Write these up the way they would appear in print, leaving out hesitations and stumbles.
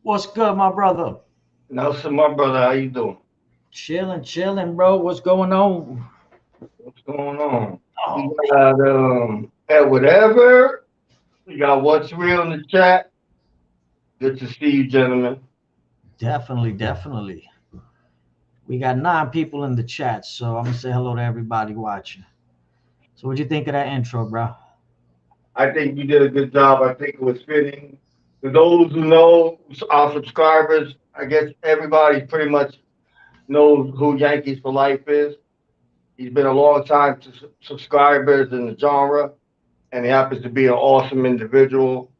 What's good, my brother? Nelson, my brother, how you doing? Chilling, chilling, bro. What's going on? What's going on? We Oh, got Edward Ever. We got What's Real in the chat. Good to see you, gentlemen. definitely, definitely. We got 9 people in the chat, so I'm gonna say hello to everybody watching. So, what'd you think of that intro, bro? I think you did a good job. I think it was fitting. For those who know our subscribers, I guess everybody pretty much knows who Yankees for Life is. He's been a long time subscribers in the genre, and he happens to be an awesome individual.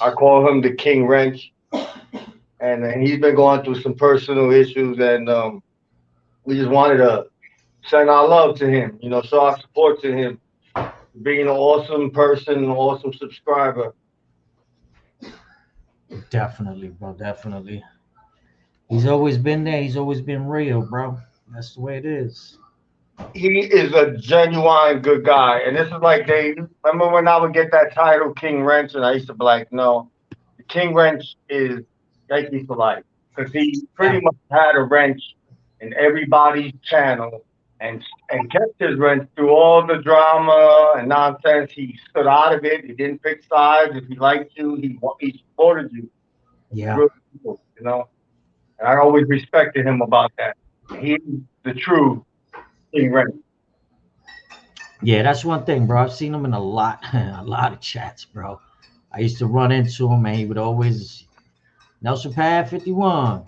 I Yes, call him the King Wrench, and he's been going through some personal issues, and we just wanted to send our love to him, show our support to him, being an awesome person, an awesome subscriber. definitely, bro. Definitely. He's always been there. He's always been real, bro. That's the way it is. He is a genuine good guy. And this is like they remember when I would get that title King Wrench, and I used to be like, no, the King Wrench is Yankees for life. Because he pretty Yeah, much had a wrench in everybody's channel and kept his wrench through all the drama and nonsense. He stood out of it. He didn't pick sides. If he liked you, he supported you. It's yeah, real simple. And I always respected him about that. He's the true King Wrench. yeah. That's one thing, bro. I've seen him in a lot, a lot of chats, bro. I used to run into him, and he would always Nelson Pad 51.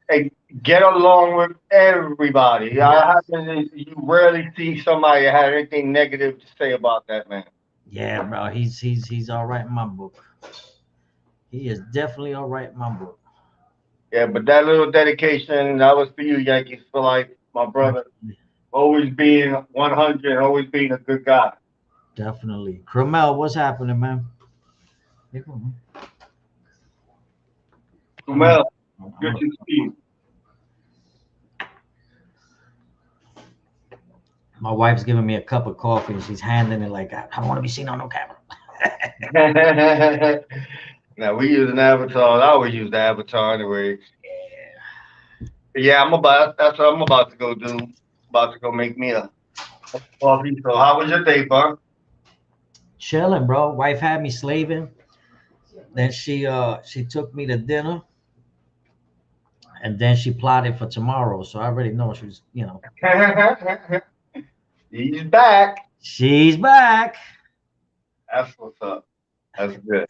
And get along with everybody. Yeah, You rarely see somebody that had anything negative to say about that man. yeah, bro. He's all right in my book. He is definitely all right in my book. Yeah, but that little dedication, that was for you, Yankees for life, my brother. Definitely, Always being 100, always being a good guy. definitely. Cromel, what's happening, man? Hey, come on, I'm gonna, Kumel, I'm good gonna, to see you. my wife's giving me a cup of coffee and she's handing it like I don't want to be seen on no camera. Now we use an avatar. I always use the avatar anyway. Yeah. Yeah, that's what I'm about to go do. About to go make me a coffee. So how was your day, bud? Chilling, bro. Wife had me slaving. Then she took me to dinner and then she plotted for tomorrow. So I already know He's back. she's back. That's what's up. That's good.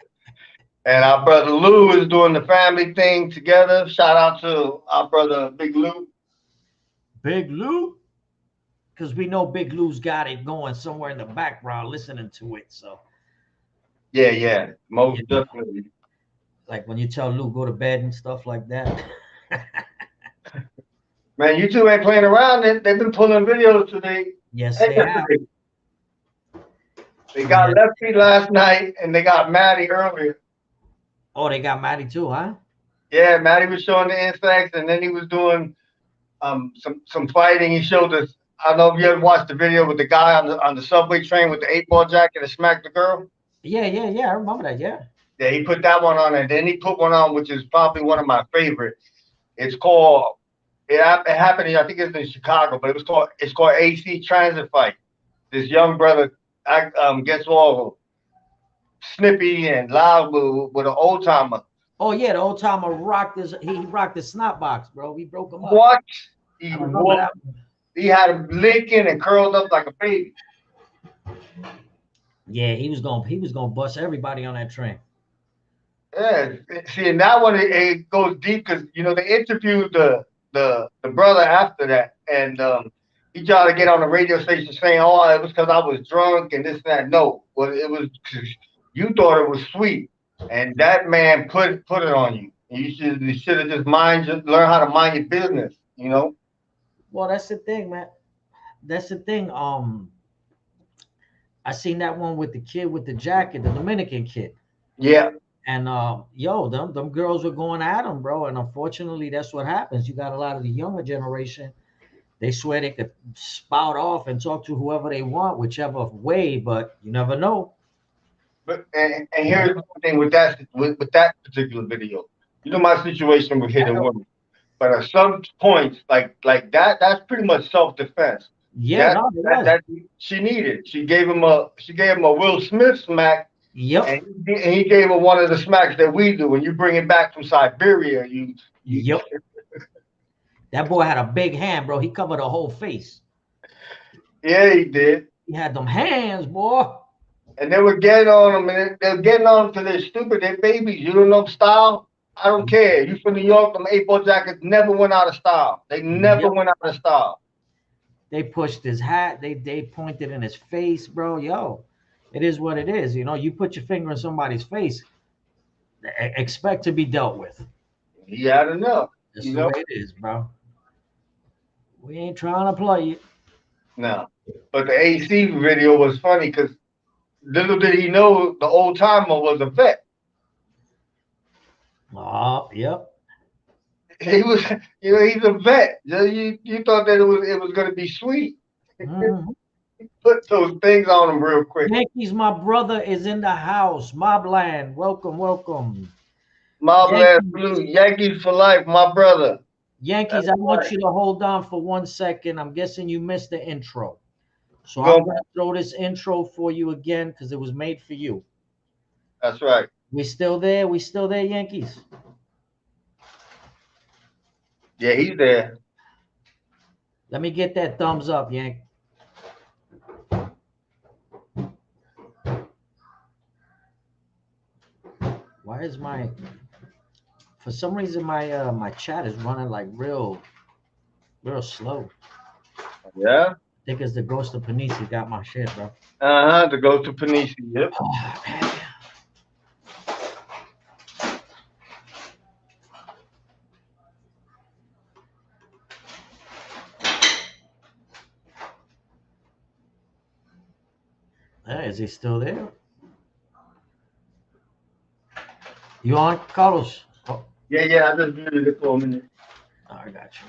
And our brother Lou is doing the family thing together. Shout out to our brother Big Lou. Big Lou. Because we know Big Lou's got it going somewhere in the background listening to it. So, Yeah, yeah, you most know, definitely. like when you tell Lou go to bed and stuff like that. Man, you two ain't playing around. They've been pulling videos today. Yes, And they have. yesterday. They got Yeah. Lefty last night and they got Maddie earlier. Oh, they got Maddie too, huh? Yeah, Maddie was showing the insects and then he was doing some fighting. He showed us. I don't know if you ever watched the video with the guy on the subway train with the 8 ball jacket that smacked the girl. Yeah, yeah, yeah. I remember that. Yeah. Yeah, he put that one on, and then he put one on, which is probably one of my favorites. It's called. It happened. I think it's in Chicago, but it's called AC Transit Fight. This young brother gets all snippy and loud with an old timer. Oh yeah, the old timer rocked his. He rocked his snot box, bro. He broke him up. What? He I remember whooped. that. He had him licking and curled up like a baby. Yeah, he was gonna bust everybody on that train. Yeah. See, and that one it goes deep because they interviewed the brother after that, and he tried to get on the radio station saying, "Oh, it was because I was drunk and this and that." No, well, it was 'cause you thought it was sweet, and that man put it on you. You should have just learn how to mind your business. Well, that's the thing, man. That's the thing. I seen that one with the kid with the jacket, the Dominican kid. Yeah, And yo, them girls were going at him, bro. And unfortunately, that's what happens. You got a lot of the younger generation. They swear they could spout off and talk to whoever they want, whichever way, but you never know. but and here's the thing with that particular video. You know my situation with hitting women, but at some points, like that's pretty much self defense. Yeah, That no, it that was. that she needed. She gave him a Will Smith smack, Yep, and he gave her one of the smacks that we do when you bring it back from Siberia. You yep. That boy had a big hand, bro. He covered the whole face. yeah, he did. He had them hands, boy. And they were getting on them, and they're getting on them because they're stupid. They're babies. You don't know style. I don't care. You from New York? Them 8 ball jackets never went out of style. They never Yep. went out of style. They pushed his hat. They pointed in his face, bro. Yo, it is what it is. You know, you put your finger in somebody's face, expect to be dealt with. He had enough. That's You the know. way it is, bro. We ain't trying to play it. No. But the AC video was funny because little did he know the old timer was a vet. Oh, yep. He was, he's a vet. You thought that it was gonna be sweet. Mhm. Put those things on him real quick. Yankees, my brother is in the house. Mobland, welcome, welcome. Mobland Yankees, Blue, Yankees for life, my brother. Yankees, That's I want right. you to hold on for 1 second. I'm guessing you missed the intro. So I'm Go. going to throw this intro for you again because it was made for you. That's right. We still there? We still there, Yankees? Yeah, he's there. Let me get that thumbs up, Yank. Why is my, for some reason my chat is running like real slow. Yeah. I think it's the ghost of Panisi got my shit, bro. To go to Panisi. Yep. Oh, man. Hey, is he still there? You on, Carlos? Oh, Yeah. I just muted it for a minute. I got you.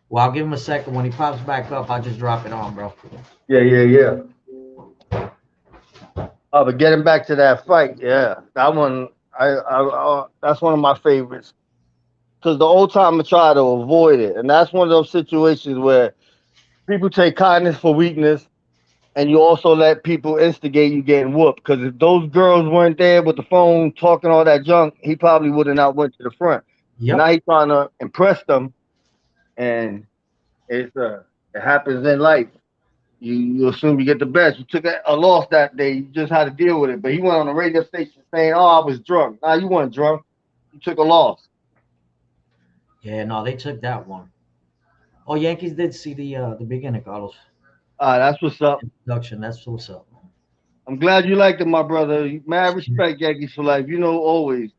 Well, I'll give him a second. When he pops back up, I'll just drop it on, bro. Yeah. Oh, but getting back to that fight, yeah, that one, that's one of my favorites because the old timer try to avoid it, and that's one of those situations where people take kindness for weakness, and you also let people instigate you getting whooped. Because if those girls weren't there with the phone talking all that junk, he probably would have not went to the front. But now Yep. he's trying to impress them, and it happens in life. You assume you get the best. You took a loss that day. You just had to deal with it. But he went on the radio station saying, "Oh, I was drunk." Nah, you weren't drunk. You took a loss. Yeah, no, they took that one. Oh, Yankees did see the beginning, Carlos. That's what's up. Introduction. That's what's up. I'm glad you liked it, my brother. Mad respect, Yankees for life. Always.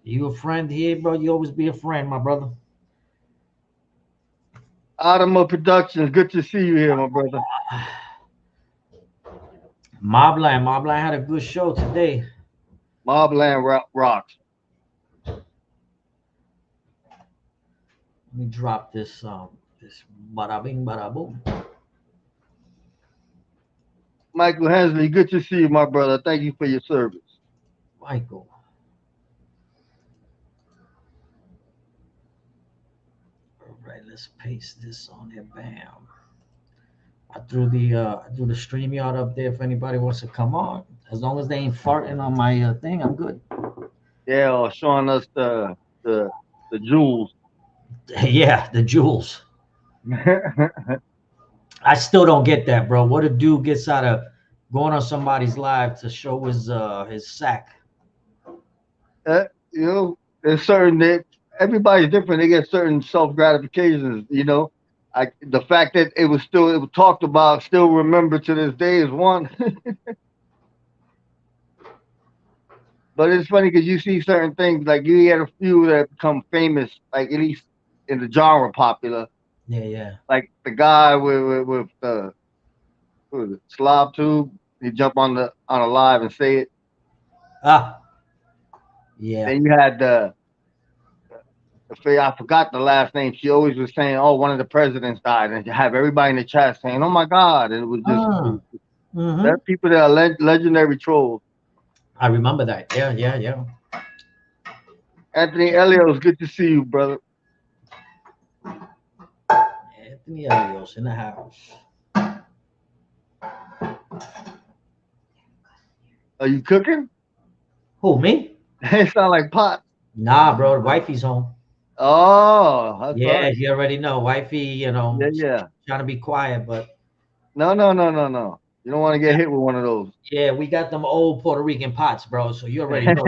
You a friend here, bro? You always be a friend, my brother. Adama Productions. Good to see you here, my brother. Mobland had a good show today. Mobland rocks. Let me drop this bada bing bada boom. Michael Hensley. Good to see you, my brother. Thank you for your service. Michael. All right, let's paste this on there. Bam. I threw the StreamYard up there if anybody wants to come on. As long as they ain't farting on my thing, I'm good. Yeah, or showing us the jewels. Yeah, the jewels. I still don't get that, bro. What a dude gets out of going on somebody's live to show his sack. There's certain that everybody's different. They get certain self gratifications. The fact that it was talked about, still remembered to this day is one. But it's funny because you see certain things like you had a few that become famous, like at least in the genre popular, Yeah, yeah. like the guy with the what was it, slob tube. He jump on a live and say it. Ah, yeah. Then you had I forgot the last name. She always was saying, "Oh, one of the presidents died," and you have everybody in the chat saying, "Oh my God!" And it was just Mm. there Mm-hmm. are people that are legendary trolls. I remember that. Yeah, yeah, yeah. Anthony Elios, good to see you, brother. Anthony Elios in the house. Are you cooking? Who, me? It sound like pot. Nah, bro. The wifey's home. Oh, that's Yeah, right. you already know. Wifey, Yeah, yeah. trying to be quiet, but No, no, no, no, no. You don't want to get hit with one of those. yeah, we got them old Puerto Rican pots, bro. So you already know.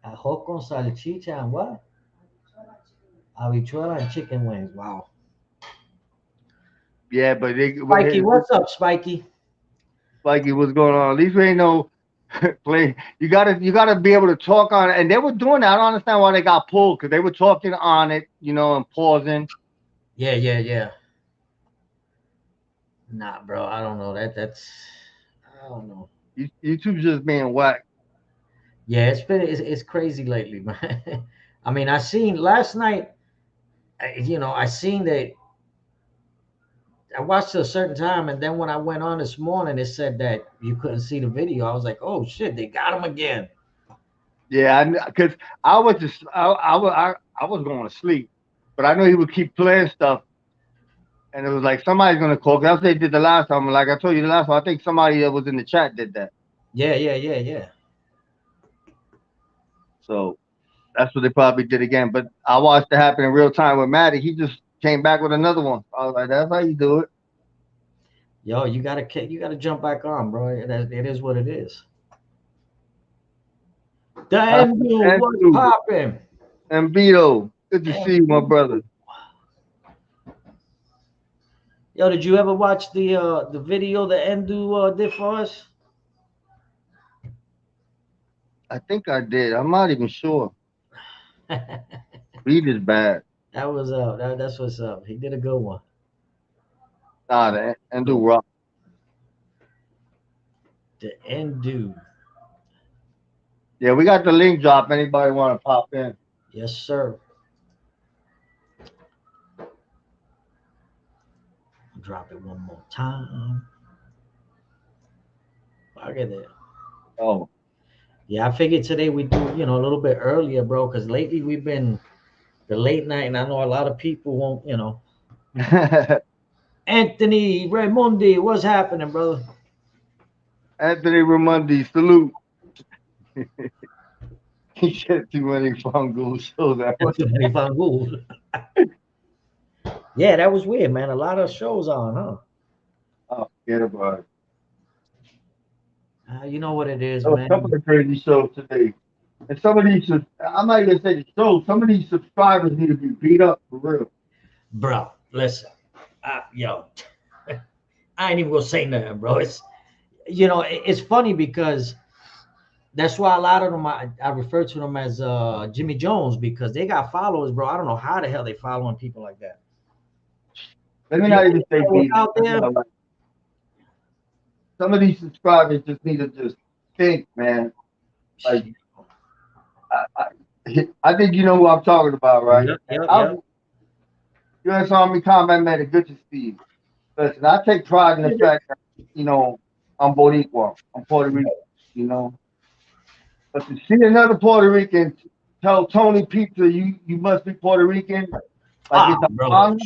Ajo con salchicha and what? Habichuela and chicken wings. Wow. Yeah, but Spikey, what's up, Spikey? Mikey, what's going on? At least we ain't no play. You gotta be able to talk on it. And they were doing that. I don't understand why they got pulled because they were talking on it, and pausing. Yeah, yeah, yeah. Nah, bro. I don't know. I don't know. YouTube's just being whack. Yeah, it's crazy lately, man. I mean, I seen last night. I seen that I watched at a certain time, and then when I went on this morning, it said that you couldn't see the video. I was like, "Oh shit, they got him again." Yeah, because I was going to sleep, but I know he would keep playing stuff, and it was like somebody's gonna call. 'Cause that's what they did the last time. Like I told you the last time, I think somebody that was in the chat did that. Yeah, yeah, yeah, yeah. So that's what they probably did again. But I watched it happen in real time with Maddie. He just came back with another one. I was like, that's how you do it. Yo, you gotta jump back on, bro. It is what it is. The end dude, And what's dude, popping? and Vito, good to And see you, my brother. yo, did you ever watch the video the Endu did for us? I think I did. I'm not even sure. that Beat is bad. was that's what's up. He did a good one. Nah, the and do rock. The Endu. Yeah, we got the link drop. Anybody want to pop in? Yes, sir. Drop it one more time. Look at that. Oh. Yeah, I figured today we do, a little bit earlier, bro, because lately we've been the late night, and I know a lot of people won't. Anthony Raimundi, what's happening, brother? Anthony Ramundi, salute. He said too many fungos, so that was. Too many fangul. Yeah, that was weird, man. A lot of shows on, huh? Oh, forget about it. You know what it is, There was a man. couple of crazy shows today. And some of these, I'm not even saying shows, some of these subscribers need to be beat up for real. Bro, listen. Yo, I ain't even gonna say nothing, bro. It's funny because that's why a lot of them I refer to them as Jimmy Jones because they got followers, bro. I don't know how the hell they following people like that. Let me You not even say know what's beat out there? up. Some of these subscribers just need to just think, man. Like, I think you know who I'm talking about, right? Yep, And yep, yep. U.S. Army Combat Medic, good to see you. Listen, I take pride in the fact that, I'm Boricua. I'm Puerto Rican, you know. But to see another Puerto Rican tell Tony Pizza you must be Puerto Rican, like Ah, it's an bro. honor,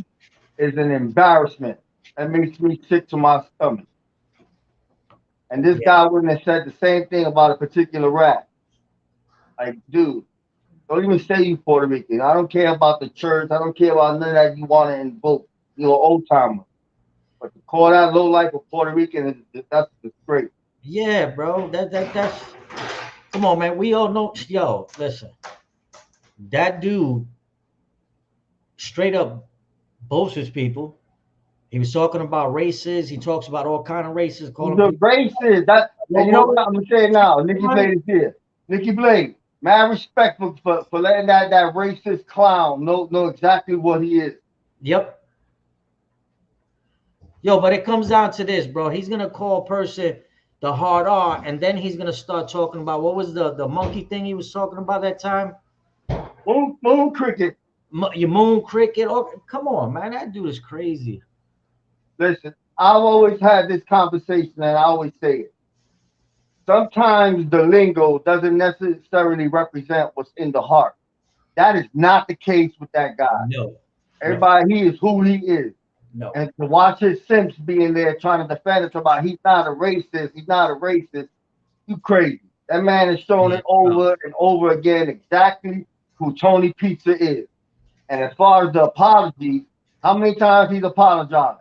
is an embarrassment. That makes me sick to my stomach. And this Yeah, guy wouldn't have said the same thing about a particular rap. Like, dude, don't even say you Puerto Rican. I don't care about the church. I don't care about none of that you want to invoke. You're an old timer. But to call that low life of Puerto Rican, that's disgrace. yeah, bro. That's come on, man. We all know. Yo, listen. That dude straight up bullshits people. He was talking about races. He talks about all kind of races, He's calling a people. racist. And you know what? I'm gonna say it now. Nikki Blade is here. Nikki Blade, mad respect for letting that racist clown know exactly what he is. Yep. Yo, but it comes down to this, bro. He's gonna call a person the hard R, and then he's gonna start talking about what was the monkey thing he was talking about that time? Moon cricket. Your moon cricket. Oh, come on, man. That dude is crazy. Listen, I've always had this conversation, and I always say it. Sometimes the lingo doesn't necessarily represent what's in the heart. That is not the case with that guy. No, no, Everybody, he is who he is. no. And to watch his simps being there trying to defend it about he's not a racist, he's not a racist, you crazy. That man has shown Yeah, it bro. over and over again exactly who Tony Pizza is. And as far as the apology, how many times he's apologized?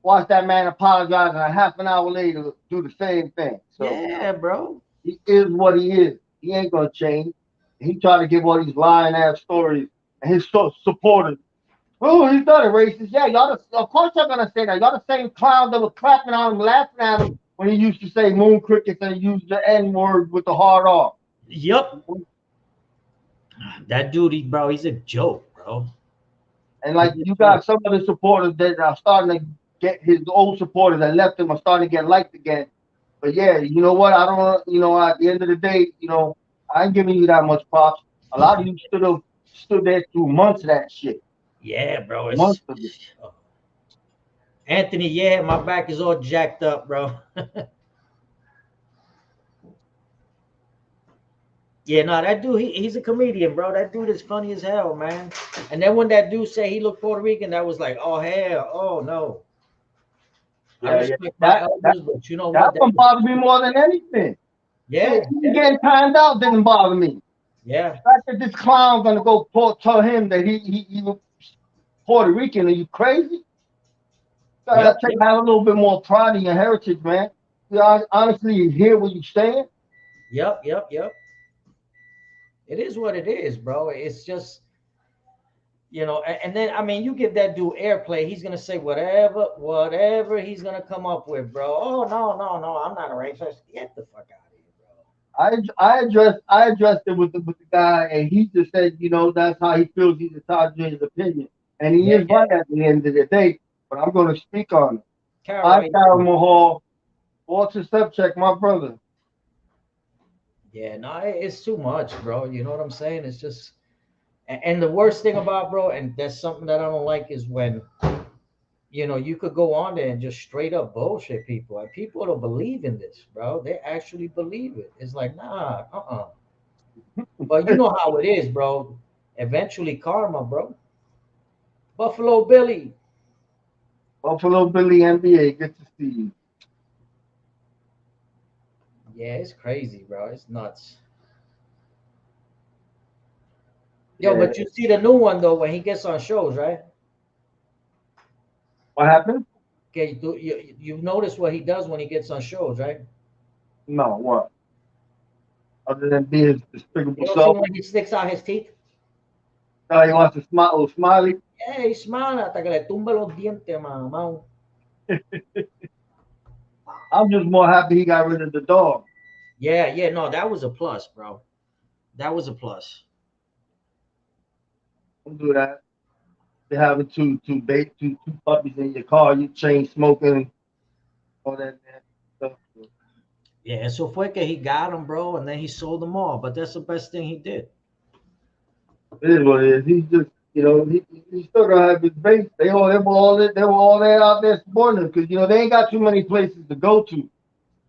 Watch that man apologize and a half an hour later do the same thing. So Yeah, bro. he is what he is. He ain't gonna change. He tried to give all these lying ass stories, and his supporters. Oh, he's not a racist. Yeah, y'all. Of course, you're gonna say that. Y'all the same clown that was clapping on him, laughing at him when he used to say moon crickets and use the N word with the hard R. Yup. That dude, bro, he's a joke, bro. And He's like a you joke. got some of the supporters that are starting to get his old supporters that left him are starting to get liked again. But yeah, you know what? I don't. You know, at the end of the day, I ain't giving you that much props. A lot of you stood there through months of that shit, Yeah, bro. months of it. Anthony, yeah, my back is all jacked up, bro. Yeah, no, that dude, he's a comedian, bro. That dude is funny as hell, man. And then when that dude said he looked Puerto Rican, that was like, oh hell, oh no. I Yeah, yeah. respect my That that elders, but you know that what? That one was, bothered me more than anything. Shit, yeah, even yeah, getting timed out didn't bother me. yeah, The fact that this clown gonna go tell him that he was Puerto Rican, are you crazy? Gotta yep, take yep, have a little bit more pride in your heritage, man. Honestly, you hear what you saying. yep, yep, yep. It is what it is, bro. It's just, and then I mean, you give that dude airplay, he's gonna say whatever he's gonna come up with, bro. Oh no, no, no, I'm not a racist. Get the fuck out of here, bro. I addressed it with the guy, and he just said, that's how he feels. He's entitled to his opinion, and he Yeah, is yeah. right at the end of the day. But I'm going to speak on it. Carol, I, how you Carol doing? Mahal, Walter Stepcheck, my brother. Yeah, no, it's too much, bro. You know what I'm saying? It's just, and the worst thing about, bro, and that's something that I don't like is when, you could go on there and just straight up bullshit people, and people don't believe in this, bro. They actually believe it. It's like, nah, But you know how it is, bro. Eventually, karma, bro. Buffalo Billy. Buffalo Billy NBA, good to see you. Yeah, it's crazy, bro. It's nuts. Yo, Yeah. but you see the new one though when he gets on shows, right? What happened? Okay, you've noticed what he does when he gets on shows, right? No, what? Other than being his You despicable don't see self. when he sticks out his teeth? No, he wants to smile, oh, smiley. Yeah, he smiles hasta que le tumba los dientes, mamá. I'm just more happy he got rid of the dog. Yeah, yeah, no, that was a plus, bro. That was a plus. Don't do that. They're having two puppies in your car, you chain smoking, all that stuff. Yeah, so fue que he got him, bro, and then he sold them all. But that's the best thing he did. It is what it is. He's just, he still gonna have his base. They were all there out there supporting him because they ain't got too many places to go to.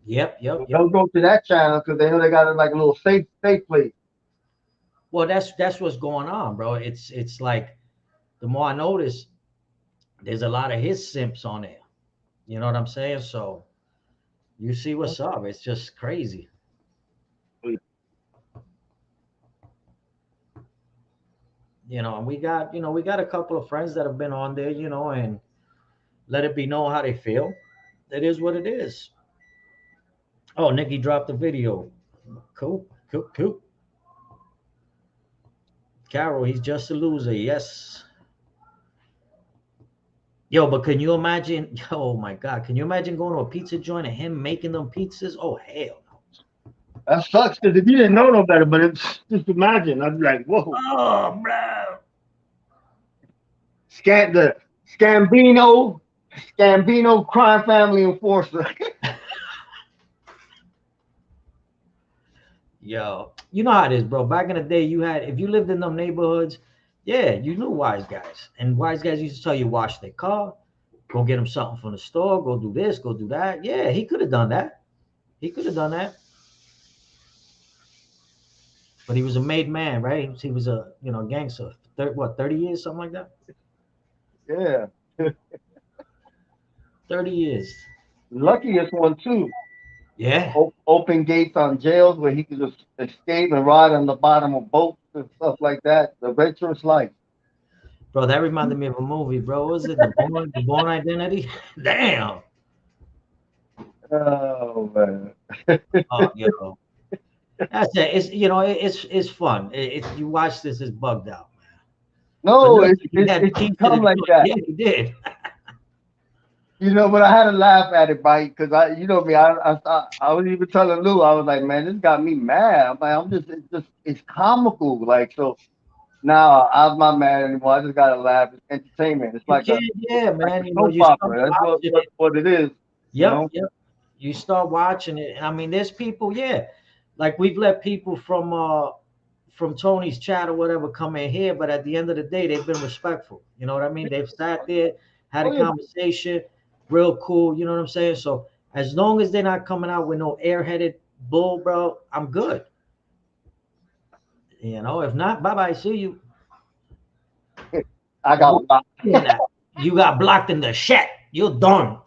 Yep, yep, They'll yep. go to that channel because they know they got like a little safe place. Well, that's what's going on, bro. It's like the more I notice, there's a lot of his simps on there. You know what I'm saying? So you see what's up. It's just crazy. And we got a couple of friends that have been on there, and let it be known how they feel. It is what it is. Oh, Nikki dropped the video. Cool, cool, cool. Carol, he's just a loser. Yes. Yo, but can you imagine? Oh my God, can you imagine going to a pizza joint and him making them pizzas? Oh hell no. That sucks because if you didn't know no better, but it's just imagine. I'd be like, whoa, Oh, bro. the Scambino crime family enforcer. Yo, you know how it is, bro. Back in the day, if you lived in them neighborhoods, yeah, you knew wise guys, and wise guys used to tell you wash their car, Go get him something from the store. Go do this. Go do that. Yeah, he could have done that. He could have done that. But he was a made man, right? He was a gangster. 30 years, something like that. Yeah. 30 years. Luckiest one too. Yeah, Open gates on jails where he could just escape and ride on the bottom of boats and stuff like that. The adventurous life. bro. That reminded me of a movie, bro. What was it the Born Identity? Damn. Oh man. Oh, that's it. It's fun. You watch this, it's bugged out, man. But No, no, it, he it had the it keys should to the come like joint. that. Yeah, he did. But I had to laugh at it, Mike, because you know me, I was even telling Lou, I was like, man, this got me mad. I'm like, it's comical. Like, so now I'm not mad anymore. I just gotta laugh. It's entertainment. It's You like a can't, yeah, like a man. soap You start opera. That's watching it. what it is. You Yep, know. yep. You start watching it, and I mean, there's people, yeah. Like we've let people from Tony's chat or whatever come in here, but at the end of the day, they've been respectful. You know what I mean? They've sat there, had a Oh yeah. conversation, real cool. You know what I'm saying? So as long as they're not coming out with no airheaded bull, bro, I'm good. If not, bye bye. See you. I I got won't be in that. You got blocked in the chat. You're done.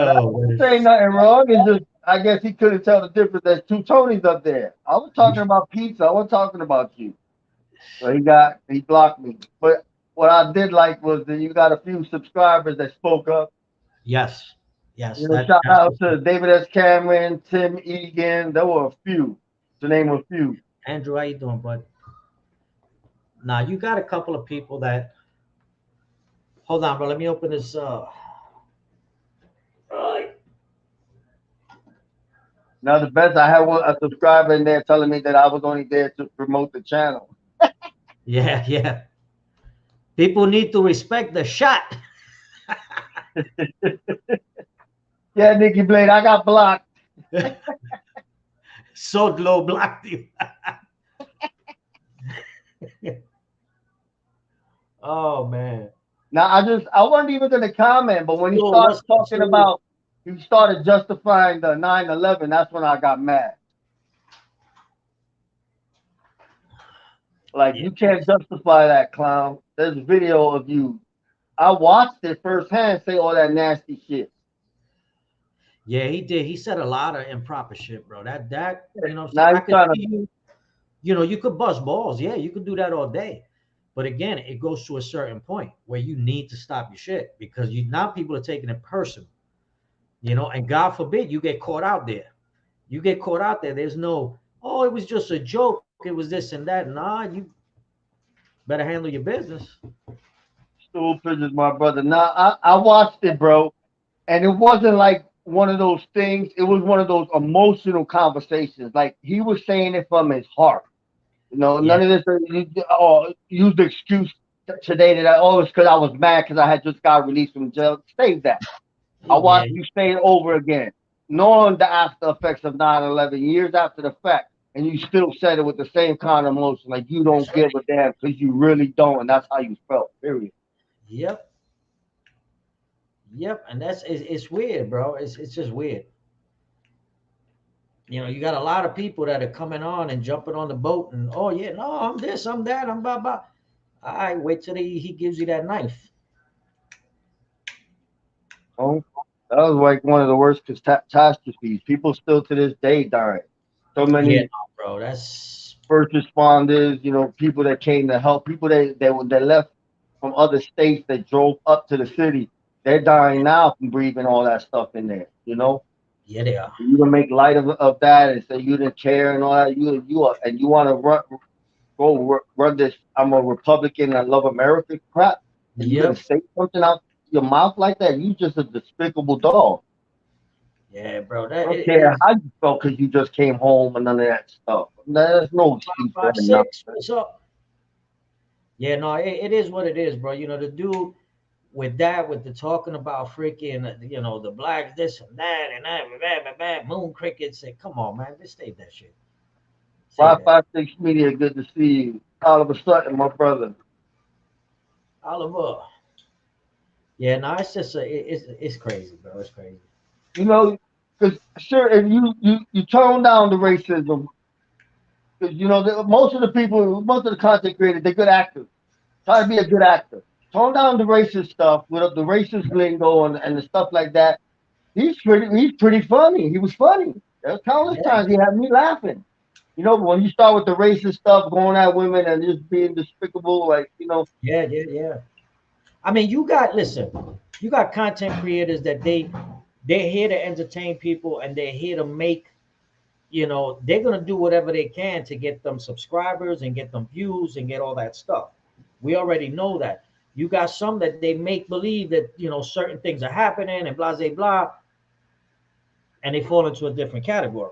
I Yo, didn't say nothing wrong. It's just I guess he couldn't tell the difference. There's two Tonys up there. I was talking about pizza. I wasn't talking about you. So he blocked me. But what I did like was that you got a few subscribers that spoke up. yes, yes. Shout That's out to David S. Cameron, Tim Egan. There were a few, to name a few. Andrew. How you doing, bud? Now you got a couple of people that. Hold on, bro. Let me open this. Right. Now the best I had a subscriber in there telling me that I was only there to promote the channel. Yeah, yeah. People need to respect the shot. Yeah, Nikki Blade, I got blocked. So low blocked you. Oh man. Now I wasn't even gonna comment, but when he So started what's up, talking Sue? about he started justifying the 9/11, that's when I got mad. Like Yeah, you can't justify that, clown. There's a video of you. I watched it firsthand say all that nasty shit. yeah, he did. He said a lot of improper shit, bro. That I'm saying? Now I he's could trying to see you. You could bust balls. Yeah, you could do that all day. But again, it goes to a certain point where you need to stop your shit because now people are taking it personal. And God forbid you get caught out there. You get caught out there. There's no, oh, it was just a joke. It was this and that. Nah, you better handle your business. stool pigeons, my brother. Now I watched it, bro, and it wasn't like one of those things. It was one of those emotional conversations. Like he was saying it from his heart. Yeah, None of this. Use the excuse today that it's because I was mad because I had just got released from jail. Save that. I yeah, watched you say it over again, knowing the after effects of 9/11 years after the fact, and you still said it with the same kind of emotion, like you don't that's give right. a damn because you really don't, and that's how you felt. Period. Yep, yep. And it's weird, bro. It's just weird. You got a lot of people that are coming on and jumping on the boat and oh yeah, no, I'm this, I'm that, I'm blah blah. All right, wait till he gives you that knife. Oh, that was like one of the worst catastrophes. People still to this day dying. So Yeah, many no, bro. That's first responders, people that came to help, people that left from other states that drove up to the city. They're dying now from breathing all that stuff in there. yeah, they are. You gonna make light of that and say you didn't care and all that. You want to run this. I'm a Republican. I love America crap, and you're gonna Yep. say something out your mouth like that. You just a despicable dog. Yeah, bro. I That don't it care is how you felt because you just came home and none of that stuff. There's no excuse for five that. Nothing. six. What's up? Yeah, no, it is what it is, bro. The dude with that, with the talking about freaking, the blacks, this and that, and that, blah, blah, blah, moon crickets. Say, come on, man, just save that shit. Save that. 556 Media, good to see you. All of a sudden, my brother. Oliver. Yeah, no, it's just it's crazy, bro. It's crazy. You know, because sure, if you tone down the racism, because most of the people, most of the content creators, they're good actors. Try to be a good actor. Tone down the racist stuff with the racist lingo and the stuff like that. He's pretty funny. He was funny. There's countless Yeah, times he had me laughing. But when you start with the racist stuff, going at women and just being despicable, like yeah, yeah, yeah. I mean, listen, you got content creators that they're here to entertain people and they're here to make, they're gonna do whatever they can to get them subscribers and get them views and get all that stuff. We already know that. You got some that they make believe that certain things are happening and blah blah blah, and they fall into a different category.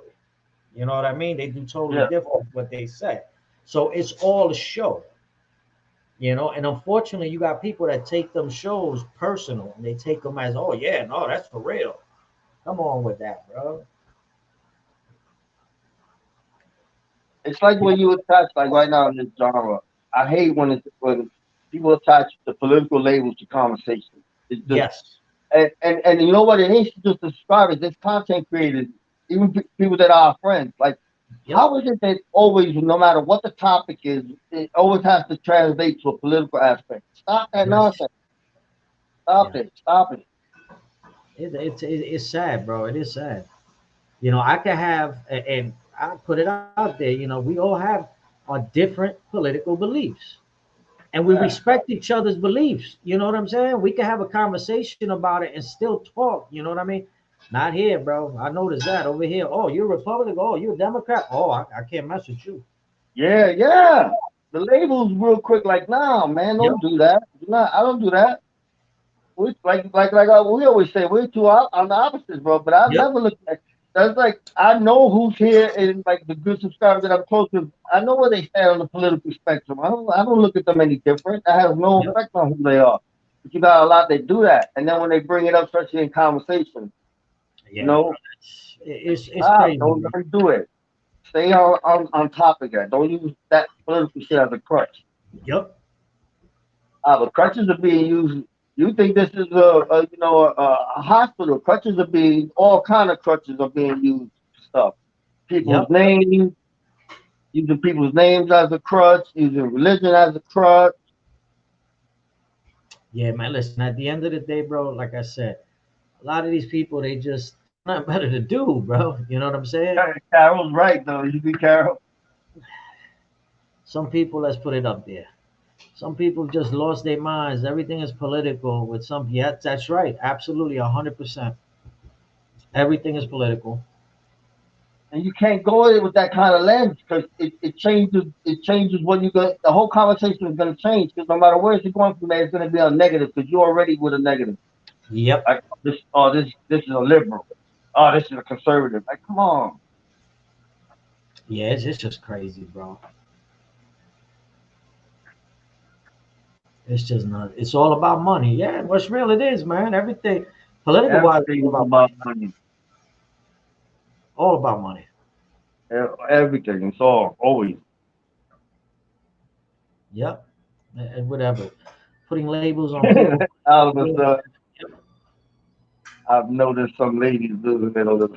You know what I mean? They do totally yeah, different what they say. So it's all a show. And unfortunately you got people that take them shows personal and they take them as, oh yeah, no, that's for real. Come on with that, bro. it's like Yeah. when you attach like right now in this genre. I hate when people attach the political labels to conversation. It's just Yes. and you know what? It ain't just the subscribers. It's content creators, even people that are our friends. Like, Yep. how is it that always, no matter what the topic is, it always has to translate to a political aspect? Stop that Yes. nonsense. Stop Yeah. it. Stop it. It's sad, bro. It is sad. I could have, and I put it out there. We all have our different political beliefs, and we Yeah. respect each other's beliefs. You know what I'm saying? We can have a conversation about it and still talk. You know what I mean? Not here, bro. I noticed that over here. Oh, you're a Republican. Oh, you're a Democrat. Oh, I can't mess with you. Yeah, yeah. The labels real quick, like, nah, man, Yep. don't do that. Do not, I don't do that. We always say, we're two on the opposites, bro. But I've Yep. never looked at that's like I know who's here and like the good subscribers that I'm close to. I know where they stand on the political spectrum. I don't look at them any different. That has no Yep. effect on who they are. But you got a lot that do that, and then when they bring it up, especially in conversation, you Yeah, bro. know, It's stop. crazy, bro. Don't do it. Stay on topic. Don't use that political shit as a crutch. Yep. But crutches are being used. You think this is a hospital? Crutches are being all kind of crutches are being used for stuff. Yep. People's names, using people's names as a crutch, using religion as a crutch. Yeah, man. Listen, at the end of the day, bro, like I said, a lot of these people, they got nothing better to do, bro. You know what I'm saying? Carol's right though. You see, Carol. Some people, let's put it up there. Some people just lost their minds. Everything is political with some. Yeah, that's right. Absolutely, 100%. Everything is political. And you can't go in with that kind of lens because it changes what you go. The whole conversation is going to change because no matter where you're going from there, it's going to be a negative because you're already with a negative. Yep. Like this is a liberal. Oh, this is a conservative. Like, come on. Yeah, it's just crazy, bro. It's just not. It's all about money. Yeah, what's real it is, man. Everything, political wise, it's Everything all is about about money. money. All about money. Everything. It's all always. Yep. And whatever. Putting labels on people. All of a sudden, I've noticed some ladies losing it a little.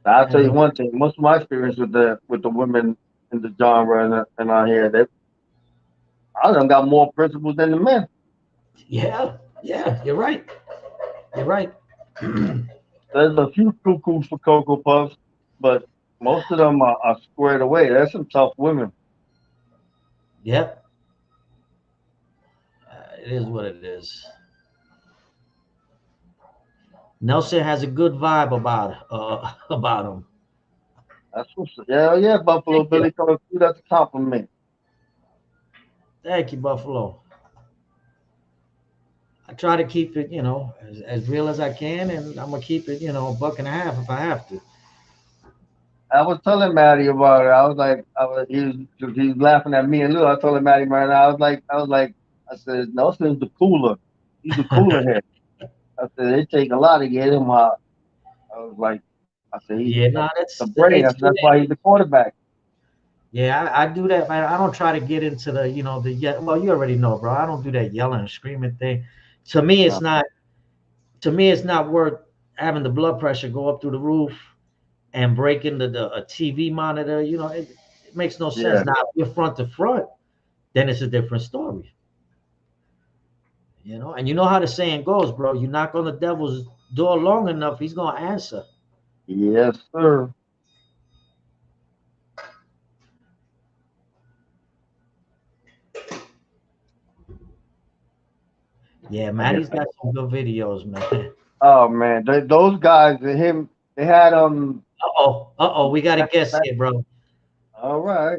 I'll tell you And one thing. Most of my experience with the women in the genre and out here, I done got more principles than the men. yeah, yeah, you're right. You're right. There's a few cuckoos for Cocoa Puffs, but most of them are squared away. There's some tough women. Yep. It is what it is. Nelson has a good vibe about him. That's what's yeah, yeah, Buffalo Thank you. Billy coming through. That's a compliment. Thank you, Buffalo. I try to keep it, as real as I can, and I'm gonna keep it, a buck and a half if I have to. I was telling Maddie about it. I was like, he was laughing at me and Lou. I told him Maddie right now. I said, Nelson's the cooler. He's the cooler head. I said, it take a lot to get him out. I was like, I said, he's Yeah, no, the that's brain. I said, that's why he's the quarterback. Yeah, I do that, man. I don't try to get into the, well, you already know, bro. I don't do that yelling and screaming thing. To me, it's No. not. To me, it's not worth having the blood pressure go up through the roof and break into a TV monitor. It makes no sense. Yeah. Now, if you're front to front, then it's a different story. And you know how the saying goes, bro. You knock on the devil's door long enough, he's gonna answer. Yes, sir. Yeah, I guess. Maddie's got some good videos, man. Oh man, those guys, him, they had We got a back- guest back- here, bro. all right.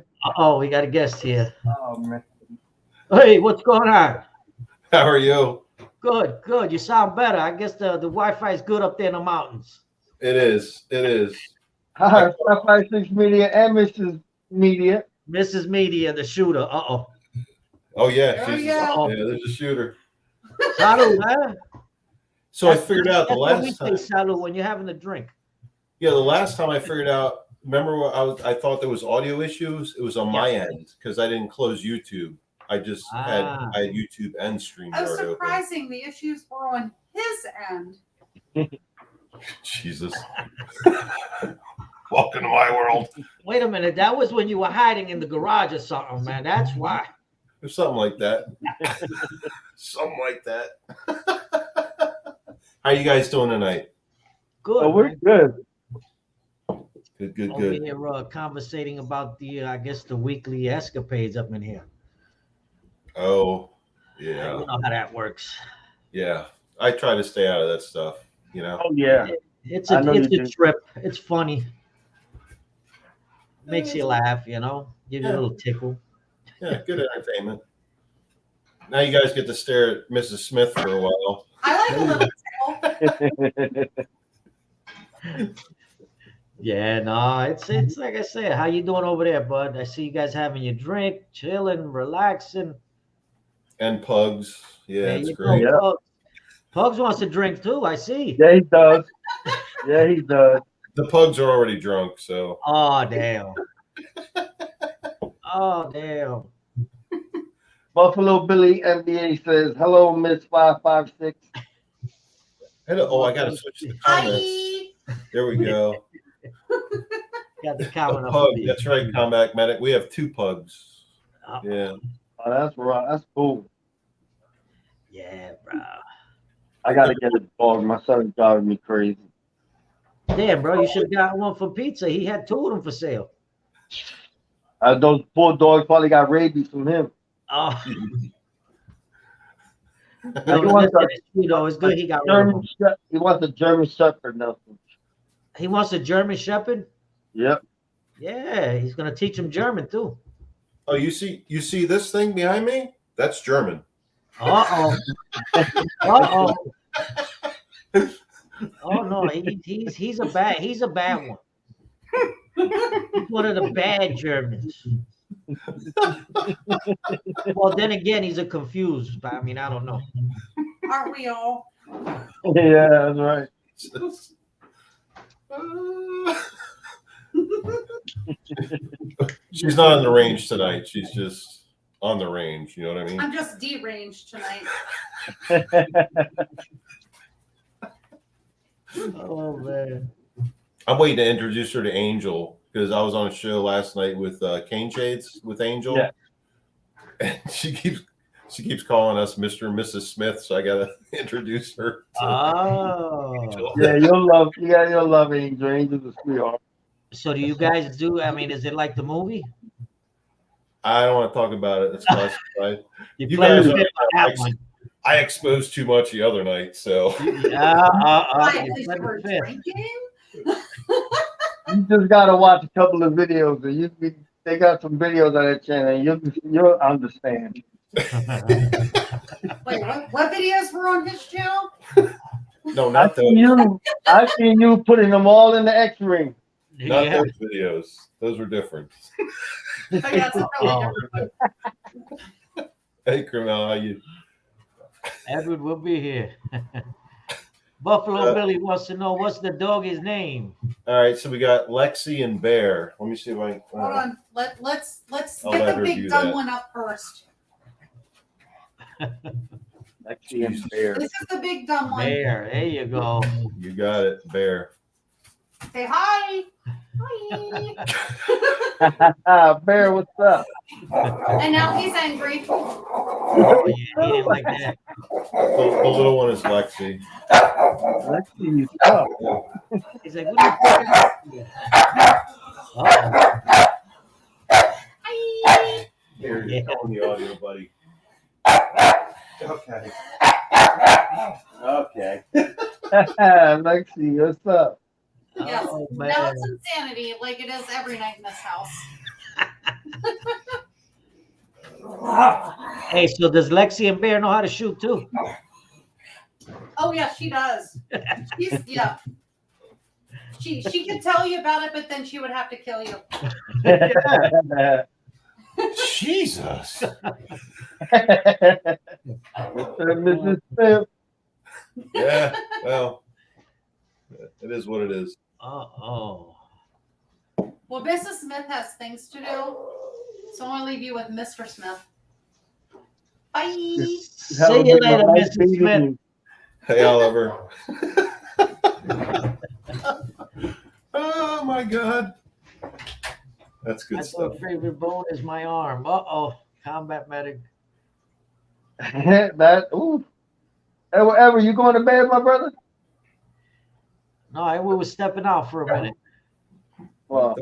We got a guest here. Oh man. Hey, what's going on? How are you? Good, good. You sound better. I guess the Wi-Fi is good up there in the mountains. It is. It is. Hi, 556 Media and Mrs. Media. Mrs. Media, the shooter. Oh yeah, There we she's go. yeah. There's a shooter. Salud, man. So I figured out the That's what we last say, time. salud, when you're having a drink. Yeah, the last time I figured out. Remember, I thought there was audio issues. It was on my end because I didn't close YouTube. I just had Ah. I had YouTube and Oh, StreamYard open. surprising. The issues were on his end. Jesus. Welcome to my world. Wait a minute. That was when you were hiding in the garage or something, man. That's why. Or something like that. Something like that. How you guys doing tonight? Good. Oh, we're man. good. Good, good, Over good. here conversating about I guess the weekly escapades up in here. Oh, You yeah, know how that works. yeah. I try to stay out of that stuff. Oh yeah. It's I a know it's you a do. trip. It's funny. Makes you laugh, Give you a little tickle. Yeah, good entertainment. Now you guys get to stare at Mrs. Smith for a while. I like a little tickle. Yeah, no, it's like I said. How you doing over there, bud? I see you guys having your drink, chilling, relaxing. And pugs. Yeah, There it's you great. go, Yeah. Pugs. Pugs wants to drink too. I see. Yeah, he does. Yeah, he does. The pugs are already drunk, so Oh damn. Oh damn. Buffalo Billy NBA says, "Hello, Miss 556." hello. Oh, I gotta switch the comments. Hi. There we go. Got the A comment up pug. for you. That's right, Combat Medic. We have 2 pugs. Oh, Yeah. Oh, that's right. That's cool. yeah, bro. I gotta get a dog. My son's driving me crazy. Damn, bro, you should have got one for pizza. He had 2 of them for sale. Those poor dogs probably got rabies from him. Oh, He no, wants it's good he got rid of them. He wants a German Shepherd, Nelson. He wants a German Shepherd. Yep. Yeah, he's gonna teach him German too. Oh, you see this thing behind me? That's German. Uh oh. Oh no, he's a bad one. He's one of the bad Germans. Well, then again, he's a confused. But I mean, I don't know. Aren't we all? Yeah, that's right. She's not on the range tonight. She's just on the range. You know what I mean? I'm just deranged tonight. Oh man. I'm waiting to introduce her to Angel because I was on a show last night with Cane Shades with Angel. Yeah. And she keeps calling us Mr. and Mrs. Smith, so I gotta introduce her to Oh. Angel. Yeah, you'll love Angel. Angel's a sweetheart. So do you guys do? I mean, is it like the movie? I don't want to talk about it. It's classified. You You play guys the are- fifth on that one. I exposed too much the other night, so Why, at You least play we're the fifth. drinking? You just gotta watch a couple of videos, and they got some videos on that channel, and you'll understand. Wait, what videos were on his channel? no, not those. I've seen you putting them all in the X ring. Not Yeah. those videos. Those were different. Oh, yeah, it's a totally different one. Hey, Criminal, how you? Edward will be here. Buffalo Billy wants to know what's the doggy's name. All right, so we got Lexi and Bear. Let me see if I. Hold on. Let's I'll get let the her do big dumb that. one up first. Lexi and Bear. This is the big dumb one. There you go. You got it, Bear. Say hi. Hi. Bear, what's up? And now he's angry. Oh, yeah, he didn't like that. The little one is Lexi. Lexi, what's up? He's like, what are you Uh-oh. Hi. Here, Yeah. you're on the audio, buddy. Okay. Okay. Lexi, what's up? Yes. Oh, Now man. it's insanity, like it is every night in this house. Hey, so does Lexi and Bear know how to shoot too? Oh yeah, she does. Yeah. She could tell you about it, but then she would have to kill you. Jesus. Mrs. Smith. Yeah, well, it is what it is. Oh. Well, Mrs. Smith has things to do, so I'm gonna leave you with Mr. Smith. Bye. See you later, Mrs. Smith. Hey, Oliver. Oh my God. That's good My stuff. favorite bone is my arm. Uh-oh. Combat medic. Ooh. Ever, you going to bed, my brother? No, we were stepping out for a minute. Well,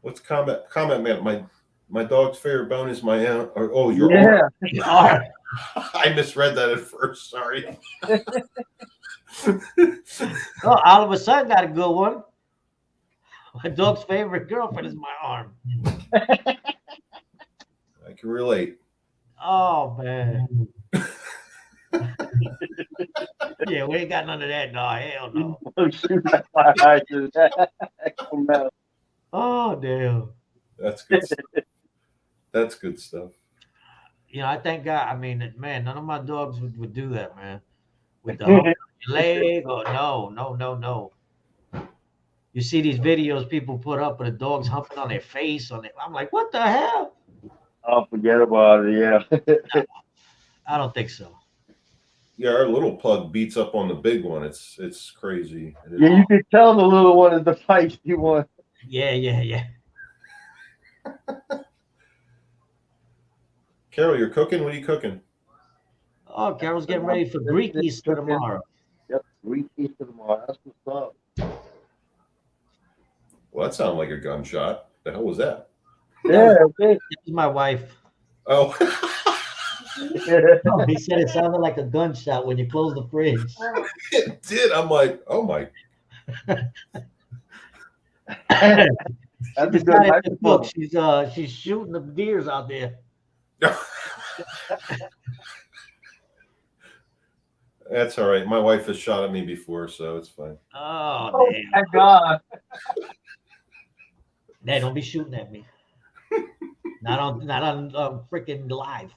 What's combat man? My dog's favorite bone is my aunt. Oh, your yeah. arm. I misread that at first. Sorry. Oh, Oliver son got a good one. My dog's favorite girlfriend is my arm. I can relate. Oh, man. Yeah, we ain't got none of that, dog. Hell no. Oh, damn. That's good stuff. That's good stuff. You know, I thank God. I mean, man, none of my dogs would do that, man. With the hump on your leg or no. You see these videos people put up with the dogs humping on their face. I'm like, what the hell? Oh, forget about it. Yeah. I don't think so. Yeah, our little pug beats up on the big one. It's crazy. Yeah, you can tell the little one is the feisty one. Yeah. Carol, you're cooking? What are you cooking? Oh, Carol's getting ready for Greek Easter tomorrow. Yep, Greek Easter tomorrow. That's what's up. Well, that sounded like a gunshot. The hell was that? Yeah, This is my wife. Oh. He said it sounded like a gunshot when you close the fridge. It did. I'm like, oh my. That's a good Decided to microphone. cook. She's shooting the deers out there. That's all right. My wife has shot at me before, so it's fine. Oh, Oh damn. my God. Hey, don't be shooting at me. Not on freaking live.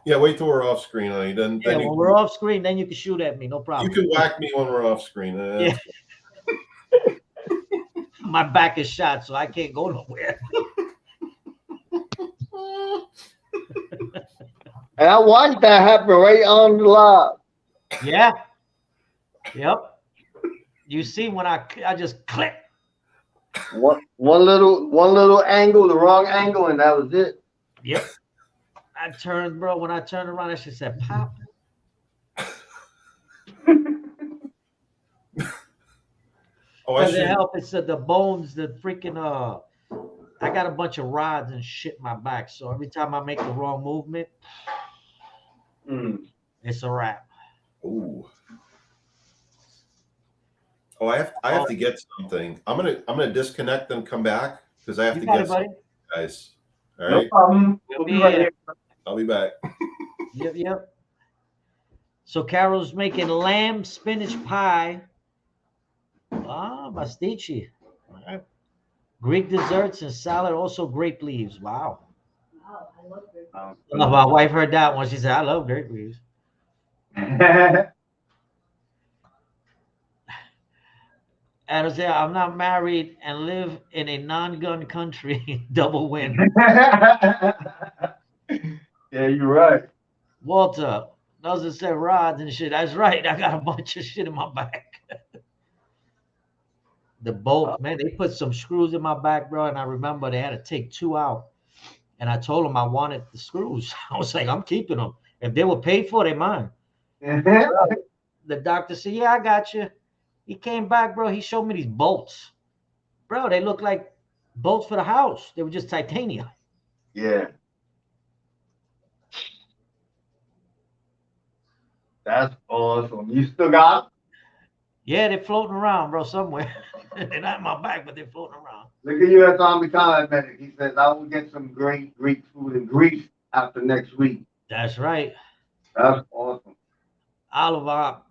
Yeah, wait till we're off screen, honey. Then Yeah, you, when we're off screen, then you can shoot at me. No problem. you can whack me when we're off screen. Yeah. My back is shot, so I can't go nowhere. And I watched that happen right on the live. Yeah. Yep. You see when I just click. One little angle, the wrong angle, and that was it. Yep. I turned, bro. When I turned around, I just said, "Pop." Oh, I Does it should. help? It's the bones, the freaking I got a bunch of rods and shit in my back, so every time I make the wrong movement, it's a wrap. Ooh. Oh, I have to get something. I'm gonna disconnect and come back because I have You to got get it, buddy. something, guys. All No right, problem. We'll We'll be be right here. here. I'll be back. Yep. So Carol's making lamb spinach pie. Ah, pastici. All right. Greek desserts and salad, also grape leaves. Wow. Wow, I love it. Oh, my wife heard that one. She said, "I love grape leaves." And I say, I'm not married and live in a non-gun country. Double win. Yeah, you're right. Walter doesn't say rods and shit. That's right. I got a bunch of shit in my back. The bolt, man, they put some screws in my back, bro. And I remember they had to take two out. And I told them I wanted the screws. I was like, I'm keeping them. If they were paid for, they mine. The doctor said, yeah, I got you. He came back, bro. He showed me these bolts. Bro, they look like bolts for the house. They were just titanium. Yeah. That's awesome. You still got 'em? Yeah, they're floating around, bro, somewhere. They're not in my back, but they're floating around. Look at U.S. Army Combat Medic. He says, I will get some great Greek food in Greece after next week. That's right. That's awesome. Oliver,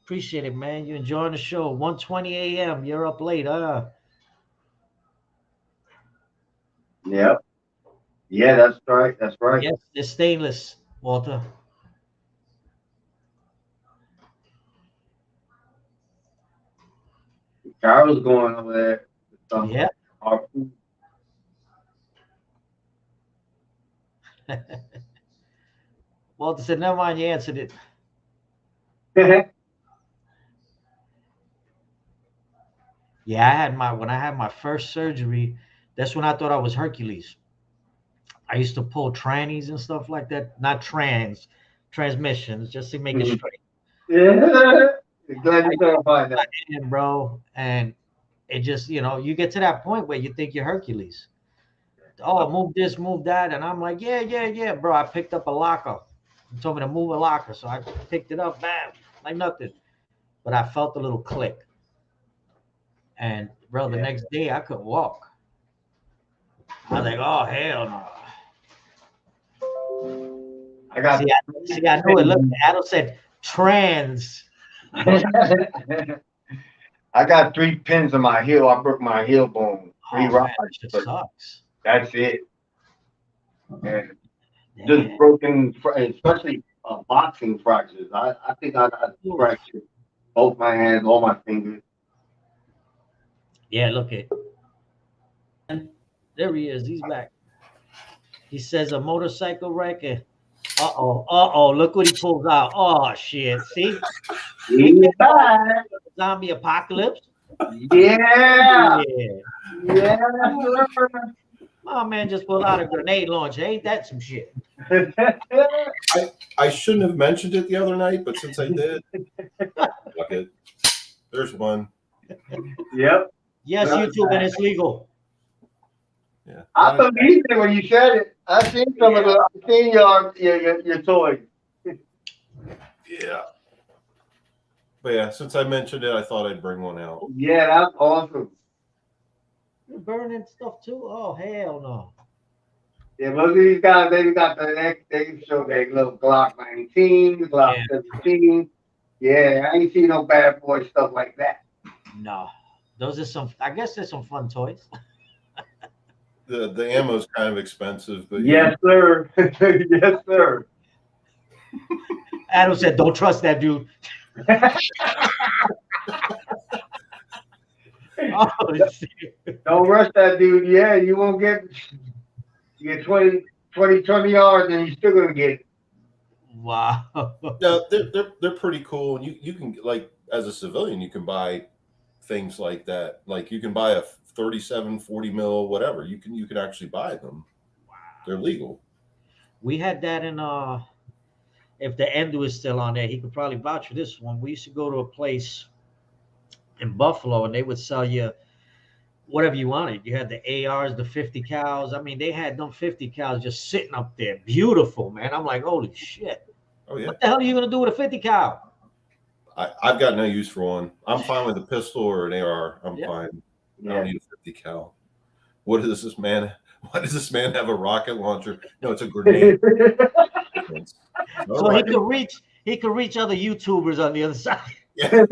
appreciate it, man. You enjoying the show. 1:20 a.m. You're up late, huh? Yep. Yeah, that's right. That's right. Yes, they're stainless, Walter. Carol's going over there. Yeah. Our food. Walter said, never mind, you answered it. Yeah, when I had my first surgery, that's when I thought I was Hercules. I used to pull trannies and stuff like that. Not transmissions, just to make it straight. Yeah. Glad you clarified that. Bro, and it just, you get to that point where you think you're Hercules. Oh, move this, move that. And I'm like, yeah, bro. I picked up a locker. He told me to move a locker. So I picked it up, bam, like nothing. But I felt a little click. And, bro, the next day I couldn't walk. I was like, oh, hell no. I knew it. Look, Adam said trans. I got 3 pins in my heel. I broke my heel bone. 3 rocks. It sucks. That's it. And just broken, especially boxing fractures. I think I got fractured both my hands, all my fingers. Yeah, look at. There he is. He's back. He says a motorcycle wreck. Uh-oh. Look what he pulls out. Oh, shit. See? Yeah. Zombie apocalypse. Yeah. Oh, man, just pulled out a grenade launcher. Ain't that some shit? I shouldn't have mentioned it the other night, but since I did, fuck it. There's one. Yep. Yes, YouTube, and it's legal. Yeah. I believed it when you said it. I seen some of the. I seen your toys. Yeah. But yeah, since I mentioned it, I thought I'd bring one out. Yeah, that's awesome. You're burning stuff too? Oh, hell no. Yeah, most of these guys, they got they show their little Glock 19, Glock 17. Yeah, I ain't seen no bad boy stuff like that. No. Those are I guess there's some fun toys. The ammo's kind of expensive, but yes, sir. Yes, sir. Adam said, "Don't trust that dude." Don't rush that dude. Yeah, you won't get. You get 20 yards, and you're still gonna get it. Wow. No, they're pretty cool, and you can, like, as a civilian, you can buy things like that. Like, you can buy a 37, 40 mil, whatever. You can actually buy them. Wow. They're legal. We had that in if the Endo is still on there, he could probably vouch for this one. We used to go to a place in Buffalo, and they would sell you whatever you wanted. You had the ARs, the 50 cals. I mean, they had them 50 cals just sitting up there, beautiful, man. I'm like, holy shit. Oh yeah. What the hell are you gonna do with a 50 cal? I've got no use for one. I'm fine with a pistol or an AR. I'm fine. I don't need a 50 cal. Why does this man have a rocket launcher? No, it's a grenade. So he could reach other YouTubers on the other side. Yeah.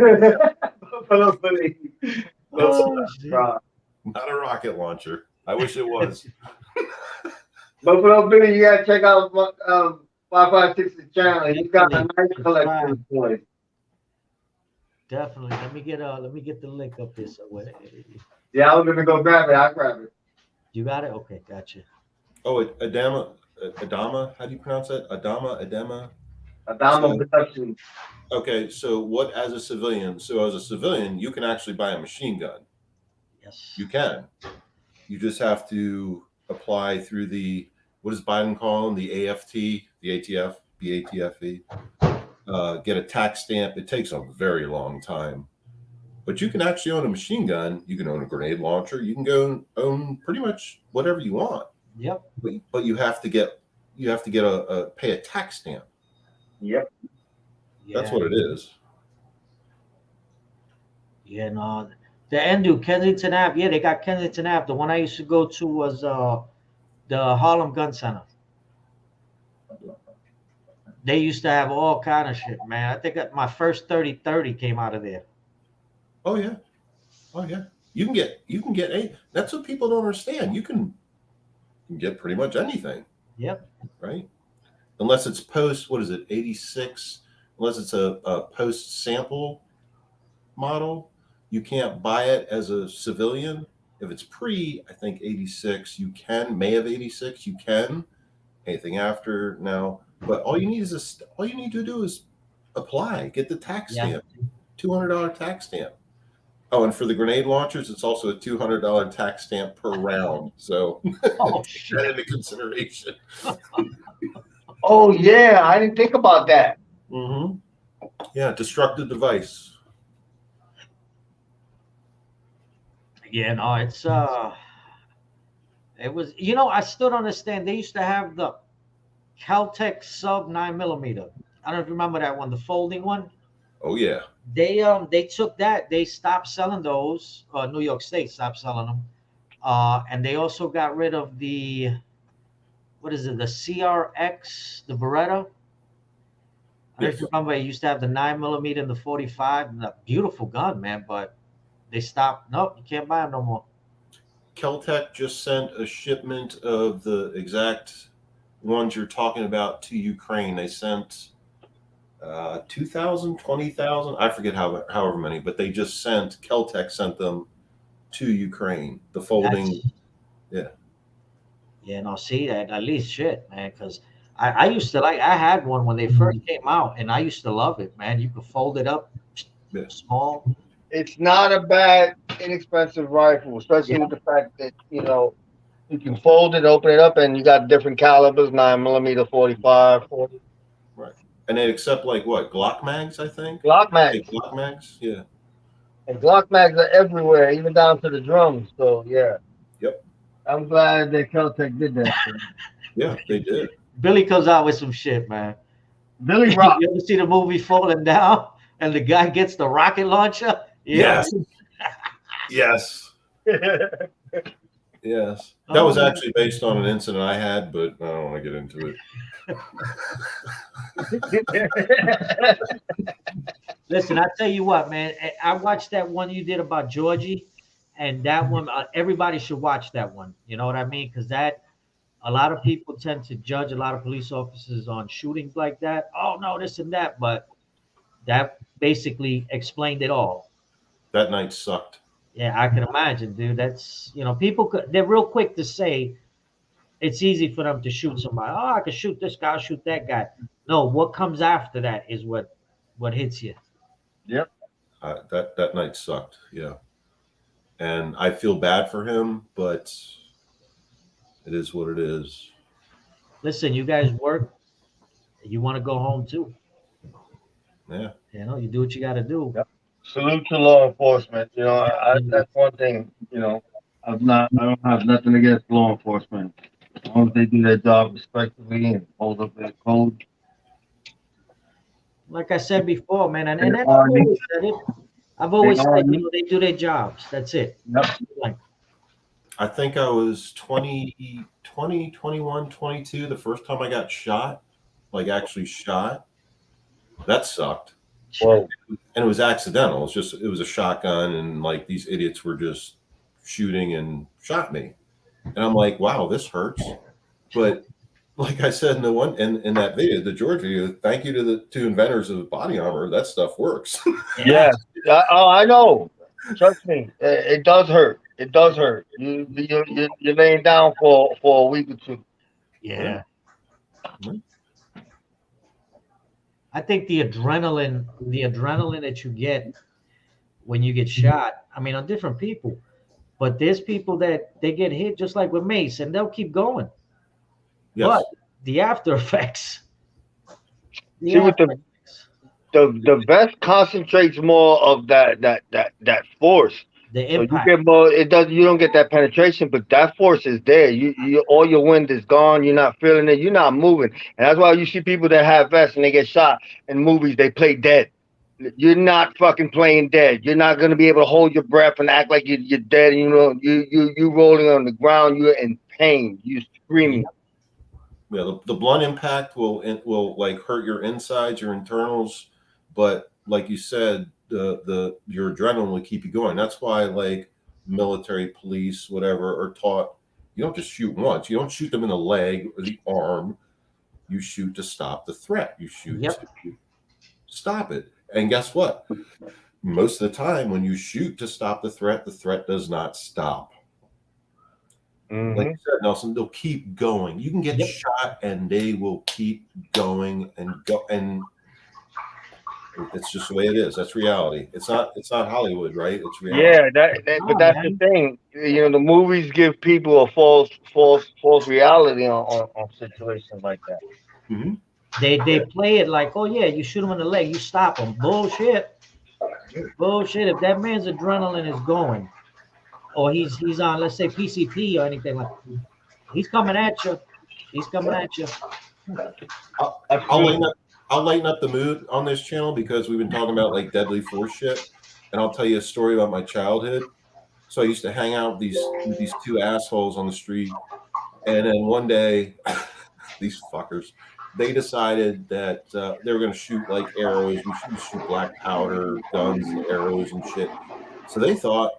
Not a rocket launcher. I wish it was. Buffalo Billy, you gotta check out 556's channel. He's got a nice collection of toys. Definitely. Let me get the link up here somewhere. Yeah, I was gonna go grab it. I'll grab it. You got it? Okay, gotcha. Oh, Adama. How do you pronounce that? Adama. Adamo So Production. okay, so what as a civilian? So as a civilian, you can actually buy a machine gun. Yes. You can. You just have to apply through the what does Biden call them? The AFT, the ATF, the ATFE. Get a tax stamp. It takes a very long time, but you can actually own a machine gun. You can own a grenade launcher. You can go own pretty much whatever you want. Yep. But you have to get a pay a tax stamp. Yep. That's what it is. Yeah, no. The end dude, Kensington Ave. Yeah, they got Kensington Ave. The one I used to go to was the Harlem Gun Center. They used to have all kind of shit, man. I think my first 30-30 came out of there. Oh yeah. Oh yeah. You can get a. That's what people don't understand. You can get pretty much anything. Yep. Right. Unless it's post. What is it? 86. Unless it's a post sample model, you can't buy it as a civilian. If it's pre, I think 86, you can. May of 86, you can. Anything after, no. But all you need to do is apply, get the tax stamp, $200 tax stamp. Oh, and for the grenade launchers, it's also a $200 tax stamp per round. So take that into consideration. Oh yeah, I didn't think about that. Mm-hmm. Yeah, destructive device. Yeah, no, it was, I still don't understand. They used to have the Caltech sub 9mm. I don't know if you remember that one, the folding one. Oh yeah. They took that, they stopped selling those. New York State stopped selling them. And they also got rid of the what is it, the CRX, the Beretta. I don't know if you remember, it used to have the 9mm and the 45, and a beautiful gun, man, but they stopped. Nope, you can't buy them no more. Caltech just sent a shipment of the exact ones you're talking about to Ukraine. They sent 2,000, 20,000, I forget however many, but they just Caltech sent them to Ukraine. The folding, Yeah, no, see that at least shit, man, because I used to I had one when they first came out, and I used to love it, man. You could fold it up, small. It's not a bad, inexpensive rifle, especially with the fact that you can fold it, open it up, and you got different calibers: 9mm, 45, 40. Right, and they accept like what Glock mags, I think. Glock mags. Glock mags, yeah. And Glock mags are everywhere, even down to the drums. So yeah. Yep. I'm glad that Caltech did that. Yeah, they did. Billy comes out with some shit, man. Billy Rock. You ever see the movie Falling Down, and the guy gets the rocket launcher? Yeah. Yes. Yes. That was actually based on an incident I had, but I don't want to get into it. Listen, I tell you what, man. I watched that one you did about Georgie, and that one, everybody should watch that one. You know what I mean? Because a lot of people tend to judge a lot of police officers on shootings like that. Oh, no, this and that. But that basically explained it all. That night sucked. Yeah, I can imagine, dude. That's, they're real quick to say it's easy for them to shoot somebody. Oh, I can shoot this guy, I'll shoot that guy. No, what comes after that is what hits you. Yep. That night sucked. Yeah. And I feel bad for him, but it is what it is. Listen, you guys work. You want to go home too. Yeah. You do what you got to do. Yep. Salute to law enforcement. That's one thing. I don't have nothing against law enforcement. As long as they do their job respectfully and hold up their code. Like I said before, man, and I've always said it. I've always said, they do their jobs. That's it. Yep. I think I was 20, 21, 22 the first time I got shot, like actually shot. That sucked. Whoa. And it was accidental. It was a shotgun, and like these idiots were just shooting and shot me. And I'm like, wow, this hurts. But like I said in the one in that video, the George video, thank you to the two inventors of body armor. That stuff works. Yeah. I know. Trust me, it does hurt. It does hurt. You're laying down for a week or two. Yeah. Mhm. I think the adrenaline that you get when you get shot, I mean, on different people, but there's people that they get hit just like with mace and they'll keep going. Yes. But the after effects, See, with the vest concentrates more of that force. the So you impact. get more. It does. You don't get that penetration, but that force is there. You all your wind is gone. You're not feeling it. You're not moving, and that's why you see people that have vests and they get shot in movies. They play dead. You're not fucking playing dead. You're not gonna be able to hold your breath and act like you're dead. And, you rolling on the ground. You're in pain. You screaming. Yeah, the blunt impact will like hurt your insides, your internals, but like you said, your adrenaline will keep you going. That's why like military, police, whatever, are taught you don't just shoot once. You don't shoot them in the leg or the arm. You shoot to stop the threat. You shoot Yep. to stop it. And guess what? Most of the time, when you shoot to stop the threat does not stop. Like you said, Nelson, they'll keep going. You can get shot and they will keep going and go, and it's just the way it is. That's reality. It's not Hollywood, right? It's reality. Yeah, but that's the thing. The movies give people a false reality on situations like that. Mm-hmm. They play it like, oh yeah, you shoot him in the leg, you stop him. Bullshit. If that man's adrenaline is going, or he's on, let's say, PCP or anything like that, he's coming at you. I'll lighten up the mood on this channel because we've been talking about like deadly force shit, and I'll tell you a story about my childhood. So I used to hang out with these two assholes on the street, and then one day, these fuckers, they decided that they were going to shoot like arrows. We should shoot black powder, guns, and arrows and shit. So they thought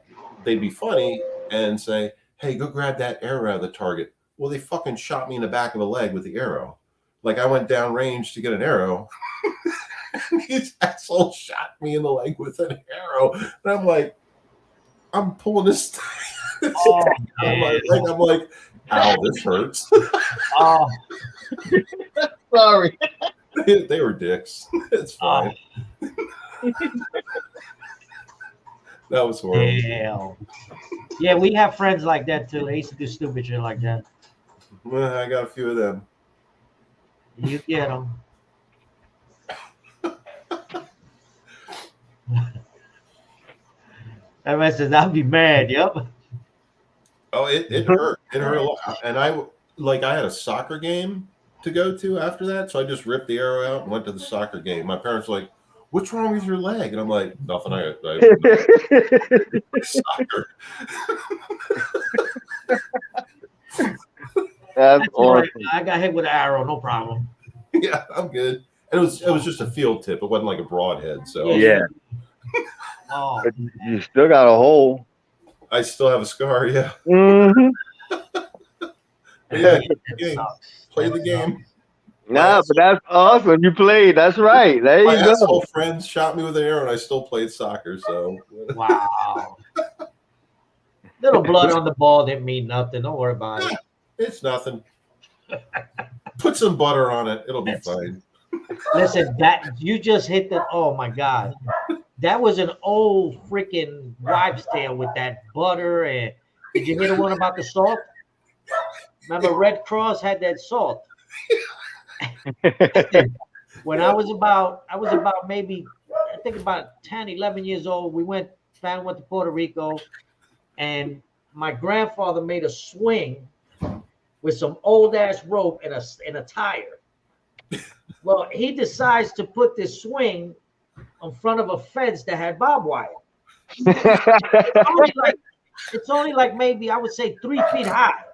they'd be funny and say, hey, go grab that arrow out of the target. Well, they fucking shot me in the back of the leg with the arrow. Like I went down range to get an arrow. And these assholes shot me in the leg with an arrow. And I'm like, I'm pulling this. I'm like, ow, this hurts. Oh, Sorry. They were dicks. It's fine. That was horrible. Hell. Yeah, we have friends like that too. They used to do stupid shit like that. Well, I got a few of them. You get them. That man says, I'll be mad. Yep. Oh, it hurt. It hurt a lot. And I had a soccer game to go to after that. So I just ripped the arrow out and went to the soccer game. My parents were like, what's wrong with your leg? And I'm like, nothing. I soccer. That's awesome. Right. I got hit with an arrow, no problem. Yeah, I'm good. And it was just a field tip. It wasn't like a broadhead. So Yeah. Oh. But you still got a hole. I still have a scar. Yeah. Mm-hmm. Yeah. Play the game. Nah, but that's awesome. You played. That's right. There My you go. asshole friends shot me with an arrow, and I still played soccer. So Wow. Little blood on the ball didn't mean nothing. Don't worry about it. It's nothing. Put some butter on it. It'll be fine. Listen, that you just hit the. Oh my God, that was an old freaking wives' tale with that butter. And did you hear the one about the salt? Remember, Red Cross had that salt. When I was about maybe, I think about 10, 11 years old, we went to Puerto Rico, and my grandfather made a swing with some old ass rope and a tire. Well, he decides to put this swing in front of a fence that had barbed wire. It's only like maybe, I would say, 3 feet high.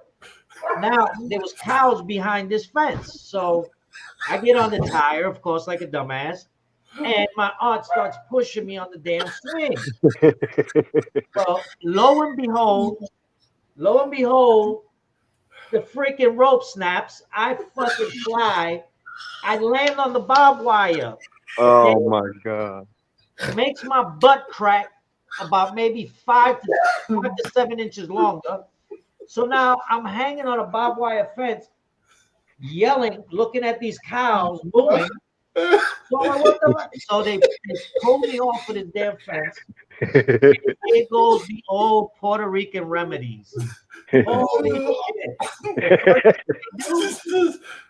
Now there was cows behind this fence, so I get on the tire, of course, like a dumbass, and my aunt starts pushing me on the damn swing. Well, lo and behold, The freaking rope snaps. I fucking fly. I land on the barbed wire. Okay, Oh my god. makes my butt crack about maybe 5 to 7 inches longer. So now I'm hanging on a barbed wire fence, yelling, looking at these cows moving. So I'm like, what the fuck? So they pulled me off of this damn fence. Here goes the old Puerto Rican remedies. Holy shit.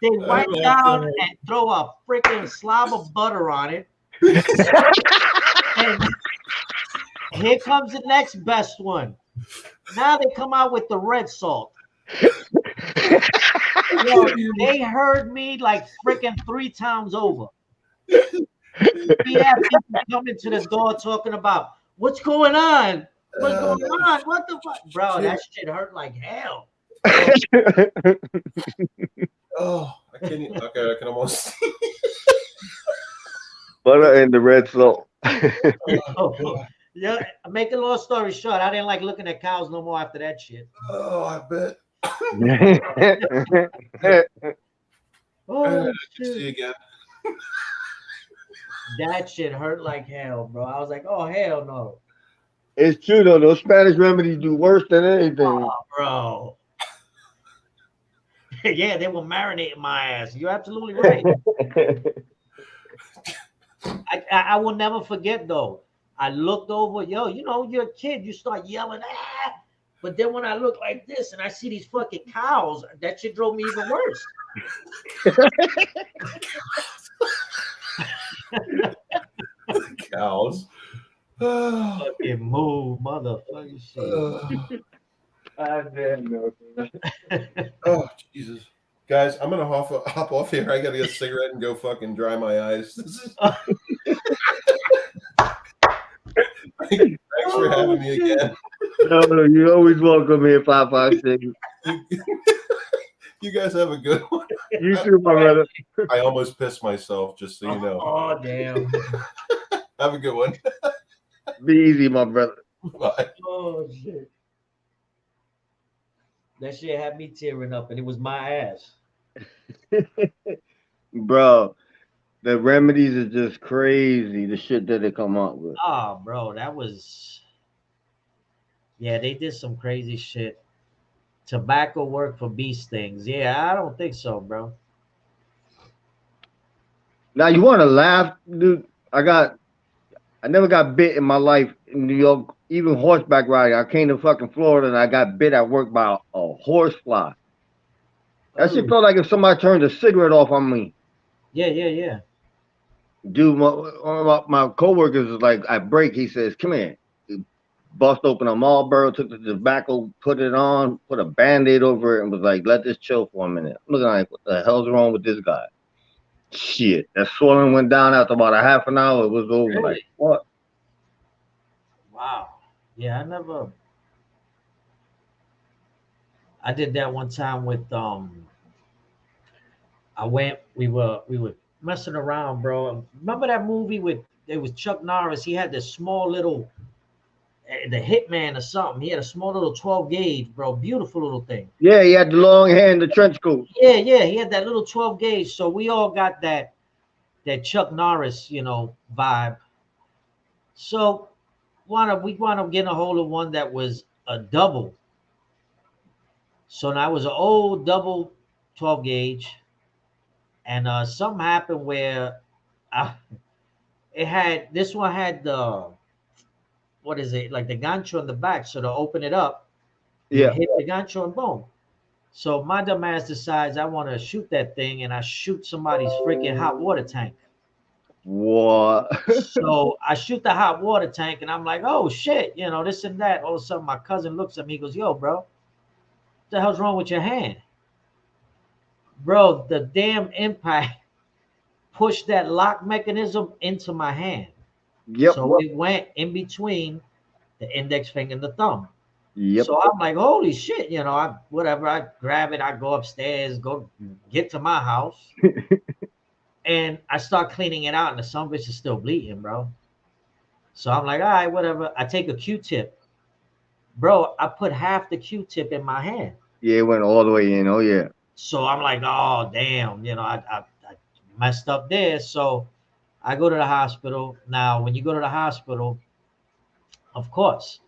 They wipe down and throw a freaking slob of butter on it. And here comes the next best one. Now they come out with the red salt. Yo, they heard me like freaking 3 times over. We have people coming to the door talking about what's going on. What's going on? What the fuck, bro? That shit hurt like hell. Oh, I can't. Okay, I can almost. Butter and the red salt. Yeah, make a long story short, I didn't like looking at cows no more after that shit. Oh, I bet. Oh, See you shit. again. That shit hurt like hell, bro. I was like, oh hell no. It's true though. Those Spanish remedies do worse than anything. Oh, bro. Yeah, they were marinating my ass. You're absolutely right. I will never forget though. I looked over, yo, you know, you're a kid, you start yelling, ah. But then when I look like this and I see these fucking cows, that shit drove me even worse. Cows. Fucking move, motherfucking shit. Oh, Jesus. Guys, I'm gonna hop off here. I gotta get a cigarette and go fucking dry my eyes. Thanks for having me again. No, you're always welcome here, 556. You guys have a good one. You too, my brother. I almost pissed myself, just so you know. Oh, damn. Have a good one. Be easy, my brother. Bye. Oh, shit. That shit had me tearing up, and it was my ass. Bro, the remedies are just crazy. The shit that they come up with. Oh, bro, that was. Yeah, they did some crazy shit. Tobacco work for bee stings. Yeah, I don't think so, bro. Now you want to laugh, dude? I never got bit in my life in New York, even horseback riding. I came to fucking Florida and I got bit at work by a horsefly. That shit felt like if somebody turned a cigarette off on me. Yeah. Dude, my coworkers was like, at break, he says, come here. He bust open a Marlboro, took the tobacco, put it on, put a Band-Aid over it, and was like, let this chill for a minute. I'm looking like, what the hell's wrong with this guy? Shit, that swelling went down after about a half an hour. It was over. Really? Like, what? Wow. Yeah, I did that one time with we were messing around, bro. Remember that movie with it was Chuck Norris? He had this small little the Hitman or something. He had a small little 12 gauge, bro. Beautiful little thing. Yeah, he had the long hair and the trench coat. Yeah, he had that little 12 gauge. So we all got that Chuck Norris, vibe. So we wound up getting a hold of one that was a double. So now it was an old double 12 gauge. And something happened where this one had the, what is it, like the gancho in the back. So to open it up, you hit the gancho and boom. So my dumb ass decides I want to shoot that thing, and I shoot somebody's freaking hot water tank. What? So I shoot the hot water tank, and I'm like, oh shit, this and that. All of a sudden, my cousin looks at me, he goes, yo, bro, what the hell's wrong with your hand? Bro, the damn impact pushed that lock mechanism into my hand. Yep. So it went in between the index finger and the thumb. Yep. So I'm like, holy shit, I grab it, I go upstairs, go get to my house, and I start cleaning it out, and the son of a bitch is still bleeding, bro. So I'm like, all right, whatever. I take a Q-tip. Bro, I put half the Q-tip in my hand. Yeah, it went all the way in. Oh yeah. So I'm like, oh damn, I messed up there. So I go to the hospital. Now, when you go to the hospital, of course,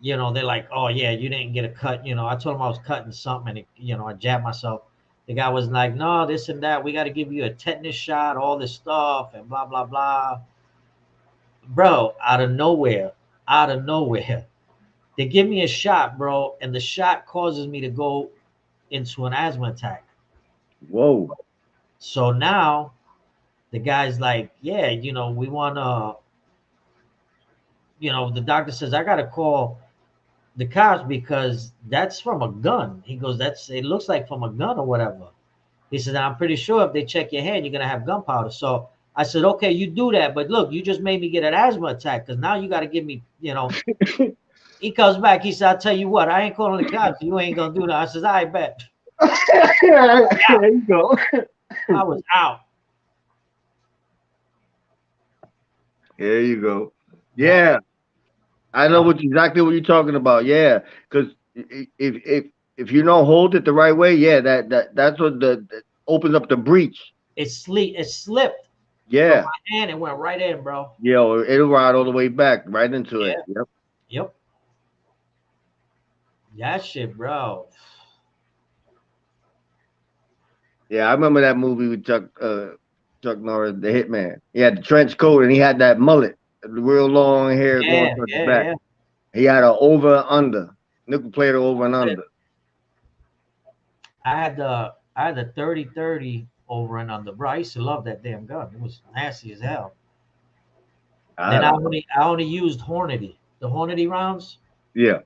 they're like, oh yeah, you didn't get a cut. I told them I was cutting something, and I jabbed myself. The guy was like, no, this and that. We got to give you a tetanus shot, all this stuff, and blah blah blah. Bro, out of nowhere, they give me a shot, bro, and the shot causes me to go into an asthma attack. Whoa. So now the guy's like, yeah, we want to, the doctor says, I got to call the cops because that's from a gun. He goes, it looks like from a gun or whatever. He said, I'm pretty sure if they check your head, you're going to have gunpowder. So I said, okay, you do that. But look, you just made me get an asthma attack because now you got to give me, He comes back. He said, I'll tell you what, I ain't calling the cops. You ain't going to do that. I says, I bet. There you go. I was out. There you go. Yeah, I know exactly what you're talking about. Yeah, because if you don't hold it the right way, yeah, that's what that opens up the breach. It slipped from Yeah, my hand and went right in, bro. yeah, it'll ride all the way back right into it. Yeah. Yep. Yep. That shit, bro. Yeah, I remember that movie with Chuck Norris, the Hitman. He had the trench coat and he had that mullet, the real long hair going towards the back. Yeah. He had a over and under. Nickel plater over and under. I had the 30-30 over and under, bro. I used to love that damn gun. It was nasty as hell. Then I only used Hornady. The Hornady rounds. Yeah.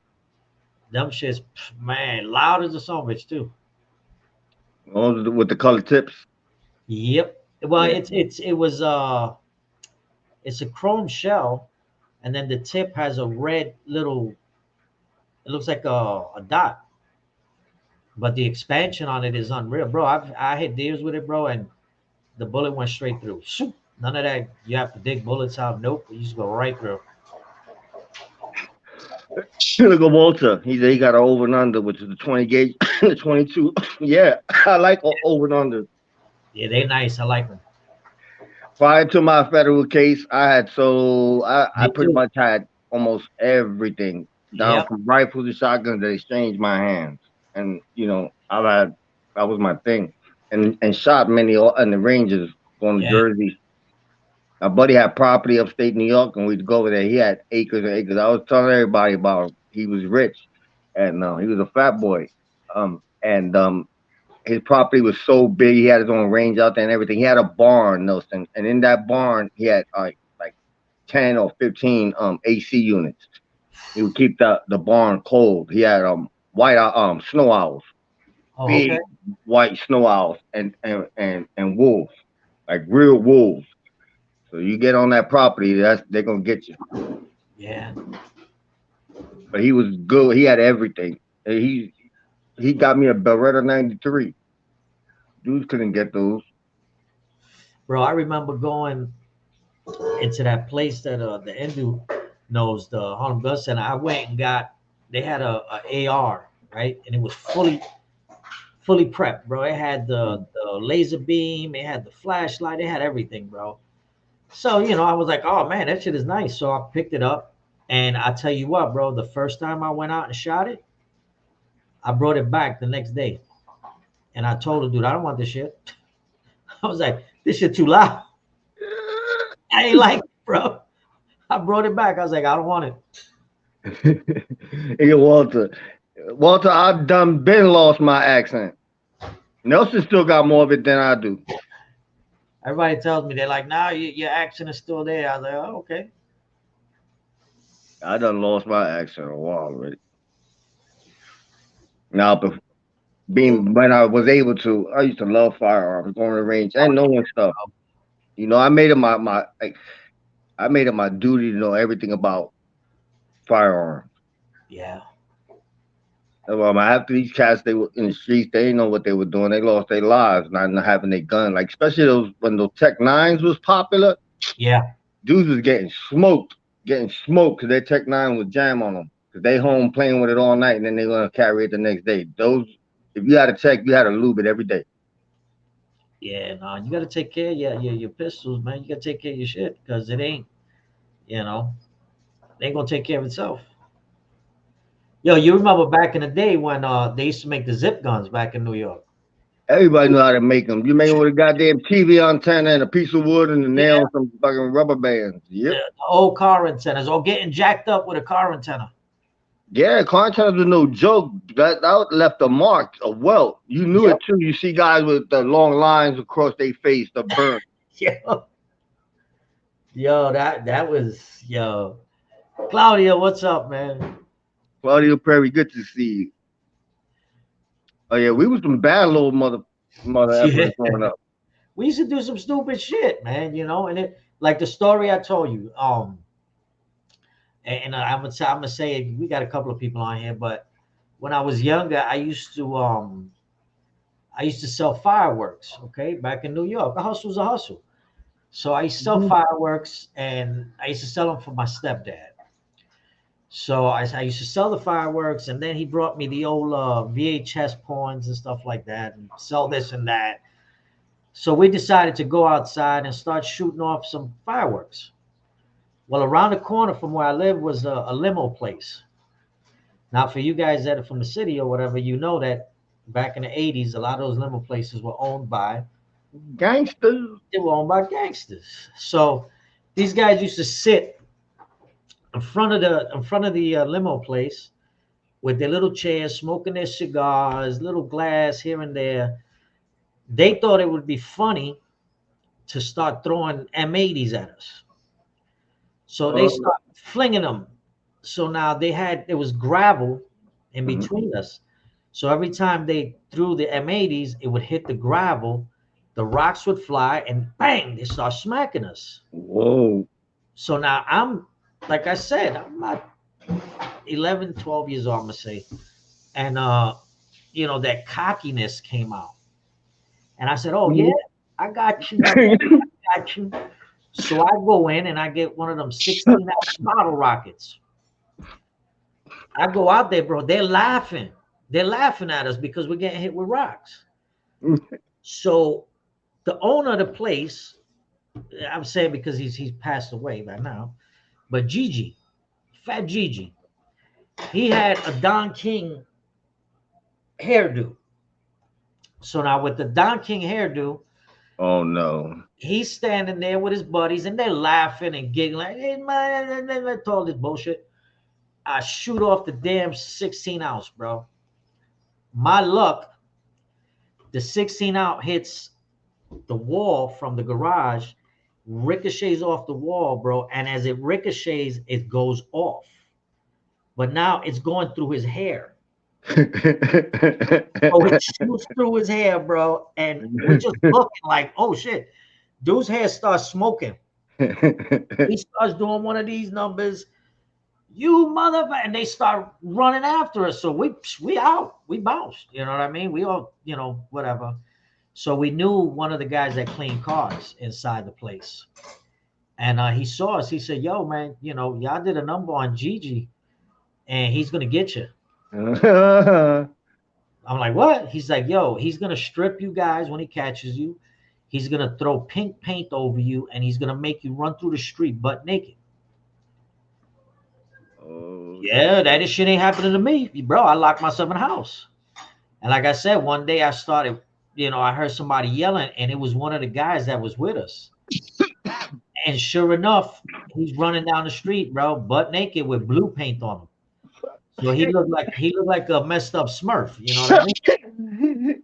Them shits, man, loud as a son of a bitch too. All with the color tips. Yep. Well, Yeah. it's a chrome shell, and then the tip has a red little. It looks like a dot, but the expansion on it is unreal, bro. I hit deers with it, bro, and the bullet went straight through. Shoot. None of that. You have to dig bullets out. Nope. You just go right through. Look at Walter. He got an over and under, which is the 20 gauge, the 22. Yeah, I like over and under. Yeah, they nice. I like them. Prior to my federal case, I Me pretty too. much had almost everything down Yep. from rifles to shotguns that exchanged my hands, and that was my thing, and shot many in the ranges going to Yeah. Jersey. My buddy had property upstate New York, and we'd go over there. He had acres and acres. I was telling everybody about him. He was rich, and he was a fat boy. And his property was so big. He had his own range out there and everything. He had a barn, Nelson, and in that barn, he had like 10 or 15 AC units. He would keep the barn cold. He had white snow owls, Oh, okay. big white snow owls, and wolves, like real wolves. So you get on that property, they're gonna get you. Yeah. But he was good. He had everything. And he got me a Beretta 93. Dudes couldn't get those. Bro, I remember going into that place that the Hindu knows, the Harlem Gun Center. I went and they had a AR, right? And it was fully prepped, bro. It had the laser beam, it had the flashlight, it had everything, bro. So, I was like, oh man, that shit is nice. So I picked it up. And I tell you what, bro, the first time I went out and shot it, I brought it back the next day. And I told the dude, I don't want this shit. I was like, this shit too loud. I ain't like it, bro. I brought it back. I was like, I don't want it. Hey, Walter. Walter, I've been lost my accent. Nelson still got more of it than I do. Everybody tells me, they're like, nah, your accent is still there. I was like, oh, okay. I done lost my accent a while already. Now, when I was able to, I used to love firearms, going to the range and knowing stuff. I made it I made it my duty to know everything about firearms. Yeah. After these cats, they were in the streets. They didn't know what they were doing. They lost their lives not having their gun. Like especially when those Tech Nines was popular. Yeah. Dudes was getting smoked because their Tech 9 would jam on them. They home playing with it all night, and then they're gonna carry it the next day. Those, if you had to check, you had to lube it every day. Yeah, no, you got to take care of your pistols, man. You got to take care of your shit because it ain't, you know, it ain't gonna take care of itself. Yo, you remember back in the day when they used to make the zip guns back in New York? Everybody know how to make them. You make them with a goddamn TV antenna and a piece of wood and a nail Yeah, and some fucking rubber bands. Yep. the old car antennas, or getting jacked up with a car antenna. Yeah, car antennas was no joke. That left a mark, a welt. You knew Yep. it too. You see guys with the long lines across their face, the burn. Yo, yo, that was yo. Claudia, what's up, man? Claudio Perry, good to see you. Oh yeah, we was some bad little mother Yeah. effers growing up. We used to do some stupid shit, man. And it like the story I told you. And I'm gonna say we got a couple of people on here, but when I was younger, I used to sell fireworks. Okay, back in New York, a hustle's a hustle. So I used to sell fireworks, and I used to sell them for my stepdad. So I used to sell the fireworks, and then he brought me the old VHS porns and stuff like that, and sell this and that. So we decided to go outside and start shooting off some fireworks. Well, around the corner from where I live was a limo place. Now, for you guys that are from the city or whatever, you know that back in the 80s, a lot of those limo places were owned by Gangsters. they were owned by gangsters. So these guys used to sit in front of the limo place with their little chairs, smoking their cigars, little glass here and there. They thought it would be funny to start throwing M80s at us. So they Oh, start flinging them. So now there was gravel in mhm. between us. So every time they threw the M80s, it would hit the gravel, the rocks would fly, and bang, they start smacking us. Whoa. So now like I said, I'm not 11, 12 years old, I'm gonna say. And that cockiness came out. And I said, oh yeah, I got you, my man, I got you. So I go in and I get one of them 16-ounce bottle rockets. I go out there, bro. They're laughing. They're laughing at us because we're getting hit with rocks. So the owner of the place, I'm saying because he's passed away by now, but Gigi, Fat Gigi, he had a Don King hairdo. So now with the Don King hairdo, Oh no. he's standing there with his buddies and they're laughing and giggling. Hey, man, that's all this bullshit. I shoot off the damn 16-ounce, bro. My luck, the 16-ounce hits the wall from the garage, ricochets off the wall, bro. And as it ricochets, it goes off. But now it's going through his hair. Oh, it shoots through his hair, bro. And we're just looking like, oh shit. Dude's hair starts smoking. He starts doing one of these numbers. You motherfucker. And they start running after us. So we out. We bounced. You know what I mean? We all, whatever. So we knew one of the guys that cleaned cars inside the place. And he saw us. He said, yo, man, y'all did a number on Gigi and he's going to get you. I'm like, what? He's like, yo, he's going to strip you guys when he catches you. He's going to throw pink paint over you and he's going to make you run through the street butt naked. Oh, Yeah, that shit ain't happening to me. Bro, I locked myself in the house. And like I said, one day I started, I heard somebody yelling and it was one of the guys that was with us. And sure enough, he's running down the street, bro, butt naked with blue paint on him. So he looked like a messed up Smurf, you know what I mean?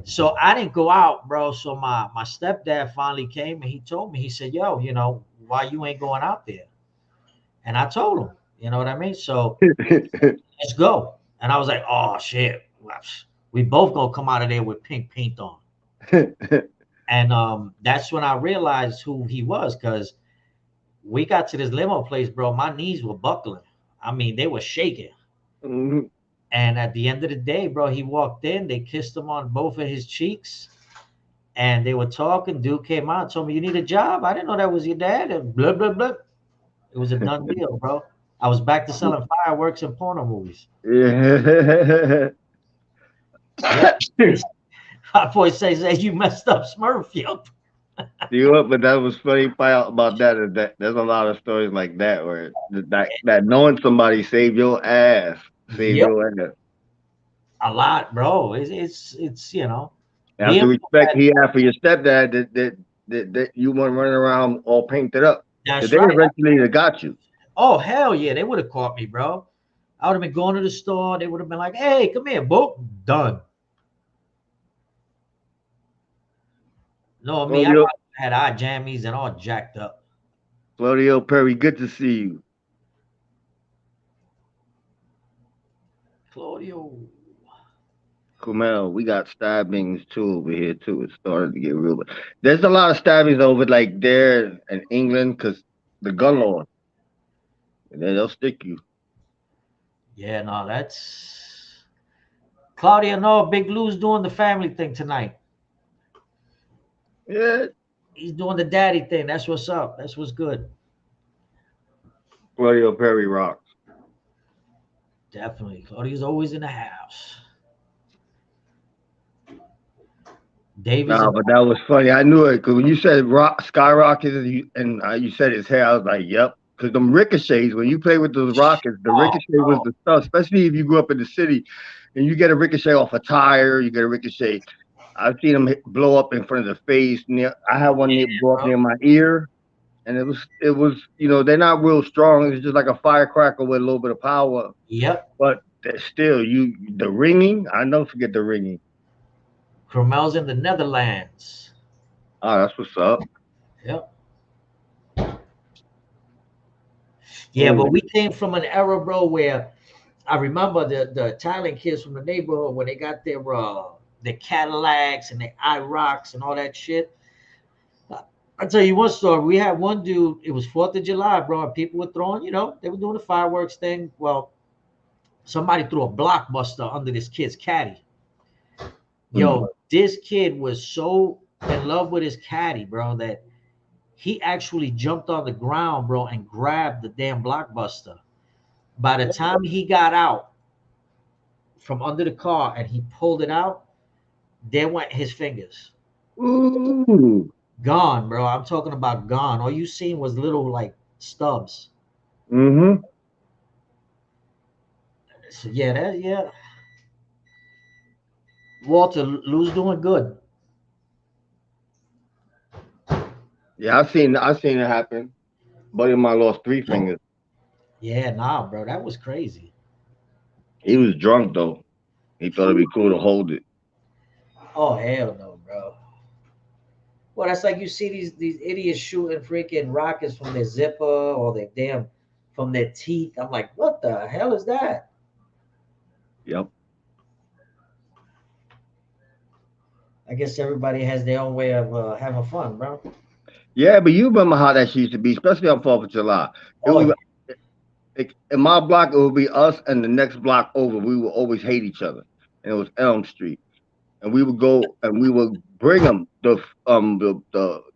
So I didn't go out, bro. So my stepdad finally came and he told me, he said, yo, why you ain't going out there? And I told him, you know what I mean? So let's go. And I was like, oh shit, we both gonna come out of there with pink paint on. And that's when I realized who he was, because we got to this limo place, bro. My knees were buckling. I mean, they were shaking. Mhm. And at the end of the day, bro, he walked in. They kissed him on both of his cheeks. And they were talking. Dude came out, told me, you need a job? I didn't know that was your dad. And blah, blah, blah. It was a done deal, bro. I was back to selling fireworks and porno movies. Yeah. Yeah. My boy says, "Hey, you messed up, Smurffield." You up, but that was funny part about that is that there's a lot of stories like that where that knowing somebody saved your ass, save Yep, your ass. a lot, bro. It's you know, That's the being respect he had for your stepdad that you weren't running around all painted up. Because that's they right. eventually have got you. Oh hell yeah, they would have caught me, bro. I would have been going to the store. They would have been like, "Hey, come here, boop, done." No, me, I Claudio, had eye jammies and all jacked up. Claudio Perry, good to see you. Claudio. Kumel, we got stabbings too over here too. It's starting to get real. But there's a lot of stabbings over like there in England because the gun laws. And then they'll stick you. Yeah, no, that's Claudia. No, Big Lou's doing the family thing tonight. Yeah. He's doing the daddy thing. That's what's up. That's what's good. Claudio Perry rocks. Definitely. Claudia's always in the house. David's Nah, in but that was funny. I knew it because when you said rock skyrocket and you said his hair, I was like, "Yep." Because them ricochets, when you play with those rockets, the oh, ricochet was the stuff. Especially if you grew up in the city, and you get a ricochet off a tire, you get a ricochet. I've seen them blow up in front of the face. I had one near blow up bro. near my ear, and it was they're not real strong. It's just like a firecracker with a little bit of power, Yep. but still the ringing. I never forget the ringing. Cromel's in the Netherlands. Oh, that's what's up. Yep. Yeah, Oh, but we came from an era, bro, where I remember the Italian kids from the neighborhood when they got their Cadillacs and their IROCs and all that shit. I'll tell you one story. We had one dude, it was 4th of July, bro, and people were throwing, they were doing the fireworks thing. Well, somebody threw a blockbuster under this kid's caddy. Yo, this kid was so in love with his caddy, bro, that he actually jumped on the ground, bro, and grabbed the damn blockbuster. By the time he got out from under the car and he pulled it out, there went his fingers. ooh. Gone, bro. I'm talking about gone. All you seen was little like stubs. Mm-hmm. So yeah. Walter, Lou's doing good. Yeah, I seen it happen. Buddy of mine lost 3 fingers. Yeah, nah, bro, that was crazy. He was drunk though. He thought it'd be cool to hold it. Oh hell no, bro. Well, that's like you see these idiots shooting freaking rockets from their zipper or their damn from their teeth. I'm like, what the hell is that? Yep. I guess everybody has their own way of having fun, bro. Yeah, but you remember how that shit used to be, especially on 4th of July. It Oh yeah, was in my block. It would be us and the next block over. We would always hate each other, and it was Elm Street. And we would go and we would bring them the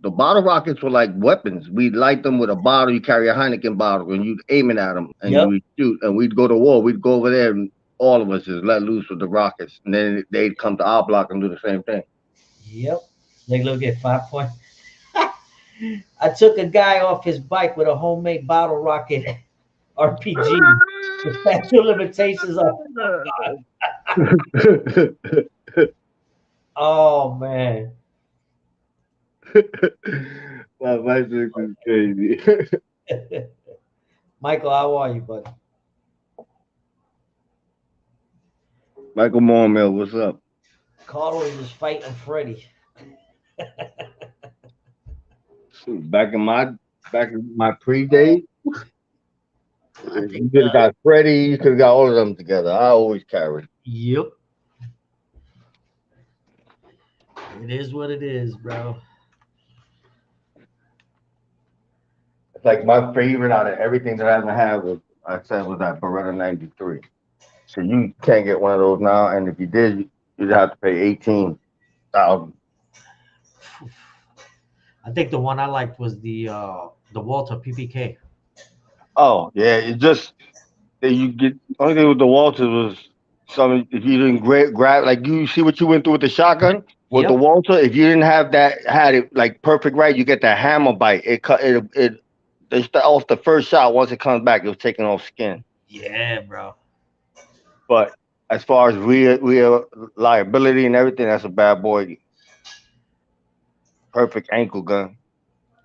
bottle rockets were like weapons. We'd light them with a bottle. You carry a Heineken bottle and you'd aim it at them and you yep, would shoot. And we'd go to war. We'd go over there and all of us just let loose with the rockets. And then they'd come to our block and do the same thing. yep. They look at 5 point. I took a guy off his bike with a homemade bottle rocket RPG. The statute of limitations up. Oh man. My shit is crazy. Michael, how are you, buddy? Michael Mormill, what's up? Carlos is fighting Freddy. Back in my pre-days, I you think could have got Freddie, you could have got all of them together. I always carried. yep. It is what it is, bro. It's like my favorite out of everything that I ever had was that Beretta 93. So you can't get one of those now, and if you did, you'd have to pay 18,000. I think the one I liked was the Walter PPK. Oh yeah, it just that you get. Only thing with the Walters was something. If you didn't grab, like you see what you went through with the shotgun with the Yep. Walter. If you didn't have that, had it like perfect right, you get that hammer bite. It cut it. It's off the first shot. Once it comes back, it was taking off skin. Yeah, bro. But as far as real liability and everything, that's a bad boy. Perfect ankle gun.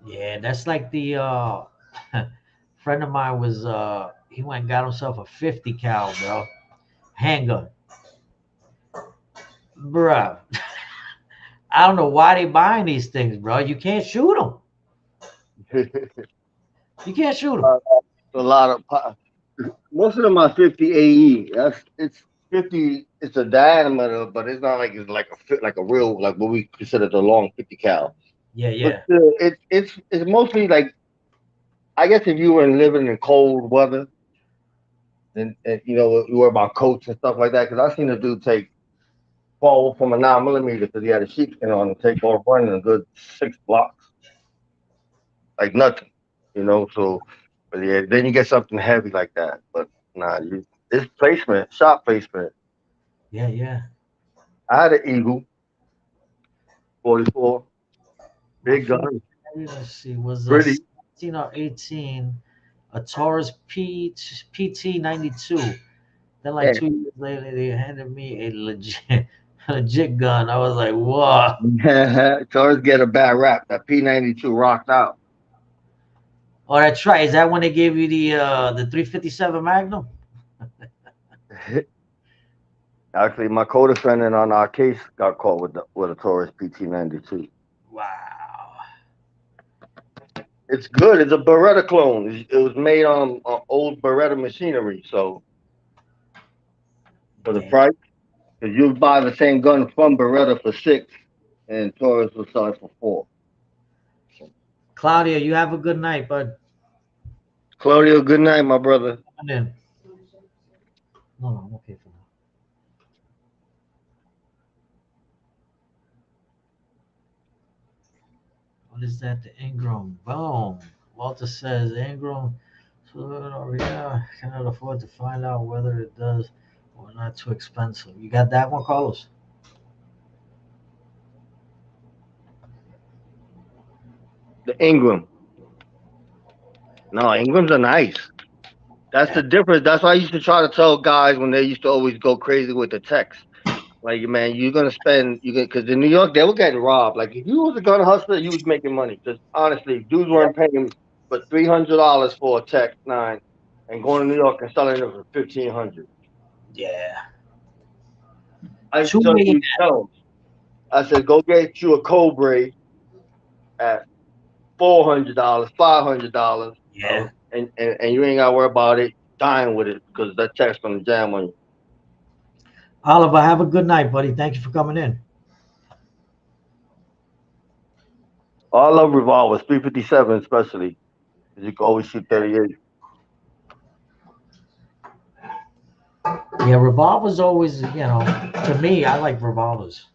Yeah, that's like the friend of mine was he went and got himself a 50 cal, bro. Handgun. Bro. I don't know why they buying these things, bro. You can't shoot them. You can't shoot them. A lot of most of them are 50 AE. It's 50. It's a diameter, but it's not like it's like a like a real like what we consider the long 50 cal. Yeah, But yeah. still, it's mostly like I guess if you were living in cold weather, and you know you worry about coats and stuff like that. Because I seen a dude take fall from a 9 millimeter because he had a sheepskin on and take off running a good 6 blocks like nothing, you know. So, but yeah, then you get something heavy like that. But nah, it's placement, shot placement. Yeah, yeah. I had an Eagle 44, My big first, gun, let's see, was a pretty. 17 or 18, a Taurus PT 92. Then like Yeah. 2 years later, they handed me a legit legit gun. I was like, whoa. Taurus get a bad rap. That P92 rocked out. Oh, that's right. Is that when they gave you the 357 Magnum? Actually, my co-defendant on our case got caught with a Taurus PT92. Wow. It's good. It's a Beretta clone. It was made on old Beretta machinery. So for the Damn. price, because you buy the same gun from Beretta for 6, and Taurus will sell it for 4. Claudia, you have a good night, bud. Claudio, good night, my brother. Come in. No, no, I'm okay for now. What is that? The Ingram. Boom. Walter says Ingram. So, yeah, cannot afford to find out whether it does or not too expensive. You got that one, Carlos? The Ingram. No, Ingrams are nice. That's the difference. That's why I used to try to tell guys when they used to always go crazy with the text. Like, man, you're gonna spend because in New York they were getting robbed. Like, if you was a gun hustler, you was making money. Because honestly, dudes weren't paying but $300 for a Tech 9 and going to New York and selling it for 1,500. Yeah. I used to Two tell million. you, no. I said, go get you a Cobra at $400, $500, Yeah. and you ain't gotta worry about it dying with it because that tech's gonna jam on you. Oliver, have a good night, buddy. Thank you for coming in. I love revolvers, 357 especially, because you can always shoot 38. Yeah, revolvers always, to me, I like revolvers.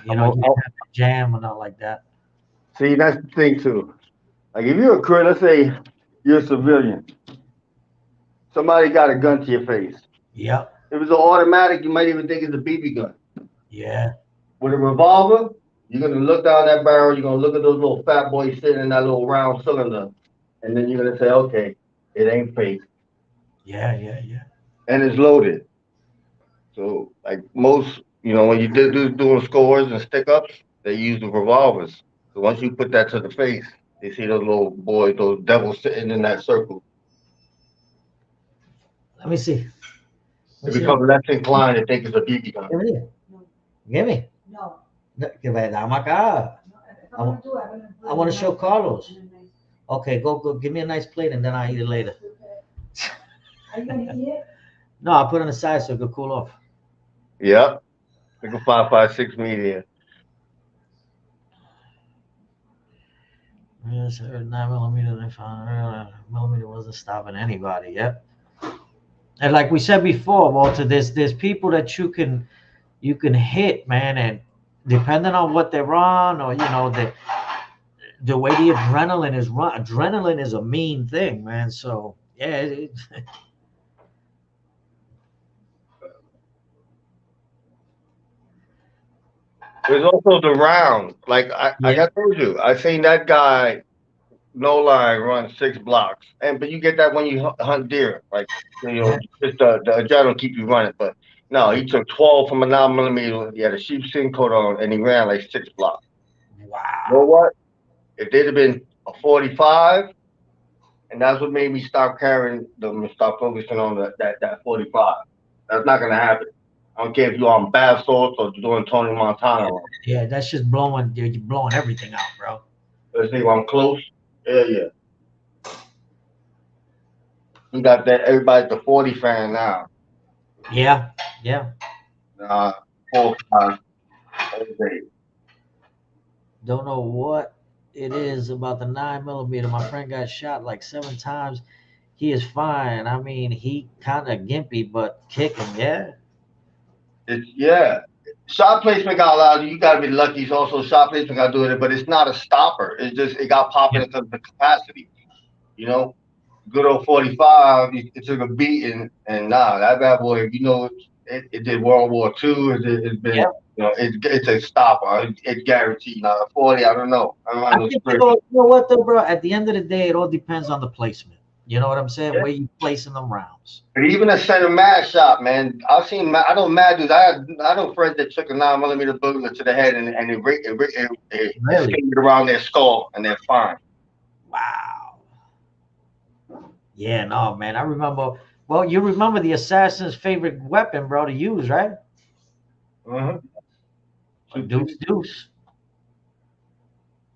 You I'm know, a, you don't have to jam or not like that. See, that's the thing too. Like if you're a career, let's say you're a civilian, somebody got a gun to your face. Yep. If it's an automatic, you might even think it's a BB gun. Yeah. With a revolver, you're gonna look down that barrel, you're gonna look at those little fat boys sitting in that little round cylinder, and then you're gonna say, okay, it ain't fake, Yeah, yeah, yeah. and it's loaded. So, like most, when you doing scores and stick ups, they use the revolvers. So once you put that to the face, they see those little boys, those devils sitting in that circle. Let me see. They Let me see. become less inclined to think it's a BB gun. Give me. Give me. No. Que vai dar uma cara. If I'm gonna do it, I'm gonna do it I want to in show nice- Carlos. in a nice- Okay, go. Give me a nice plate and then I'll eat it later. Are you gonna eat it? No, I'll put it on the side so it could cool off. Yep. Like a 5.56 medium. Yes, 9mm. They found 9mm wasn't stopping anybody. Yep. And like we said before, Walter, there's people that you can hit, man, and depending on what they're on, or the way the adrenaline is run. Adrenaline is a mean thing, man. So yeah, There's also the round. Like yeah, I told you, I seen that guy no line run 6 blocks, but you get that when you hunt deer, like just the adrenaline keep you running. But no, he took 12 from a 9 millimeter. He had a sheepskin coat on, and he ran like 6 blocks. You know wow. what? If they'd have been a 45, and that's what made me stop carrying them and stop focusing on that 45. That's not gonna happen. I don't care if you're on bath salts or doing Tony Montana. Yeah, that's just blowing. You're blowing everything out, bro. Let's see if I'm close. Yeah, yeah. We got that. Everybody's the 40 fan now. Yeah, yeah. 4 5 all day. Don't know what it is about the 9 millimeter. My friend got shot like 7 times. He is fine. I mean, he kind of gimpy, but kicking. Yeah, It's yeah. Shot placement got allowed. You got to be lucky. It's also shot placement got to do it, but it's not a stopper. It's just it got yeah, popular because of the capacity. You know, good old 45. It took a beating, and nah, that bad boy. It did World War II. It's been yeah. it's a stopper. It's guaranteed. Now 40, I don't know. I don't I have no think script. you know what though, bro. At the end of the day, it all depends on the placement. You know what I'm saying? Yeah. Where you placing them rounds. But even a center mass shot, man. I've seen. I know mad dudes. I know friends that took a 9 millimeter bullet to the head and it Really? skated around their skull and they're fine. Wow. Yeah, no, man. I remember. Well, you remember the assassin's favorite weapon, bro, to use, right? Uh-huh. A deuce, deuce.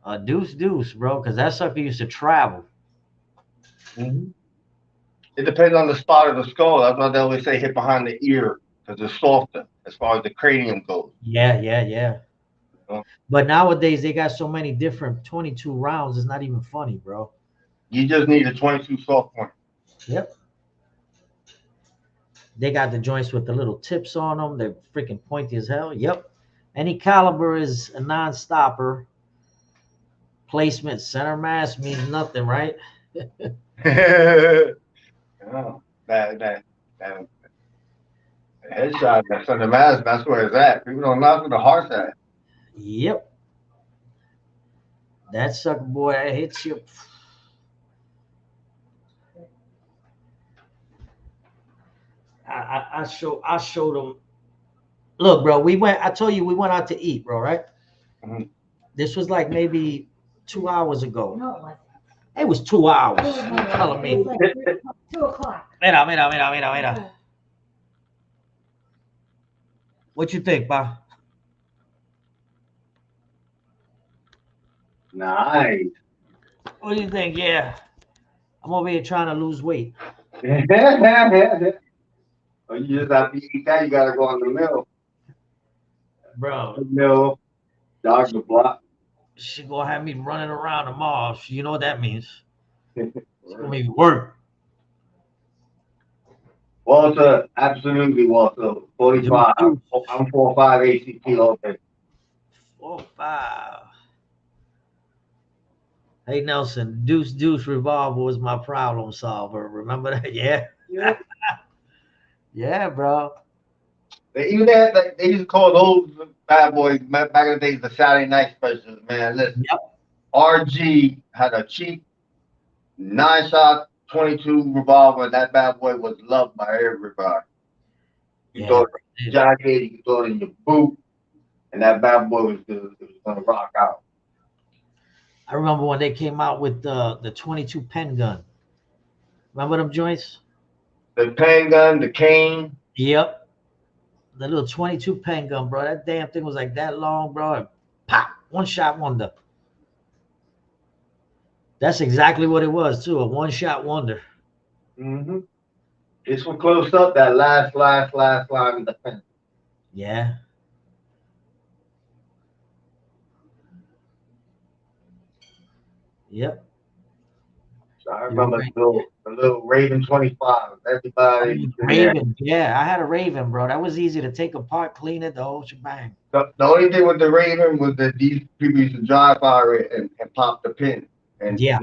A deuce, deuce, bro, because that sucker used to travel. Mhm. It depends on the spot of the skull. That's why they always say hit behind the ear because it's softer as far as the cranium goes. Yeah, yeah, yeah. You know? But nowadays they got so many different 22 rounds. It's not even funny, bro. You just need a 22 soft point. Yep. They got the joints with the little tips on them. They're freaking pointy as hell. Yep. Any caliber is a non-stopper. Placement center mass means nothing, right? Yeah. That headshot, that's on the mask. That's where it's at. People don't know where the heart's at. Yep. That sucker boy that hits you. I showed them. Look, bro, I told you we went out to eat, bro, right? Mhm. This was like maybe 2 hours ago. No, it wasn't. It was 2 hours. It was You telling me? like 2 o'clock. Mira. What you think, pa? Nice. What do you think? Yeah. I'm over here trying to lose weight. Oh, you just have to eat that. You gotta go in the mill. Bro, The mill, dog the block. she gonna have me running around the mall. You know what that means. It's gonna make me work. Walter, absolutely, Walter. 45. I'm 4 5 ACT all day. 4 5. Hey Nelson, Deuce Deuce revolver was my problem solver. Remember that? Yeah. Yeah. Yeah, bro. They used to call those bad boys back in the days the Saturday night specials. Man, listen, Yep. RG had a cheap 9 shot 22 revolver. And that bad boy was loved by everybody. You Yeah. throw it in your jacket, you throw it in your boot, and that bad boy was gonna rock out. I remember when they came out with the 22 pen gun. Remember them joints? The pen gun, the cane. Yep. The little 22 pen gun, bro. That damn thing was like that long, bro. And pop, one shot wonder. That's exactly what it was, too. A one shot wonder. Mm-hmm. This one close up, that last line of defense. Yeah. Yep. I You're remember right. the little Raven 25. Everybody, yeah. Raven, yeah, I had a Raven, bro. That was easy to take apart, clean it, the whole shebang. The only thing with the Raven was that these people used to dry fire it and pop the pin. And Yeah,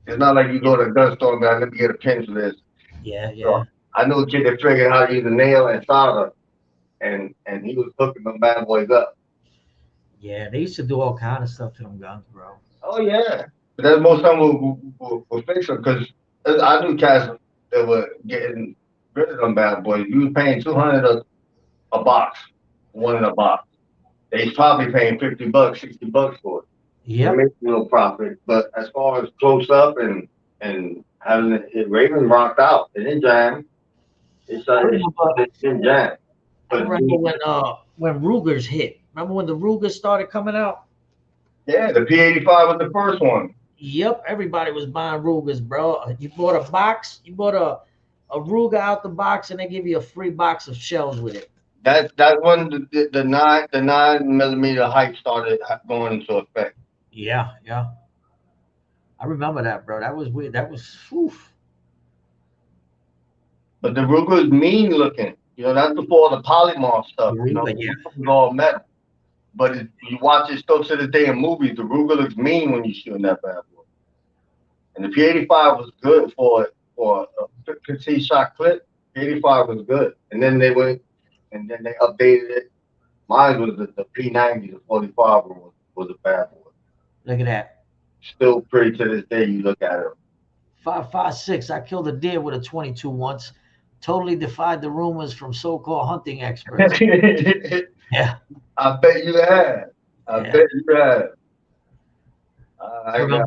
it's not like you go to a gun store and go, let me get a pin for this. yeah, So yeah, I knew a kid that figured how to use a nail and solder, and he was hooking them bad boys up. yeah. They used to do all kind of stuff to them guns, bro. Oh yeah, but that's most of them will fix them because I knew cats that were getting rid of them bad boys. You was paying 200 a box, one in a box. They probably paying $50, $60 for it. They Yep. make a little profit, but as far as close up and having it Raven rocked out, it didn't jam. It's I like remember. it didn't jam. I But remember when Rugers hit. Remember when the Rugers started coming out? yeah, the P85 was the first one. Yep, everybody was buying Rugers, bro. You bought a box, you bought a Ruger out the box, and they give you a free box of shells with it. That's when the 9 millimeter hype started going into effect. Yeah, yeah. I remember that, bro. That was weird. That was oof. But the Ruger is mean looking. That's before the polymorph The stuff. Ruger, yeah. It's all metal. But you watch it still to this day in movies. The Ruger looks mean when you shooting that bad boy. And the P85 was good for a 15 shot clip. P85 was good. And then they went and then they updated it. Mine was the P90, the 45 was a bad boy. Look at that. Still pretty to this day. You look at it. 5.56. I killed a deer with a 22 once. Totally defied the rumors from so-called hunting experts. Yeah, I bet you had. I yeah. bet you had. I I got remember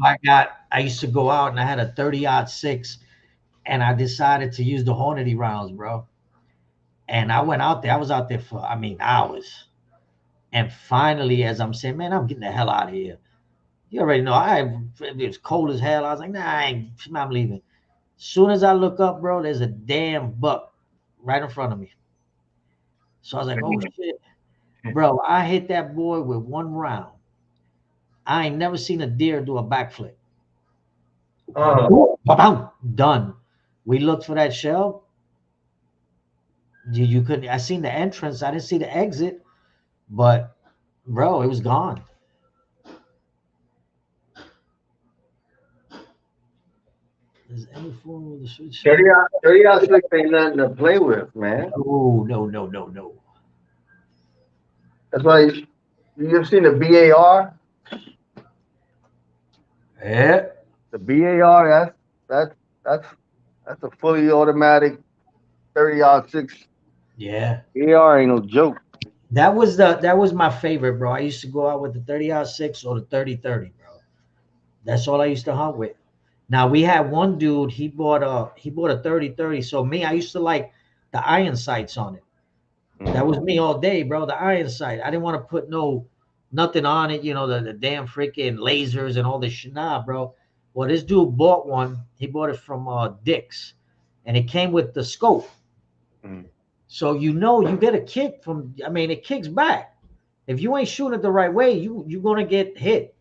I used to go out and I had a 30-06 and I decided to use the Hornady rounds, bro. And I went out there. I was out there for, hours. And finally, as I'm saying, man, I'm getting the hell out of here. You already know, it was cold as hell. I was like, nah, I'm leaving. Soon as I look up, bro, there's a damn buck right in front of me. So I was like, oh shit. Bro, I hit that boy with one round. I ain't never seen a deer do a backflip. Done. We looked for that shell. You couldn't. I seen the entrance. I didn't see the exit, but bro, it was gone. Is any form of the switch? 30 out 6 ain't nothing to play with, man. No, no, no, no, no. That's why you ever seen the BAR? Yeah, The BAR, that's a fully automatic 30 out 6. yeah. BAR ain't no joke. That was my favorite, bro. I used to go out with the 30-06 or the 30-30, bro. That's all I used to hunt with. Now we had one dude, he bought a 30-30. So me, I used to like the iron sights on it. That was me all day, bro. The iron sight. I didn't want to put nothing on it, the damn freaking lasers and all this shit. Nah, bro. Well, this dude bought one. He bought it from Dick's, and it came with the scope. So you get a kick from. It kicks back. If you ain't shooting it the right way, you're gonna get hit.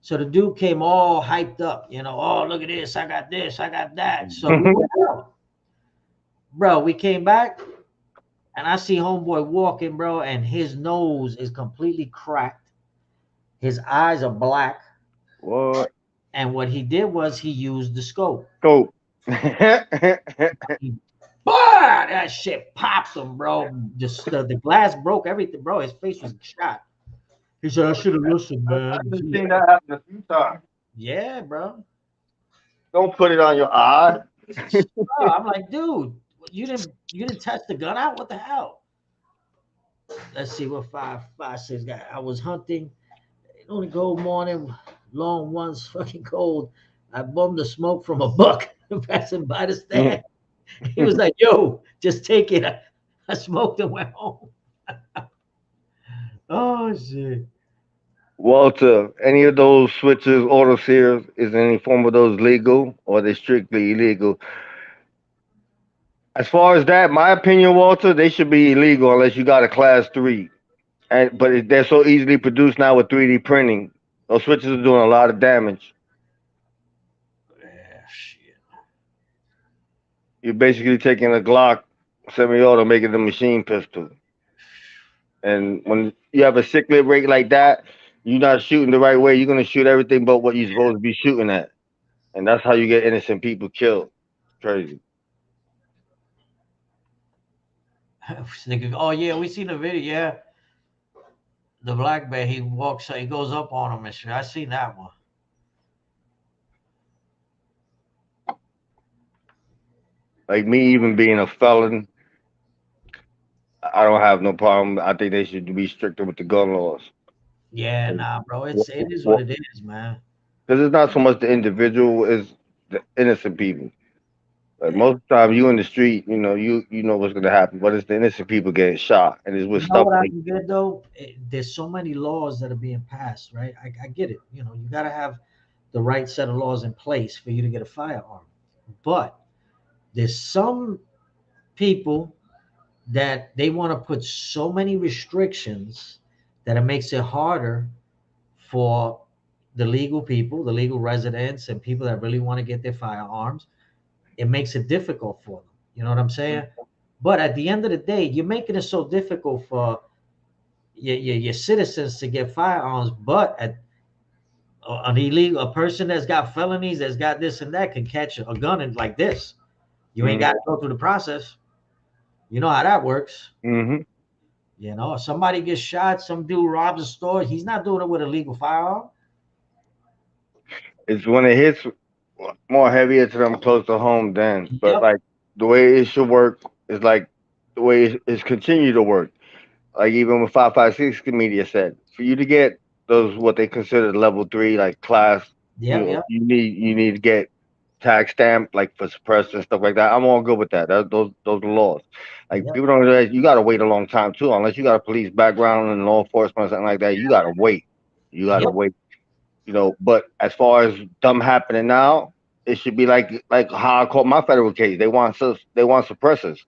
So the dude came all hyped up, oh, look at this, I got this, I got that. So we went out. Bro, we came back and I see homeboy walking, bro, and his nose is completely cracked. His eyes are black. What? And what he did was he used the scope. Scope. That shit popped him, bro. Just the glass broke, everything, bro. His face was shot. He said, I should have listened, man. I've seen that happen a few times. Yeah, bro. Don't put it on your eye. Bro, I'm like, dude, you didn't test the gun out? What the hell? Let's see what 5.56 got. I was hunting. Only cold morning, long ones, fucking cold. I bummed the smoke from a buck passing by the stand. He was like, yo, just take it. I smoked and went home. Oh, shit. Walter, any of those switches, auto sears, is any form of those legal or are they strictly illegal? As far as that, my opinion, Walter, they should be illegal unless you got a class 3. But they're so easily produced now with 3D printing. Those switches are doing a lot of damage. Yeah, shit. You're basically taking a Glock semi-auto, making the machine pistol. And when you have a cichlid rate like that, you're not shooting the right way. You're gonna shoot everything but what you're supposed to be shooting at, and that's how you get innocent people killed. Crazy. Oh yeah, we seen the video. Yeah, the black bear. He walks. He goes up on him and shit. I seen that one. Like me, even being a felon, I don't have no problem. I think they should be stricter with the gun laws. Yeah, nah, bro. It is what Because it is, man. it's not so much the individual, it's the innocent people. Like most of the time, you in the street, you know what's gonna happen, but it's the innocent people getting shot, and it's with You know stuff what I like, can get though? There's so many laws that are being passed, right? I get it. You got to have the right set of laws in place for you to get a firearm. But there's some people that they want to put so many restrictions that it makes it harder for the legal people, the legal residents, and people that really want to get their firearms. It makes it difficult for them. You know what I'm saying? But at the end of the day, you're making it so difficult for your citizens to get firearms, but an illegal, a person that's got felonies, that's got this and that, can catch a gun and like this. You ain't got to go through the process. You know how that works. mm-hmm. If somebody gets shot, some dude robs a store, he's not doing it with a legal firearm. It's when it hits more heavier to them close to home then. But Yep. like the way it should work is like the way it's continued to work. Like even with 556 media said, for you to get those what they consider level 3 like class, Yep. Yep. you need to get tag stamp like for suppressor and stuff like that. I'm all good with that. Those are laws. Like Yep. people don't realize you gotta wait a long time too, unless you got a police background and law enforcement or something like that. You gotta wait. You gotta Yep. wait. But as far as them happening now, it should be like how I caught my federal case. They want suppressors.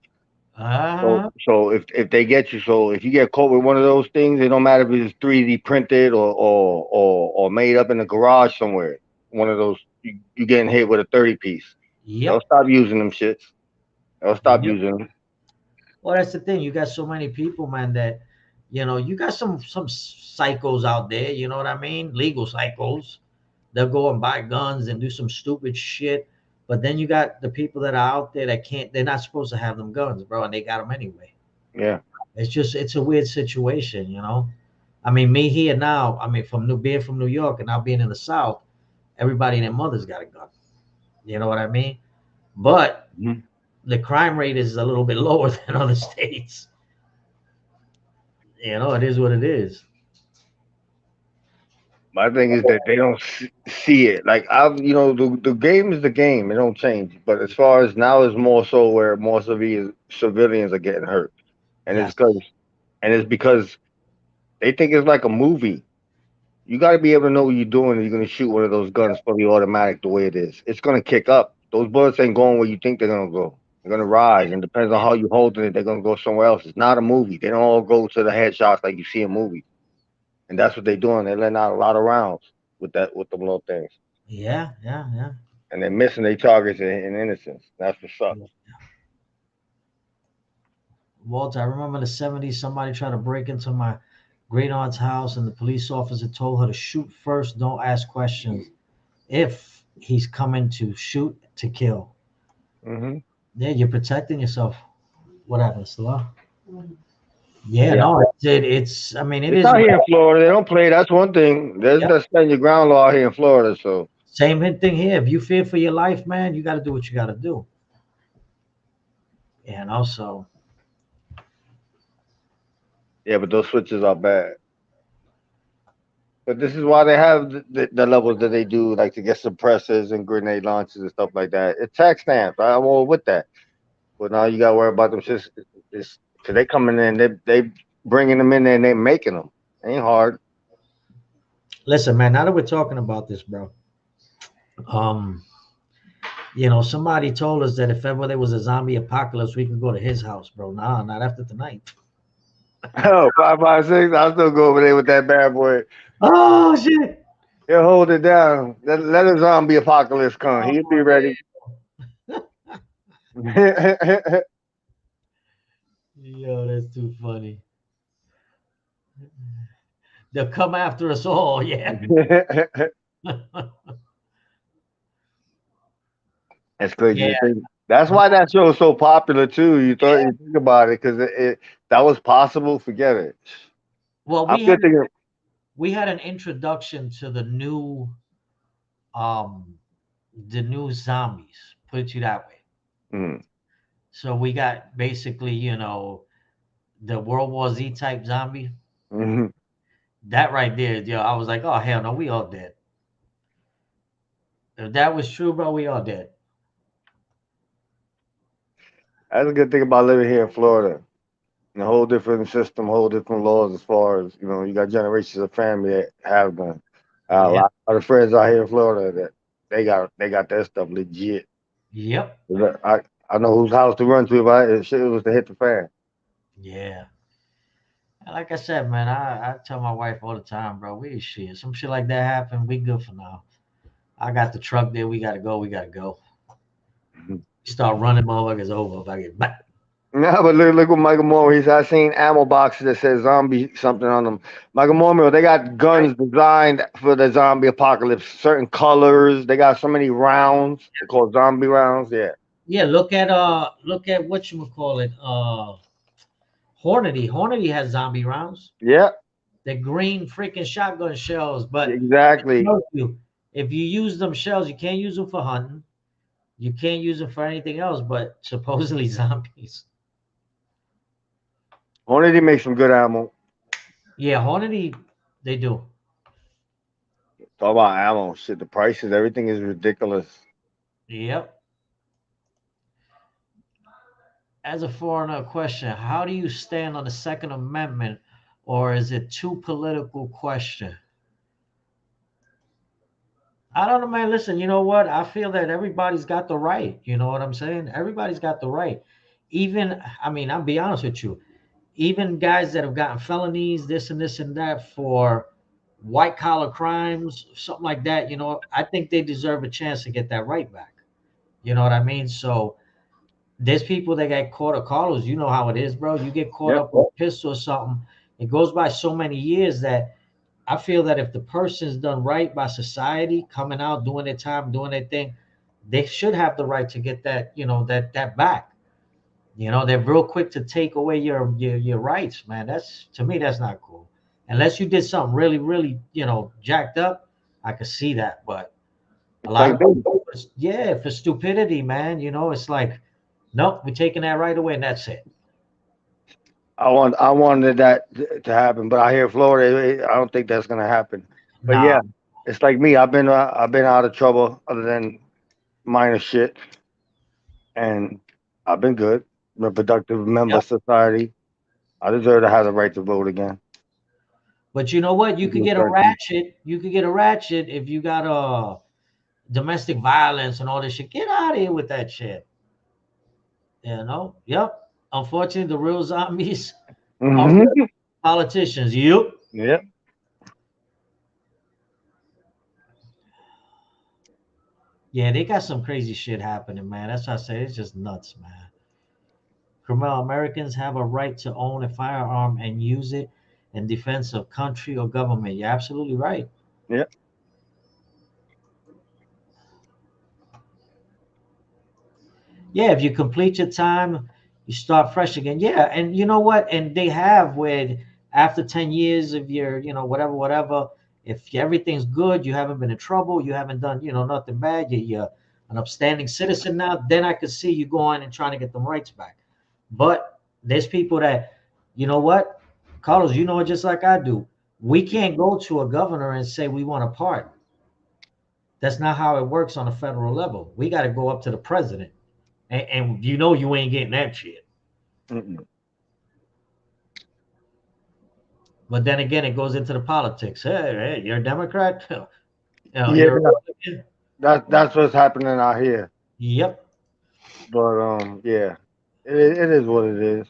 So Uh-huh. so if they get you, so if you get caught with one of those things, it don't matter if it's 3D printed or made up in a garage somewhere. One of those you getting hit with a 30 piece. They'll Yep. stop using them shits. They'll stop Yep. using them. Well, that's the thing. You got so many people, man, that you got some psychos out there. You know what I mean? Legal psychos. They'll go and buy guns and do some stupid shit. But then you got the people that are out there that can't. They're not supposed to have them guns, bro, and they got them anyway. Yeah. It's a weird situation. I mean, me here now. I mean, being from New York and now being in the South, everybody and their mother's got a gun. You know what I mean? But Mhm. the crime rate is a little bit lower than other states. It is what it is. My thing is that they don't see it. Like the game is the game. It don't change. But as far as now, is more so where more civilians are getting hurt, and Yes. it's because they think it's like a movie. You got to be able to know what you're doing. If you're gonna shoot one of those guns fully automatic the way it is. It's gonna kick up. Those bullets ain't going where you think they're gonna go. They're gonna rise, and depends on how you holding it, they're gonna go somewhere else. It's not a movie. They don't all go to the headshots like you see in movies, and that's what they're doing. They're letting out a lot of rounds with them little things, Yeah. Yeah. Yeah. and they're missing their targets in innocence. That's what sucks. Walter, I remember in the 70s, somebody tried to break into my great aunt's house, and the police officer told her to shoot first, don't ask questions. If he's coming to shoot to kill, Hmm. yeah, you're protecting yourself. What happens, the law? Yeah, Yeah, no, it's. I mean, it it's is. out here in Florida. They don't play. That's one thing. There's Yep. that stand your ground law here in Florida. So Same thing here. If you fear for your life, man, you got to do what you got to do. And also, yeah, but those switches are bad. But this is why they have the levels that they do, like to get suppressors and grenade launchers and stuff like that. It's tax stamps. I'm all with that. But now you got to worry about them shits. It's because they coming in, they bringing them in there and they making them. Ain't hard. listen, man. Now that we're talking about this, bro, um, somebody told us that if ever there was a zombie apocalypse, we could go to his house, bro. Nah, not after tonight. Oh, 556. I'll still go over there with that bad boy. Oh shit! He'll hold it down. Let a zombie apocalypse come. Oh, He'll be ready. Yo, that's too funny. They'll come after us all. Yeah. It's crazy Yeah. to think. That's why that show is so popular too. You think about it because that was possible. Forget it. Well, I'm good thinking. we had an introduction to um the new zombies. Put it to you that way. Mm, So we got basically, the World War Z type zombie. mhm. That right there, yo, I was like, oh hell no, we all dead. If that was true, bro, we all dead. That's a good thing about living here in Florida. A whole different system, whole different laws as far as you got generations of family that have them. A Yeah. lot of friends out here in Florida that they got that stuff legit. Yep. I know whose house to run to if shit was to hit the fan. Yeah. And like I said, man, I tell my wife all the time, bro, we shit. Some shit like that happen, we good for now. I got the truck there. We gotta go. We gotta go. Start running motherfuckers over if I get back. No, but look what Michael Moore. I seen ammo boxes that says zombie something on them. Michael Moore, they got guns designed for the zombie apocalypse. Certain colors. They got so many rounds. They call zombie rounds. Yeah. Yeah, look at what you call it. Hornady. Hornady has zombie rounds. Yeah. The green freaking shotgun shells. But Exactly. if you use them shells, you can't use them for hunting. You can't use them for anything else but supposedly zombies. Hornady makes some good ammo. Yeah, Hornady, they do. Talk about ammo. Shit, the prices, everything is ridiculous. Yep. As a foreigner, question: how do you stand on the Second Amendment, or is it too political question? I don't know, man. Listen, you know what? I feel that everybody's got the right. You know what I'm saying? Everybody's got the right. Even, I mean, I'll be honest with you. Even guys that have gotten felonies, this and that for white collar crimes, something like that, I think they deserve a chance to get that right back. You know what I mean? So there's people that get caught up. Carlos, you know how it is, bro. You get caught Yep. up with a pistol or something. It goes by so many years that I feel that if the person's done right by society, coming out, doing their time, doing their thing, they should have the right to get that, that back. They're real quick to take away your rights, man. That's, to me, that's not cool. Unless you did something really, really, jacked up, I could see that. But a It's lot like of people, yeah, for stupidity, man. It's like, nope, we're taking that right away, and that's it. I wanted that to happen, but I hear Florida. I don't think that's gonna happen. But Nah, yeah, it's like me. I've been out of trouble other than minor shit, and I've been good. I'm a productive member yep. of society. I deserve to have the right to vote again. But you know what? You could get a 13. ratchet. You could get a ratchet if you got domestic violence and all this shit. Get out of here with that shit. Yep. Unfortunately, the real zombies are Mm-hmm. politicians. Yep. Yep. Yeah, they got some crazy shit happening, man. That's why I say it's just nuts, man. Criminal Americans have a right to own a firearm and use it in defense of country or government. You're absolutely right. Yep. Yeah, if you complete your time, you start fresh again. Yeah, and you know what? And they have where after 10 years of your, whatever, if everything's good, you haven't been in trouble, you haven't done, nothing bad, you're an upstanding citizen now, then I could see you going and trying to get them rights back. But there's people that, you know what, Carlos, you know it just like I do. We can't go to a governor and say we want a pardon. That's not how it works on a federal level. We got to go up to the president. And you ain't getting that shit. Mm-mm. But then again, it goes into the politics. Hey, you're a Democrat. Yeah, You're a Republican. that's what's happening out here. Yep. But yeah, it is what it is.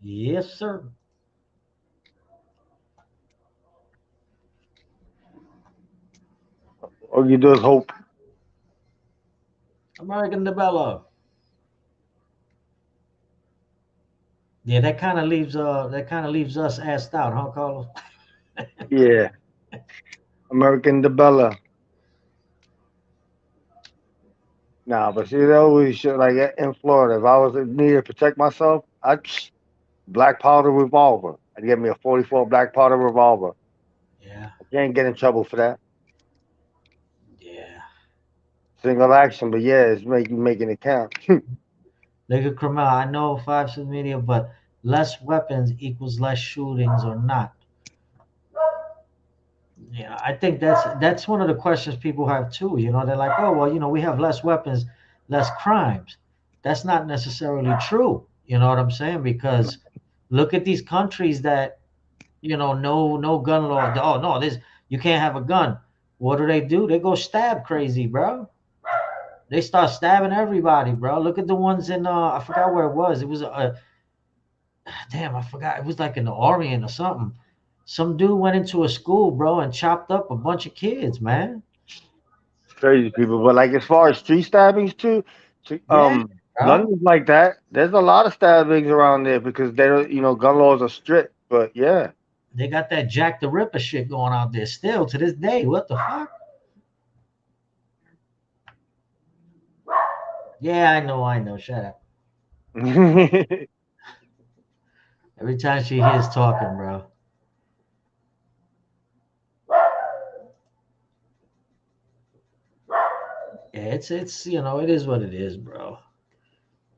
Yes, sir. All you do is hope. American develop. Yeah, that kind of leaves us assed out, huh, Carlos? Yeah, American DeBella. Nah, but see, they always should, like in Florida, if I was in need to protect myself, I'd black powder revolver. I'd get me a 44 black powder revolver. Yeah, I can't get in trouble for that. yeah. Single action, but yeah, it's making it count. Look at Cromwell. I know 5 social media, but less weapons equals less shootings or not. Yeah, I think that's one of the questions people have too. They're like, oh well, we have less weapons, less crimes. That's not necessarily true. You know what I'm saying? Because look at these countries that no gun law. Oh no, this you can't have a gun. What do? They go stab crazy, bro. They start stabbing everybody, bro. Look at the ones in I forgot where it was. It was damn, I forgot. It was like in the Orient or something. Some dude went into a school, bro, and chopped up a bunch of kids, man. Crazy people, but like as far as street stabbings too, Yeah, bro. London's like that. There's a lot of stabbings around there because they don't, gun laws are strict. But yeah, They got that Jack the Ripper shit going out there still to this day. What the fuck? Yeah, I know. Shut up. Every time she hears talking, bro. Yeah, it's it is what it is, bro.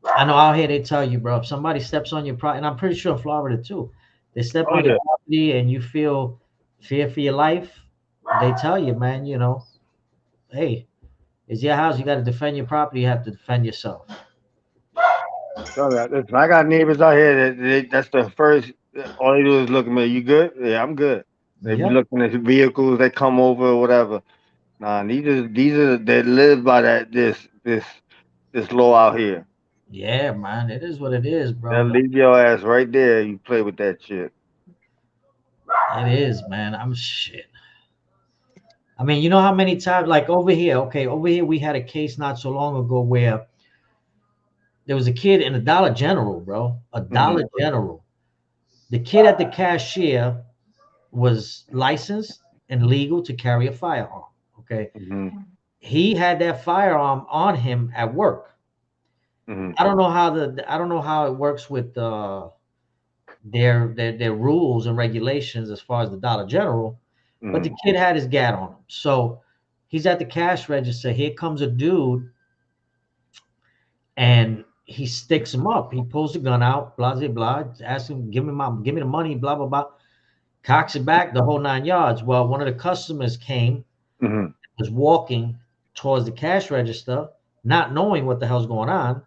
I know out here they tell you, bro, if somebody steps on your property, and I'm pretty sure in Florida too, they step oh on your yeah, property and you feel fear for your life, they tell you, man, hey, it's your house, you got to defend your property, you have to defend yourself. so that listen, I got neighbors out here that's the first. All they do is look at me. You good? Yeah, I'm good. They be Yep. looking at vehicles that come over or whatever. Nah, these are they live by this law out here. Yeah, man, it is what it is, They'll bro. leave your ass right there. You play with that shit. It is, man. I'm shit. I mean, you know how many times, like over here, okay, over here we had a case not so long ago where there was a kid in a Dollar General, bro, a Hmm. Dollar General. The kid at the cashier was licensed and legal to carry a firearm. Okay. Hmm. He had that firearm on him at work. Hmm. I don't know how it works with their rules and regulations as far as the Dollar General, but Hmm. the kid had his gat on him. So he's at the cash register. Here comes a dude and he sticks him up. He pulls the gun out, blah blah blah, asks him, give me the money, blah blah blah, cocks it back, the whole 9 yards. Well, one of the customers came, Hmm. was walking towards the cash register, not knowing what the hell's going on.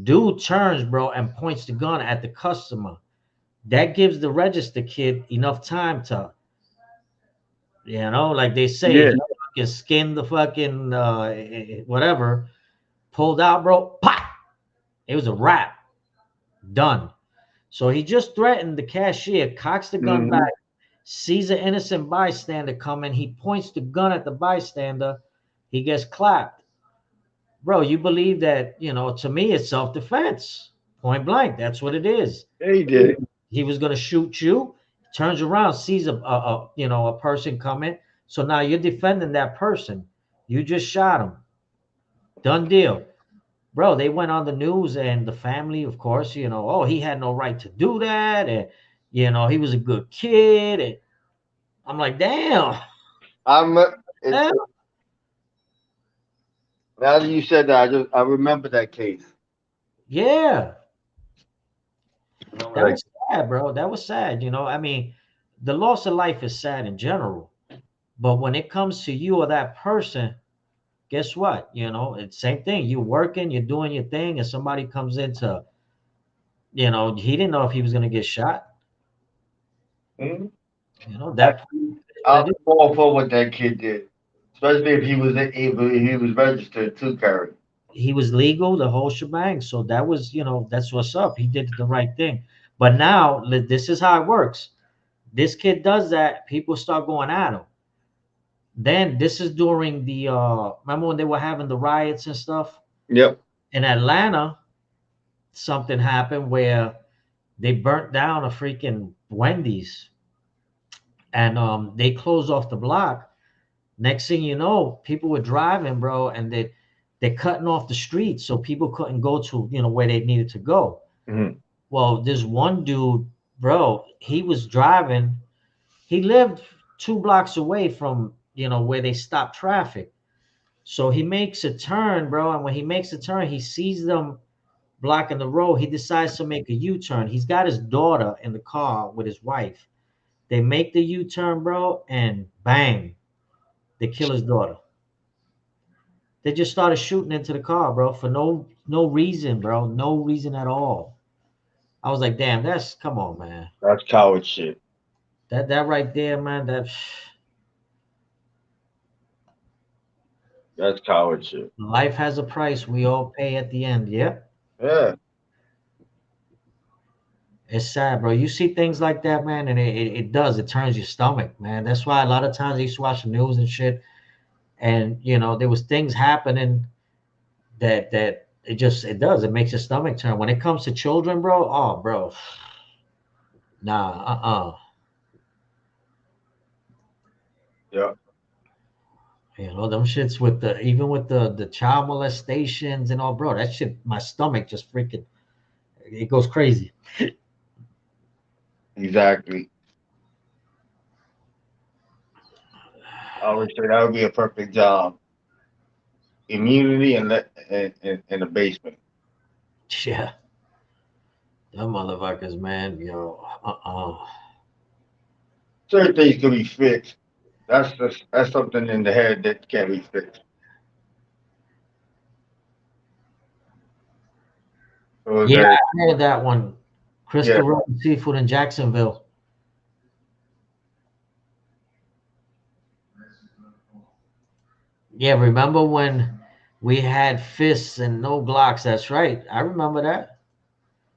Dude turns, bro, and points the gun at the customer. That gives the register kid enough time to, like they say, Yeah. he fucking skinned the fucking whatever, pulled out, bro. Pop! It was a wrap. Done. So he just threatened the cashier, cocks the gun Hmm. back, sees an innocent bystander coming. He points the gun at the bystander. He gets clapped. Bro, you believe that, to me, it's self defense. Point blank. That's what it is. Yeah, he did. He was going to shoot you, turns around, sees a person coming. So now you're defending that person. You just shot him. Done deal. Bro, they went on the news and the family, of course, oh, he had no right to do that. And, he was a good kid. And I'm like, damn. I'm. It, Damn. now that you said that, I remember that case. Yeah. Remember That that. was sad, bro. That was sad. I mean, the loss of life is sad in general. But when it comes to you or that person, guess what? It's same thing. You're working, you're doing your thing, and somebody comes into, he didn't know if he was going to get shot. Mhm. I, That what I'm it is. all for what that kid did, especially if he was registered to carry. He was legal, the whole shebang. So that was, that's what's up. He did the right thing. But now this is how it works. This kid does that, people start going at him. Then this is during the remember when they were having the riots and stuff Yep. in Atlanta. Something happened where They burnt down a freaking Wendy's, and they closed off the block. Next thing you know, people were driving, bro, and they're cutting off the street so people couldn't go to where they needed to go. Mhm. Well, this one dude, bro, he was driving. He lived 2 blocks away from where they stopped traffic. So he makes a turn, bro, and when he makes a turn, he sees them blocking the road. He decides to make a U-turn. He's got his daughter in the car with his wife. They make the U-turn, bro, and bang, they kill his daughter. They just started shooting into the car, bro, for no reason, bro, no reason at all. I was like, damn, that's come on, man. That's coward shit. That right there, man. That's coward shit. Life has a price. We all pay at the end. Yep. Yeah. It's sad, bro. You see things like that, man, and it does. It turns your stomach, man. That's why a lot of times I used to watch the news and shit, and there was things happening that it does. It makes your stomach turn. When it comes to children, bro, oh, bro, nah, Yeah. them shits with even with the child molestations and all, bro. That shit, my stomach just freaking, it goes crazy. Exactly. I would say that would be a perfect job. Immunity and in the basement. Yeah, them motherfuckers, man. Certain things can be fixed. That's something in the head that can't be fixed. So Yeah, that I heard that one. yeah, Crystal Road Seafood in Jacksonville. Yeah, remember when we had fists and no blocks? That's right. I remember that.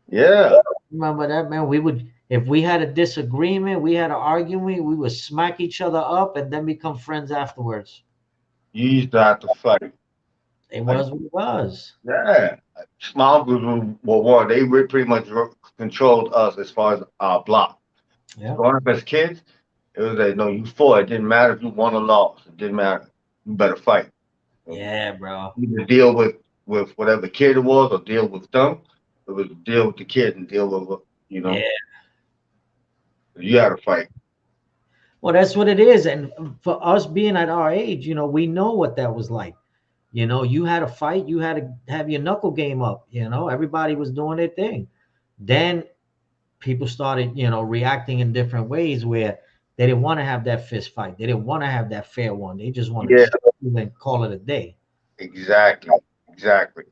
yeah. Remember that, man. We would, if we had a disagreement, we had an argument, we would smack each other up and then become friends afterwards. You used to have to fight. It Like was what it was. yeah, small groups were war. They pretty much controlled us as far as our block. Yeah. Growing up as kids, it was like no, you fought. It didn't matter if you won or lost. It didn't matter. You better fight. Yeah, bro. Either deal with whatever kid it was, or deal with them. It was deal with the kid and deal with Yeah. you had to fight. Well, that's what it is. And for us being at our age, we know what that was like. You had to fight, you had to have your knuckle game up, everybody was doing their thing. Then people started, reacting in different ways where they didn't want to have that fist fight. They didn't want to have that fair one. They just wanted Yeah, to call it a day. exactly, exactly.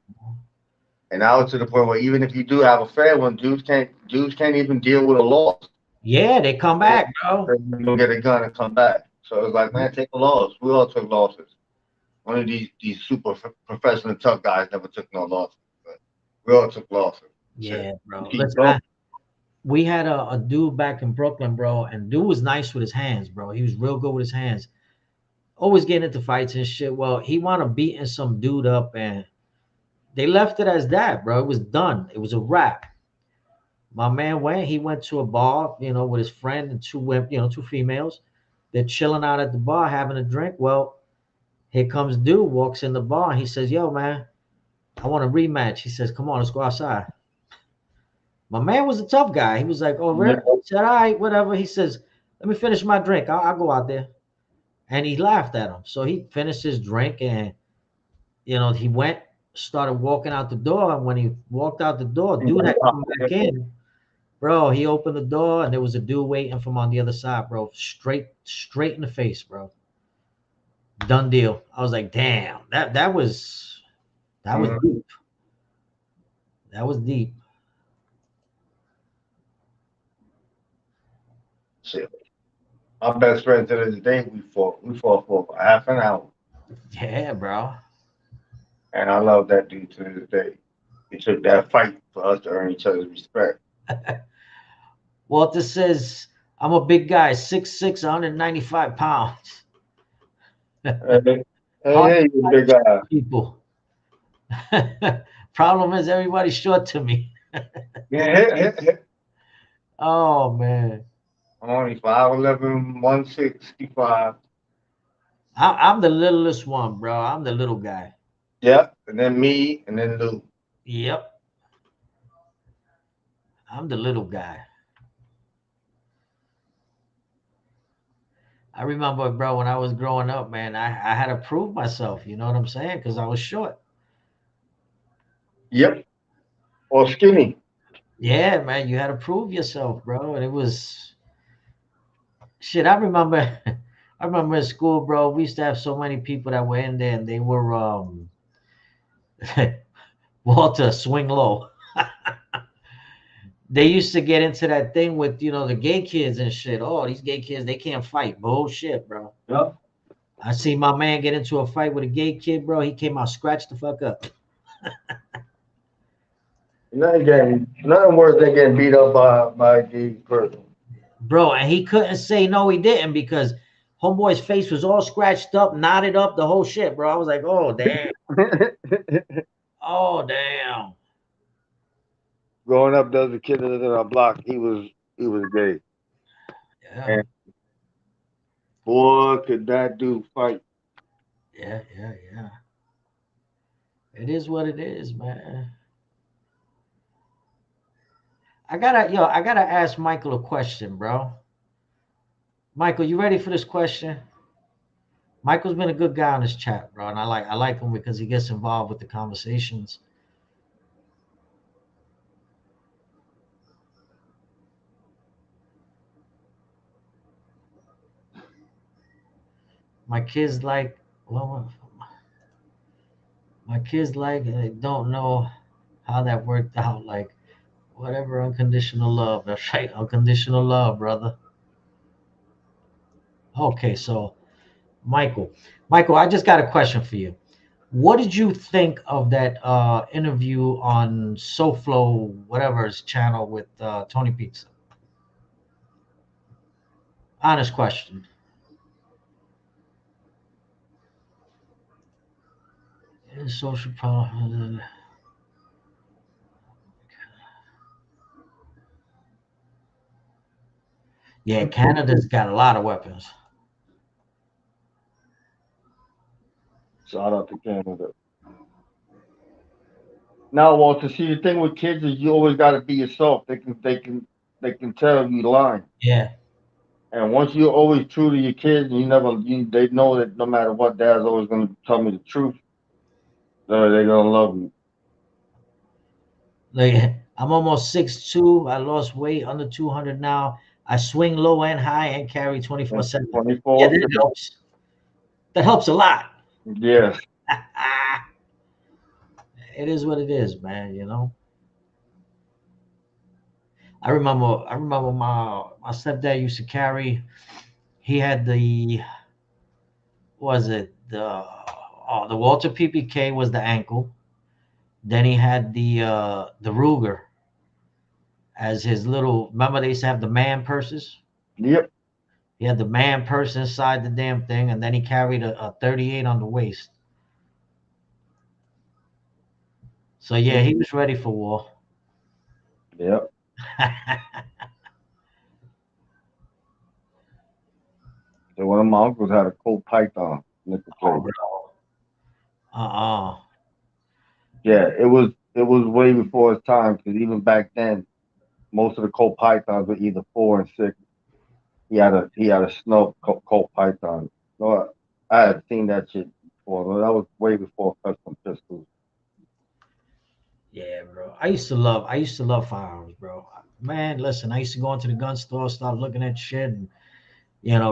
And now it's to the point where even if you do have a fair one, dudes can't even deal with a loss. Yeah, they come back, bro. They don't get a gun and come back. So it's like, man, take a loss. We all took losses. One of these super professional tough guys never took no losses, but we all took losses. Yeah, bro. Keep Listen, going. we had a dude back in Brooklyn, bro, and dude was nice with his hands, bro. He was real good with his hands. Always getting into fights and shit. Well, he wound up beating some dude up, and they left it as that, bro. It was done. It was a wrap. My man he went to a bar, with his friend and two women, two females. They're chilling out at the bar having a drink. Well, here comes dude, walks in the bar. He says, yo, man, I want a rematch. He says, come on, let's go outside. My man was a tough guy. He was like, oh, really? He said, all right, whatever. He says, let me finish my drink. I'll go out there. And he laughed at him. So he finished his drink and, he started walking out the door. And when he walked out the door, dude had come back in. Bro, he opened the door and there was a dude waiting for him on the other side, bro. Straight in the face, bro. Done deal. I was like, damn, that was deep. That was deep. Shit. My best friend to this day, we fought for half an hour. Yeah, bro. And I love that dude to this day. It took that fight for us to earn each other's respect. Walter says, I'm a big guy, 6'6", 195 pounds. Hey, you big guy. People. Problem is everybody's short to me. Yeah. Oh man, I'm only 5'11", 165. I'm the littlest one, bro. I'm the little guy. Yep, and then me, and then Lou. Yep, I'm the little guy. I remember, bro, when I was growing up, man, I had to prove myself. You know what I'm saying? Because I was short. Yep, or skinny. Yeah, man, you had to prove yourself, bro. And it was shit. I remember, I remember in school, bro. We used to have so many people that were in there, and they were Walter swing low. They used to get into that thing with the gay kids and shit. Oh, these gay kids, they can't fight. Bullshit, bro. Yep. I seen my man get into a fight with a gay kid, bro. He came out scratched the fuck up. Nothing worse than getting beat up by a gay person. Bro, and he couldn't say no, he didn't, because homeboy's face was all scratched up, knotted up, the whole shit, bro. I was like, oh damn, oh damn. Growing up, there was a kid that lived in our block. He was gay, Yeah, and boy, could that dude fight. yeah, yeah, yeah. It is what it is, man. I gotta ask Michael a question, bro. Michael, you ready for this question? Michael's been a good guy on this chat, bro, and I like him because he gets involved with the conversations. My kids like, well, my kids like, and they don't know how that worked out. Like, whatever, unconditional love. That's right, unconditional love, brother. Okay, so Michael, Michael, I just got a question for you. What did you think of that interview on SoFlo, whatever's channel with Tony Pizza? Honest question. Social problem. Yeah, Canada's got a lot of weapons. Shout out to Canada. Now, Walter, see the thing with kids is you always got to be yourself. They can tell you lying. Yeah, And once you're always true to your kids, and they know that no matter what, dad's always going to tell me the truth. They're gonna love you. like I'm almost 6'2". I lost weight under 200 now. I swing low and high and carry 24/7. Yeah, 24. that helps. That helps a lot. Yes. It is what it is, man. I remember my stepdad used to carry. He had was it the Walter PPK was the ankle. Then he had the Ruger as his little. Remember they used to have the man purses. Yep. He had the man purse inside the damn thing, and then he carried a 38 on the waist. So yeah, he was ready for war. Yep. So one of my uncles had a Colt Python nickel Oh, plate. bro. Uh-uh. Yeah, it was way before its time because even back then, most of the Colt Pythons were either 4 and 6. He had a snow Colt Python. No, I had seen that shit before. No, that was way before custom pistols. Yeah, bro. I used to love firearms, bro. Man, listen, I used to go into the gun store, start looking at shit, and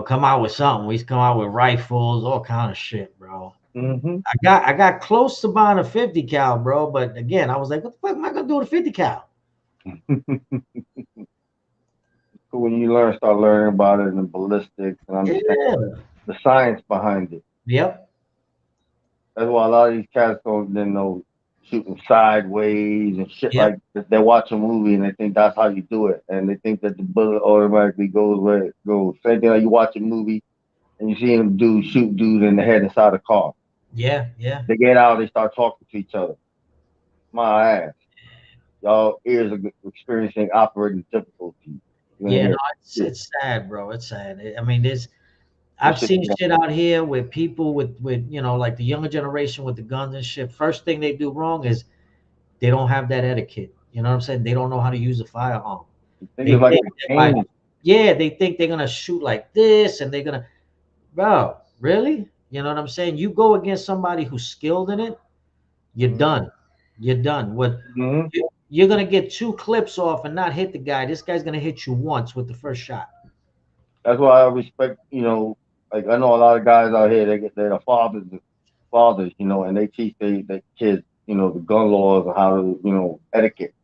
come out with something. We used to come out with rifles, all kind of shit, bro. Mm-hmm. I got close to buying a 50 cal, bro, but again, I was like, what the fuck am I gonna do with a 50 cal? So when you start learning about it and the ballistics and understand Yeah. the science behind it. Yep. That's why a lot of these cats don't then know shooting sideways and shit Yep. like that. They watch a movie and they think that's how you do it, and they think that the bullet automatically goes where it goes. Same thing like you watch a movie and you see them shoot dudes in the head inside a car. Yeah. Yeah. They get out, they start talking to each other. My ass, y'all ears are experiencing operating difficulties. You're gonna Yeah, no, hear shit. it's sad, bro. It's sad. I mean, This I've shit seen is shit out here with people with like the younger generation with the guns and shit. First thing they do wrong is they don't have that etiquette. You know what I'm saying? They don't know how to use a firearm. think They it's like think a that by game. yeah, they think they're gonna shoot like this and they're gonna bro, really? You know what I'm saying? You go against somebody who's skilled in it, you're done. You're done. Mm-hmm. You're gonna get two clips off and not hit the guy. This guy's gonna hit you once with the first shot. That's why I respect, like I know a lot of guys out here, they're the fathers, and they teach their kids, the gun laws and how to, etiquette.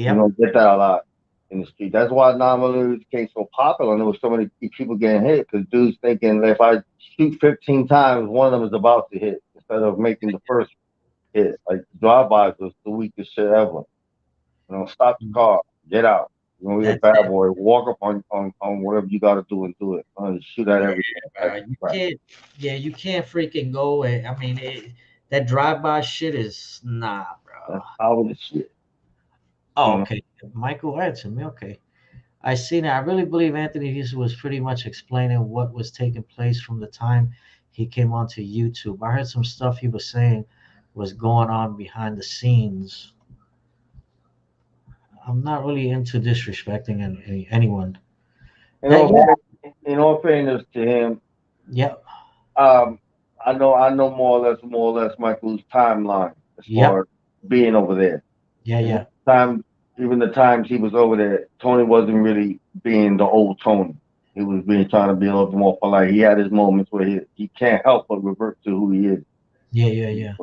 You Yep. don't get that a lot in the street. That's why 9mm became so popular and there was so many people getting hit because dudes thinking that if I shoot 15 times, one of them is about to hit instead of making the first hit. Like drive-bys was the weakest shit ever. Stop the car, get out. You're a That's bad it. boy. Walk up on whatever you got to do and do it. Shoot at Yeah, everything. That's you right. can't. Yeah, you can't freaking go. I mean, that drive-by shit is nah, bro. That's how it is shit. Oh, You know. okay. Michael answered me. Okay. I seen it. I really believe Anthony Houston was pretty much explaining what was taking place from the time he came onto YouTube. I heard some stuff he was saying was going on behind the scenes. I'm not really into disrespecting anyone. In That all, yeah, in all fairness to him, yeah, um, I know more or less Michael's timeline as yep, far as being over there. yeah, And yeah, time, even the times he was over there, Tony wasn't really being the old Tony. He was being trying to be a little bit more polite. He had his moments where he can't help but revert to who he is. yeah, yeah, yeah.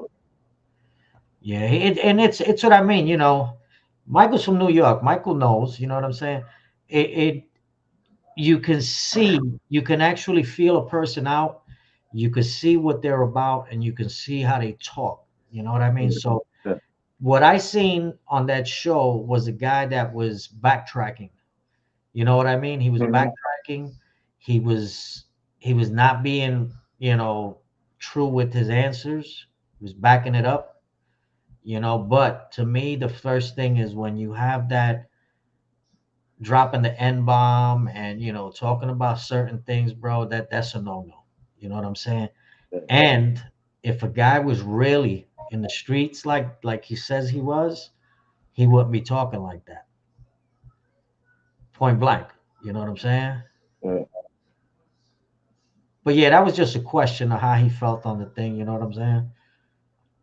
Yeah, and it's what I mean. Michael's from New York. Michael knows. You know what I'm saying? It you can see, you can actually feel a person out. You can see what they're about, and you can see how they talk. You know what I mean? So Yeah. what I seen on that show was a guy that was backtracking. You know what I mean? He was Mhm. backtracking. He was he was not being true with his answers. He was backing it up. But to me, the first thing is when you have that dropping the N bomb and talking about certain things, bro, that's a no-no. You know what I'm saying? Yeah. And if a guy was really in the streets like he says he was, he wouldn't be talking like that. Point blank. You know what I'm saying? Yeah. But yeah, that was just a question of how he felt on the thing, you know what I'm saying?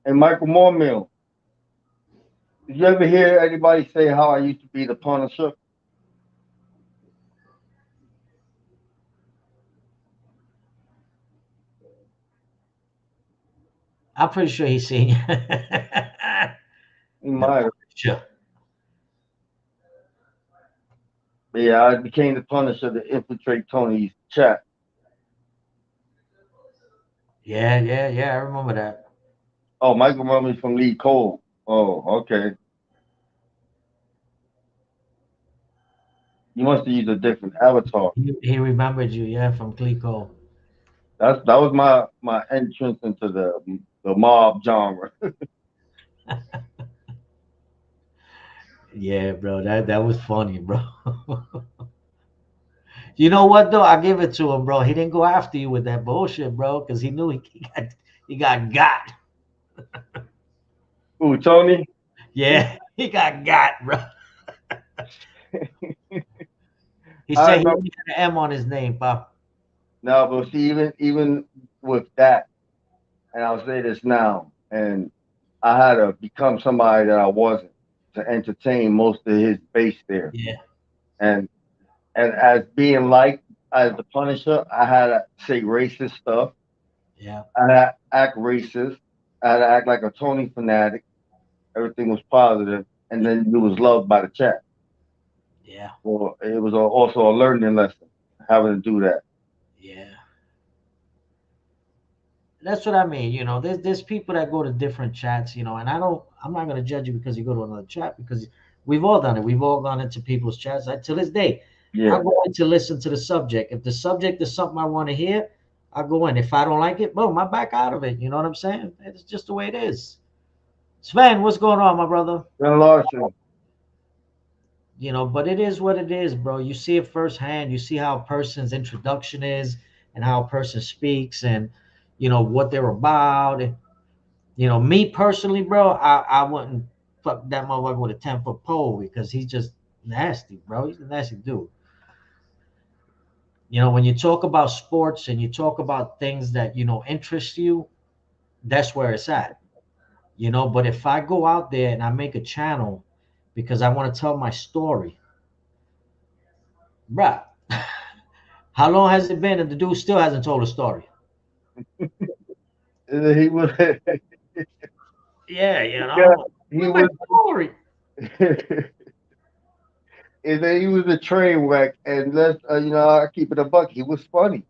And Michael Moormill, did you ever hear anybody say how I used to be the Punisher? I'm pretty sure he's seen you. He The might have. Punisher. Yeah, I became the Punisher to infiltrate Tony's chat. Yeah, yeah, yeah, I remember that. Oh, Michael Moormill's from Lee Cole. Oh, okay. You must have used a different avatar. He remembered you, yeah, from Clico. That was my entrance into the mob genre. Yeah, bro, that was funny, bro. You know what though? I give it to him, bro. He didn't go after you with that bullshit, bro, because he knew he got. Ooh, Tony. Yeah, he got, bro. He I said he remember only had an M on his name, pop. now, but see, even with that, and I'll say this now, and I had to become somebody that I wasn't to entertain most of his base there. Yeah, And as being liked as the Punisher, I had to say racist stuff. yeah, I had to act racist. I had to act like a Tony fanatic. Everything was positive, and then you was loved by the chat. yeah, Well, it was also a learning lesson having to do that. yeah. That's what I mean. There's people that go to different chats, and I'm not gonna judge you because you go to another chat because we've all done it. We've all gone into people's chats. To this day, Yeah, I go in to listen to the subject. If the subject is something I want to hear, I go in. If I don't like it, boom, I back out of it. You know what I'm saying? It's just the way it is. Sven, what's going on, my brother? Ben Larson. But it is what it is, bro. You see it firsthand. You see how a person's introduction is and how a person speaks and what they're about. Me personally, bro, I wouldn't fuck that motherfucker with a 10-foot pole because he's just nasty, bro. He's a nasty dude. When you talk about sports and you talk about things that interest you, that's where it's at. But if I go out there and I make a channel because I want to tell my story, bruh, how long has it been and the dude still hasn't told a story? He was Yeah, he my was story. and then he was a train wreck. And I keep it a buck. He was funny.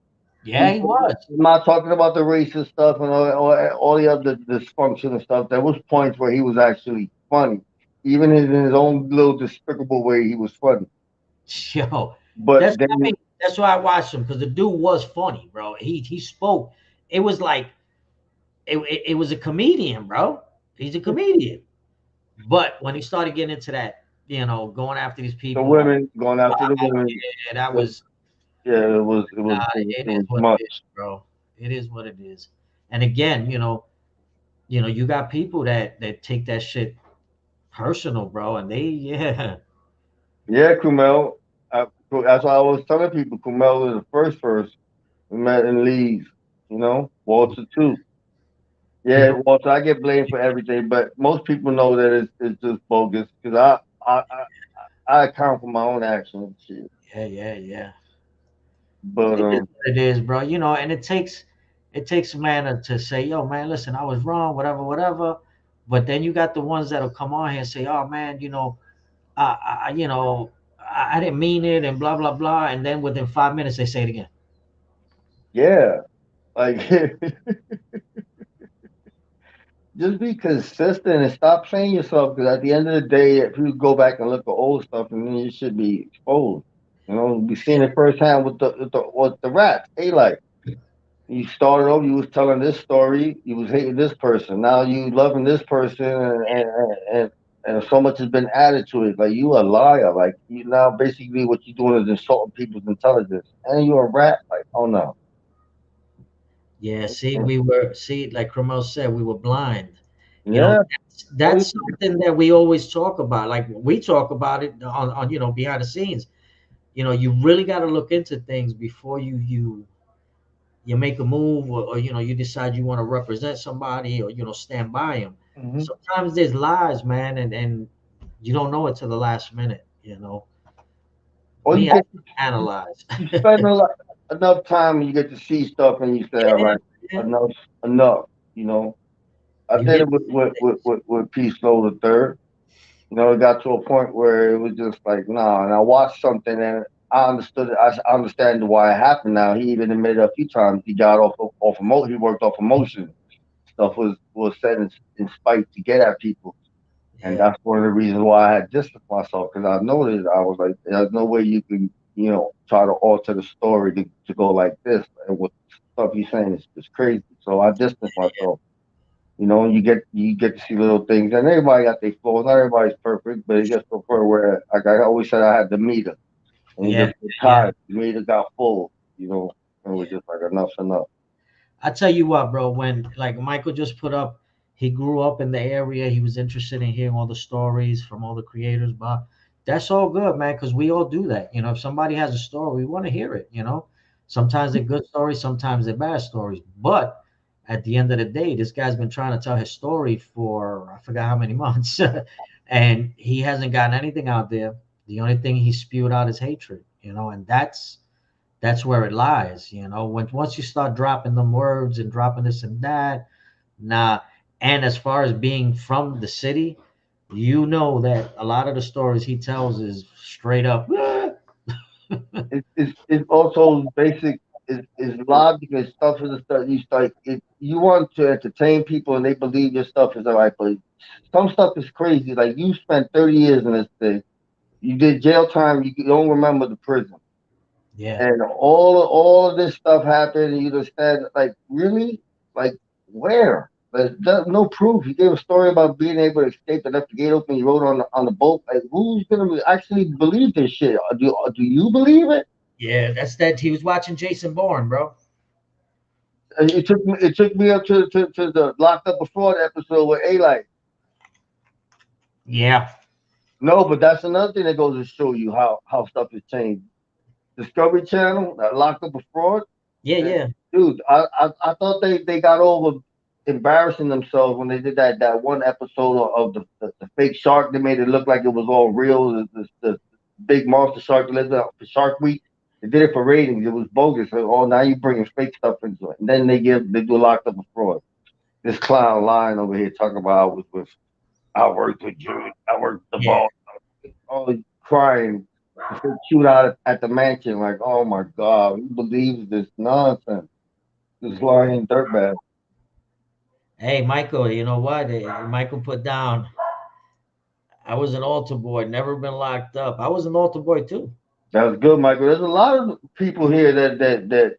Yeah, he was. I'm not talking about the racist stuff and all the other dysfunction and stuff. There was points where he was actually funny, even in his own little despicable way. He was funny. Yo, But then, that's why I watched him because the dude was funny, bro. He spoke. It was like it was a comedian, bro. He's a comedian. But when he started getting into that, going after these the people, women going after the women, yeah, that was yeah, it it is was what much. it is, bro. It is what it is. And again, you got people that take that shit personal, bro, and they yeah. Yeah, Kumel. That's why I was telling people. Kumel was the first we met in Leeds. Walter too. You Yeah, know, Walter. I get blamed for everything, but most people know that it's just bogus because I account for my own actions and shit. yeah. But It is what it is, bro. And it takes a man to say, yo, man, listen, I was wrong, whatever, whatever. But then you got the ones that'll come on here and say, oh man, I didn't mean it and blah blah blah. And then within 5 minutes they say it again. yeah, like just be consistent and stop playing yourself. Because at the end of the day, if you go back and look at old stuff, and then you should be exposed. We seen it firsthand with the rats. Hey, like you started off, you was telling this story, you was hating this person. Now you loving this person, and so much has been added to it. Like you a liar. Like you now basically what you're doing is insulting people's intelligence, and you're a rat. Like oh no. Yeah, see, like Cromwell said, we were blind. Yeah. That's something that we always talk about. Like we talk about it on behind the scenes. You really got to look into things before you make a move or you decide you want to represent somebody or stand by them. Mhm. Sometimes there's lies, man, and you don't know it till the last minute. Or you Me, I get analyze. you spend enough time and you get to see stuff and you say, all Yeah, right, yeah. enough, enough. You know, I You did get it with Peace Flow the Third. It got to a point where it was just like, nah. And I watched something and I understood it. I understand why it happened now. He even admitted a few times he got off emotion. He worked off emotion. Stuff was said in spite to get at people. And yeah, that's one of the reasons why I had distanced myself because I noticed I was like, there's no way you can, try to alter the story to go like this. And what stuff you're saying is crazy. So I distanced myself. You get to see little things, and everybody got their flaws. Not everybody's perfect, but it gets to a point where, like I always said, I had the meter, and it yeah, just got yeah, tired. The meter got full, and we're yeah. just like enough's enough. I tell you what, bro, when like Michael just put up, he grew up in the area. He was interested in hearing all the stories from all the creators, but that's all good, man, because we all do that. If somebody has a story, we want to hear it. Sometimes they're good stories, sometimes they're bad stories. But at the end of the day, this guy's been trying to tell his story for I forgot how many months, and he hasn't gotten anything out there. The only thing he spewed out is hatred, and that's where it lies. Once you start dropping them words and dropping this and that, nah. And as far as being from the city, you know that a lot of the stories he tells is straight up. It's also basic. Is logic and stuff is the stuff you start. If you want to entertain people and they believe your stuff is all right, but some stuff is crazy. Like you spent 30 years in this thing. You did jail time. You don't remember the prison. Yeah, And all of this stuff happened, and you just said, like, really? Like, where? There's no proof. He gave a story about being able to escape and left the gate open. He rode on the boat. Like, who's gonna actually believe this shit? Do you believe it? Yeah, that's that. He was watching Jason Bourne, bro. It took me up to the locked up before the episode with A Light. Yeah, No, but that's another thing that goes to show you how stuff has changed. Discovery Channel, locked up before. yeah, And, yeah. dude, I thought they got over embarrassing themselves when they did that one episode of the fake shark. They made it look like it was all real. The big monster shark that lived out for Shark Week. They did it for ratings. It was bogus. Oh, now you bringing fake stuff into it. And then they do locked up a fraud. This clown lying over here talking about I worked with Jude. I worked with the Yeah. boss. All crying. Shoot out at the mansion like, oh my God, who believes this nonsense? This lying dirtbag. Hey, Michael, you know what? Michael put down. I was an altar boy, never been locked up. I was an altar boy too. That was good, Michael. There's a lot of people here that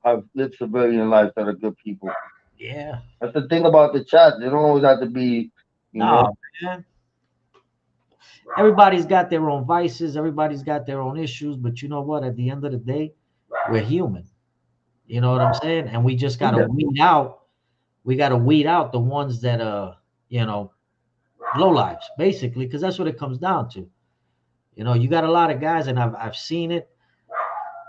have lived civilian life that are good people. Yeah. That's the thing about the chat. They don't always have to be, you know. No, man. Everybody's got their own vices. Everybody's got their own issues. But you know what? At the end of the day, we're human. You know what I'm saying? And we just gotta Yeah. weed out. We gotta weed out the ones that you know, low lives, basically, because that's what it comes down to. You know, you got a lot of guys, and I've seen it.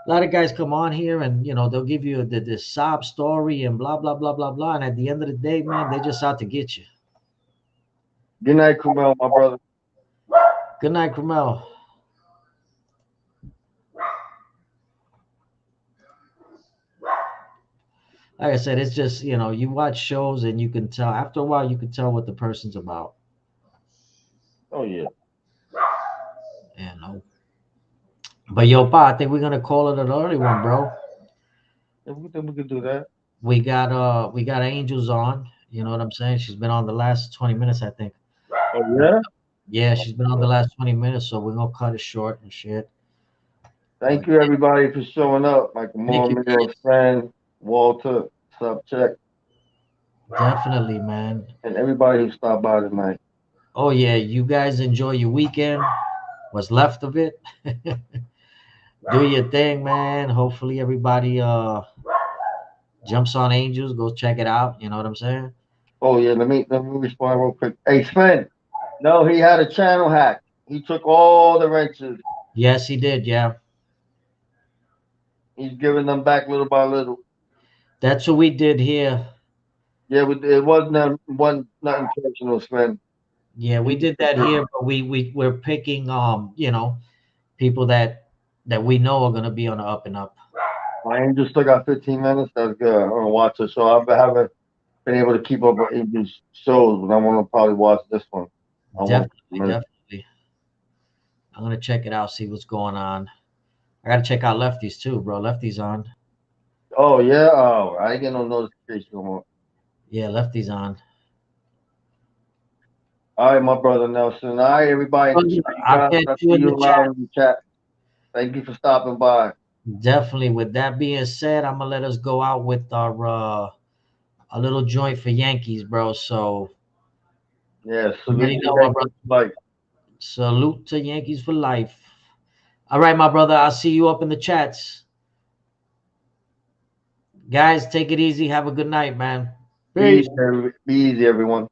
A lot of guys come on here and they'll give you the sob story and blah blah blah blah blah. And at the end of the day, man, they're just out to get you. Good night, Kumel, my brother. Good night, Cromel. Like I said, it's just you watch shows and you can tell after a while you can tell what the person's about. Oh yeah. You know. But yo, Pa, I think we're gonna call it an early one, bro. If we think we could do that. We got Angels on. You know what I'm saying? She's been on the last 20 minutes, I think. Oh yeah. Yeah, she's been on the last 20 minutes, so we're gonna cut it short and shit. Thank you everybody for showing up. Michael Moore, Thank you. Miguel Friend, Walter, Subcheck, Definitely, man. and everybody who stopped by tonight. Oh yeah, you guys enjoy your weekend. What's left of it. Do your thing, man. Hopefully everybody jumps on Angels, go check it out. You know what I'm saying? Oh yeah, let me respond real quick. Hey Sven, no, he had a channel hack. He took all the wrenches. Yes, he did. Yeah, He's giving them back little by little. that's what we did here. Yeah, it wasn't nothing personal, Sven. Yeah, we did that here, but we're picking people that we know are gonna be on the up and up. My Angels still got 15 minutes. That's good. I'm gonna watch it. So I haven't been able to keep up with Angels shows, but I'm gonna probably watch this one. Definitely. I'm gonna check it out, see what's going on. I gotta check out Lefties too, bro. Lefties on. Oh yeah. Oh, I ain't getting no notification no more. Yeah, Lefties on. All right, my brother Nelson. All right, everybody. I'll catch I'll you see in you the around in the chat. Thank you for stopping by. Definitely. With that being said, I'm gonna let us go out with our a little joint for Yankees, bro. So Yeah, already salute know, to my Yankees brother. life. Salute to Yankees for life. All right, my brother. I'll see you up in the chats. Guys, take it easy. Have a good night, man. Be easy, everyone.